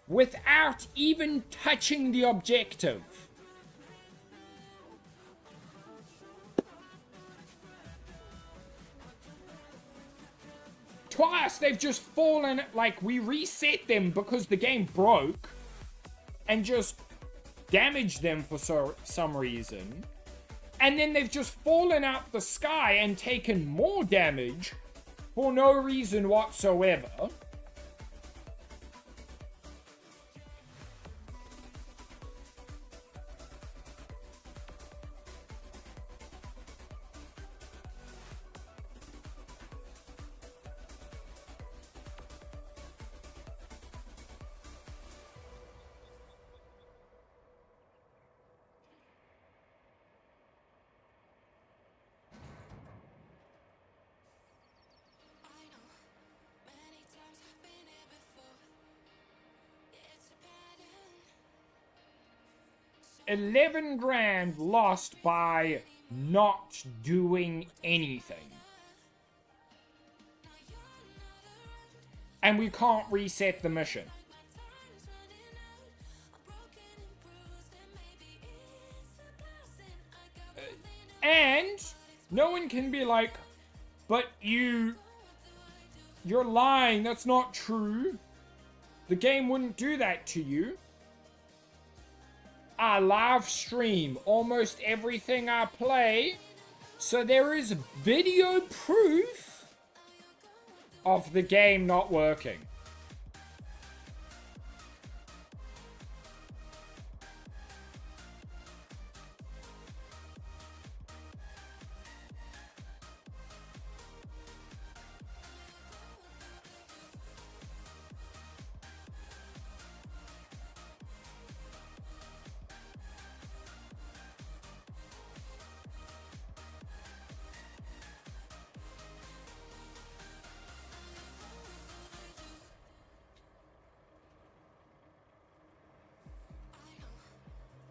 without even touching the objective. Twice they've just fallen, like we reset them because the game broke and just damaged them for some reason. And then they've just fallen out the sky and taken more damage for no reason whatsoever. I know many times I've been here before. It's a pattern. 11 grand lost by not doing anything. And we can't reset the mission. Time's running out. I'm broken and bruised, and maybe it's a blessing. I got nothing to And no one can be like, but you're lying, that's not true. The game wouldn't do that to you. I live stream almost everything I play, so there is video proof of the game not working.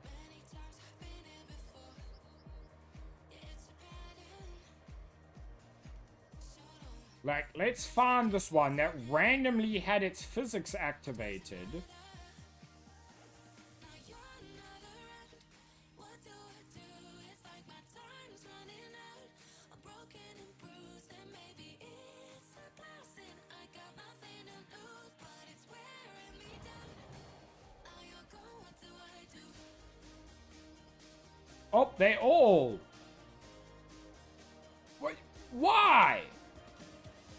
many times I've been here before. It's a pattern. So don't Like, let's find this one that randomly had its physics activated. Now you're not around. What do I do? It's like my time's running out. I'm broken and bruised, and maybe it's a blessing. I got nothing to lose, but it's wearing me down. Now you're gone. What do I do? Oh, they all. What? Why?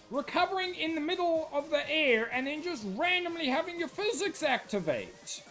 Recovering in the middle of the air and then just randomly having your physics activate.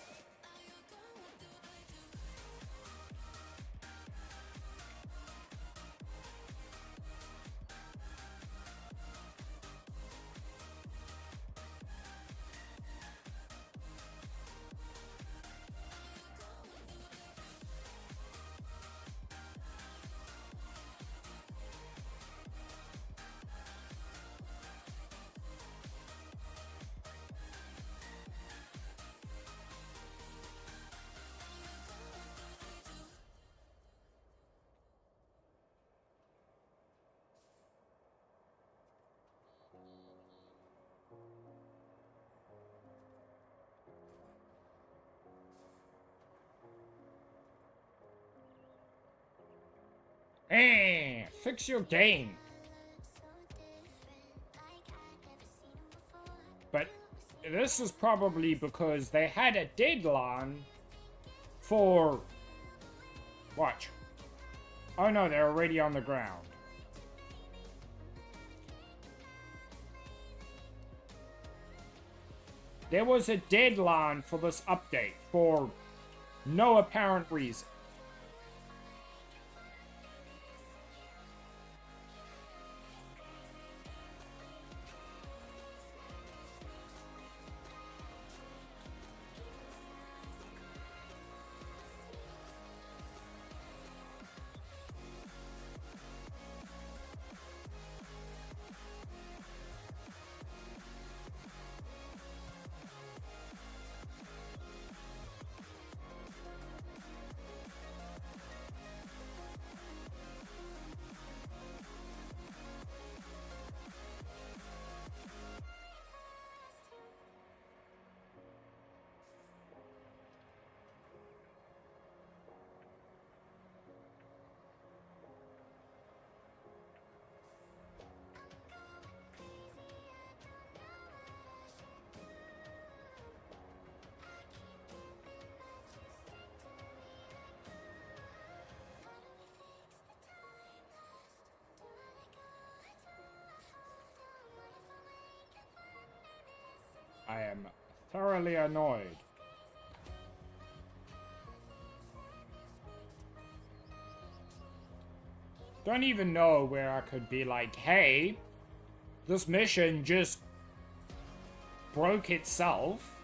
Fix your game. But this is probably because they had a deadline for... Watch. Oh no, they're already on the ground. There was a deadline for this update for no apparent reason. Thoroughly annoyed. Don't even know where I could be like, hey, this mission just broke itself.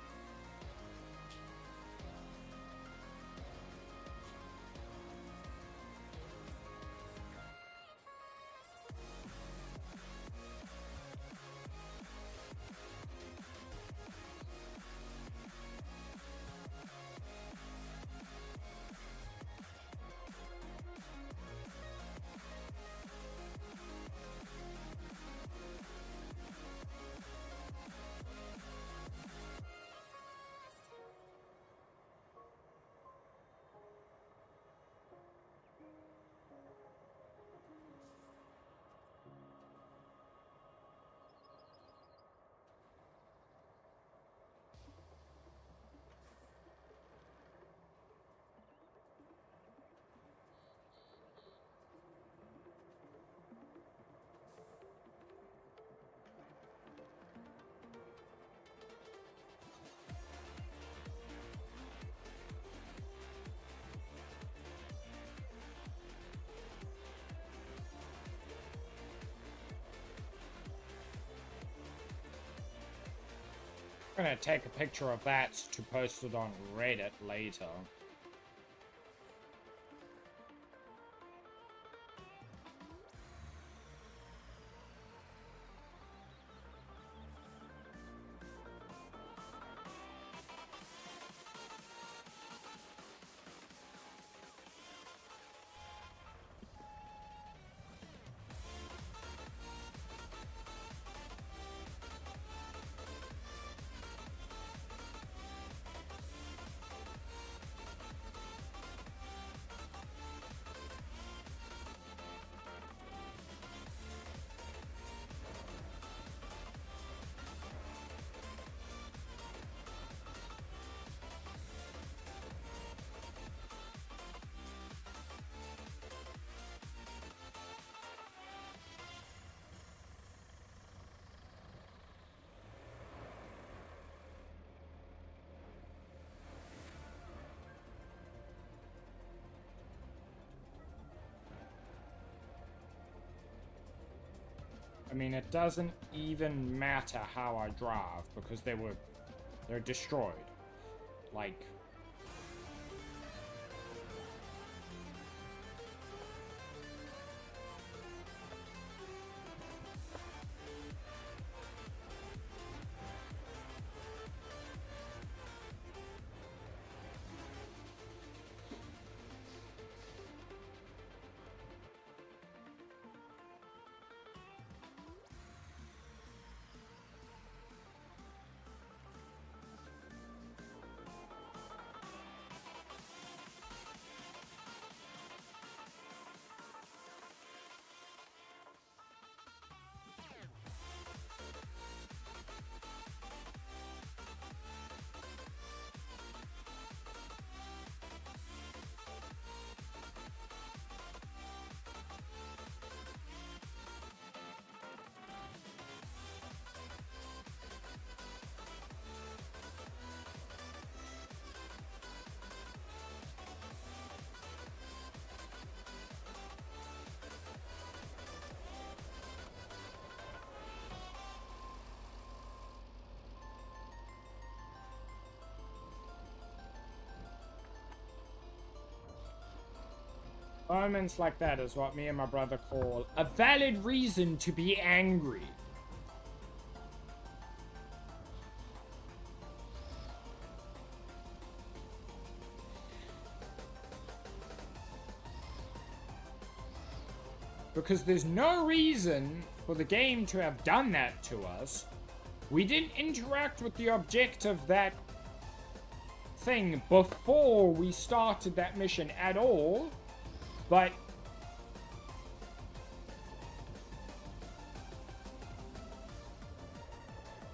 I'm gonna take a picture of that to post it on Reddit later. I mean, it doesn't even matter how I drive because they're destroyed. Like, moments like that is what me and my brother call a valid reason to be angry. Because there's no reason for the game to have done that to us. We didn't interact with the object of that thing before we started that mission at all. But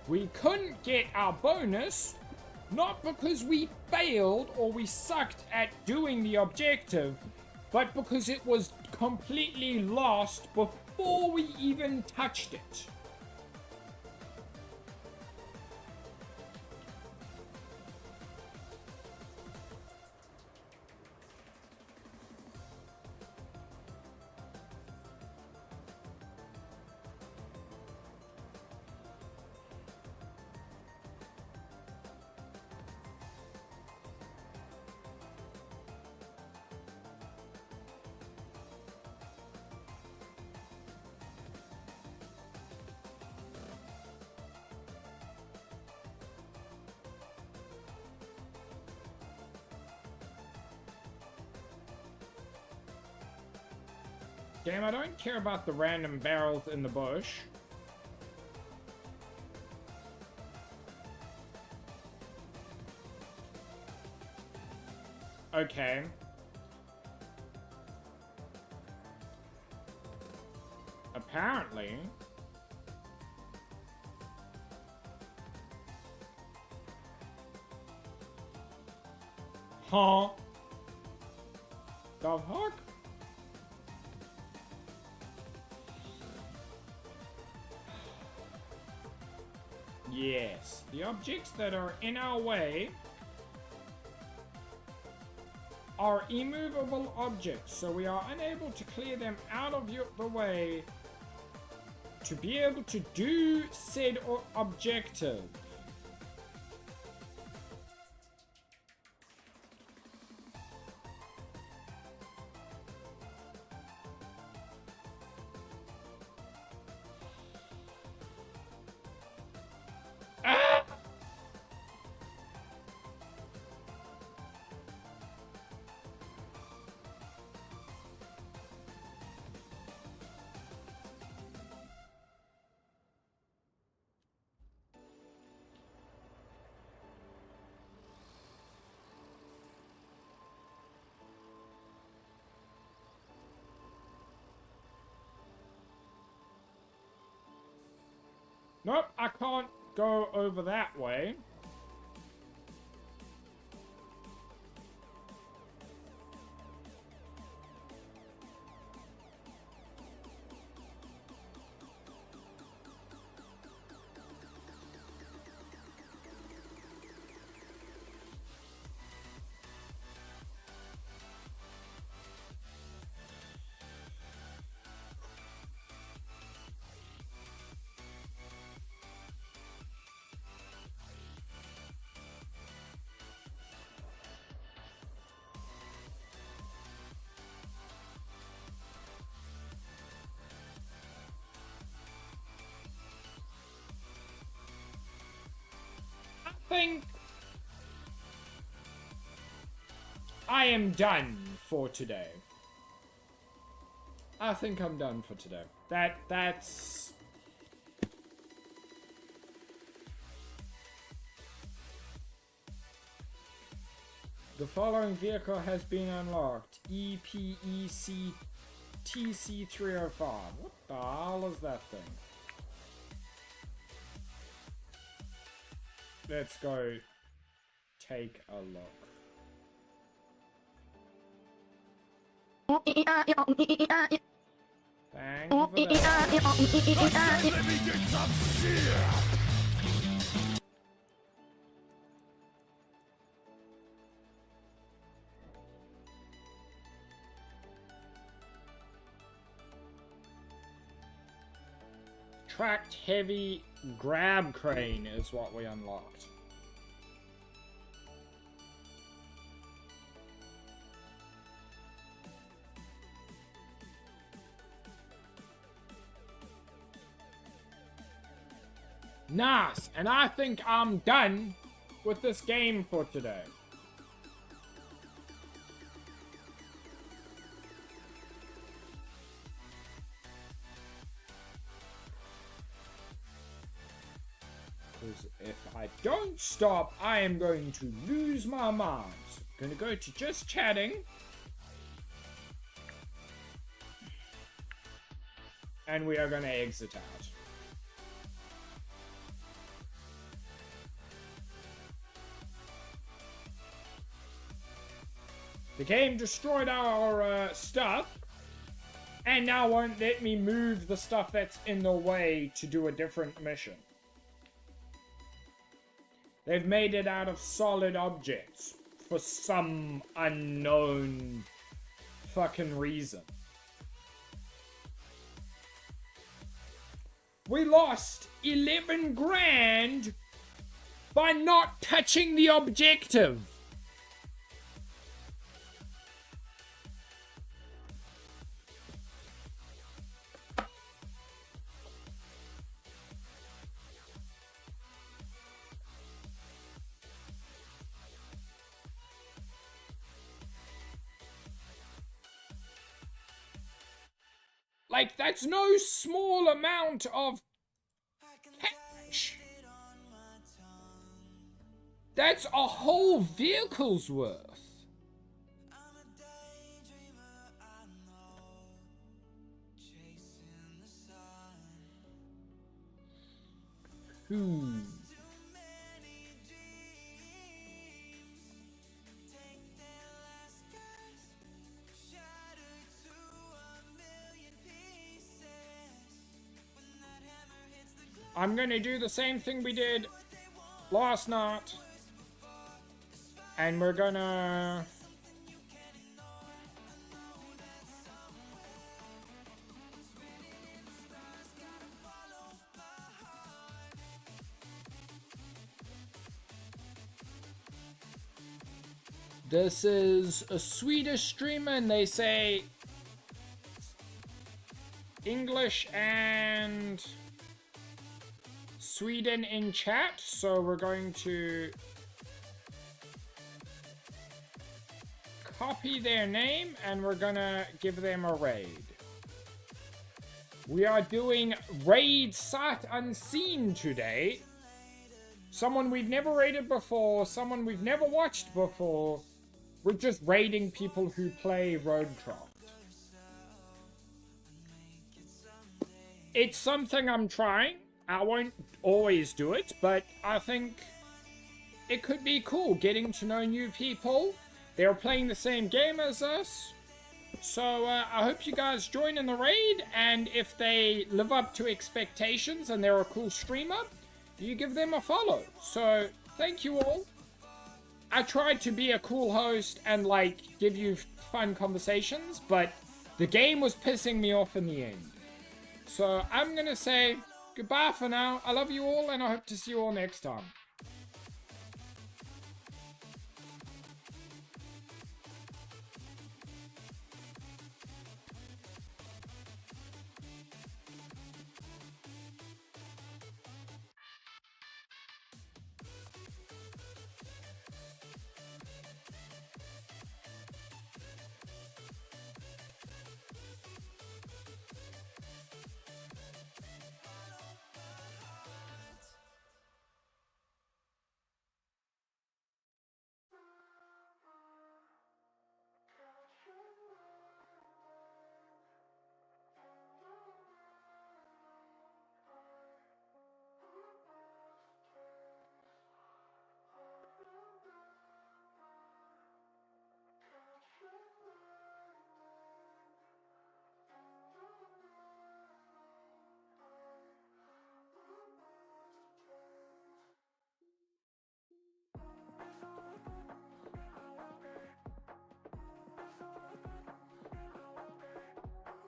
we couldn't get our bonus, not because we failed or we sucked at doing the objective, but because it was completely lost before we even touched it. Damn, I don't care about the random barrels in the bush. Okay. Apparently. Huh? The fuck? Yes, the objects that are in our way are immovable objects, so we are unable to clear them out of the way to be able to do said objective. Ah! Nope, I can't go over that way. I think I am done for today. I think I'm done for today. That's... The following vehicle has been unlocked. EPEC TC305. What the hell is that thing? Let's go take a look. Thank you for that. Let me get some shit! Tracked heavy grab crane is what we unlocked. Nice, and I think I'm done with this game for today. Because if I don't stop, I am going to lose my mind. I'm gonna go to just chatting. And we are gonna exit out. The game destroyed our stuff, and now won't let me move the stuff that's in the way to do a different mission. They've made it out of solid objects for some unknown fucking reason. We lost 11 grand by not touching the objective. Like, that's no small amount of cash. That's a whole vehicle's worth. I'm gonna do the same thing we did last night. And we're gonna... This is a Swedish streamer and they say English and Sweden in chat, so we're going to copy their name and we're gonna give them a raid. We are doing Raid Sight Unseen today. Someone we've never raided before, someone we've never watched before. We're just raiding people who play Roadcraft. It's something I'm trying. I won't always do it, but I think it could be cool getting to know new people. They're playing the same game as us. So I hope you guys join in the raid, and if they live up to expectations and they're a cool streamer, you give them a follow. So thank you all. I tried to be a cool host and like give you fun conversations, but the game was pissing me off in the end. So I'm gonna say goodbye for now. I love you all and I hope to see you all next time.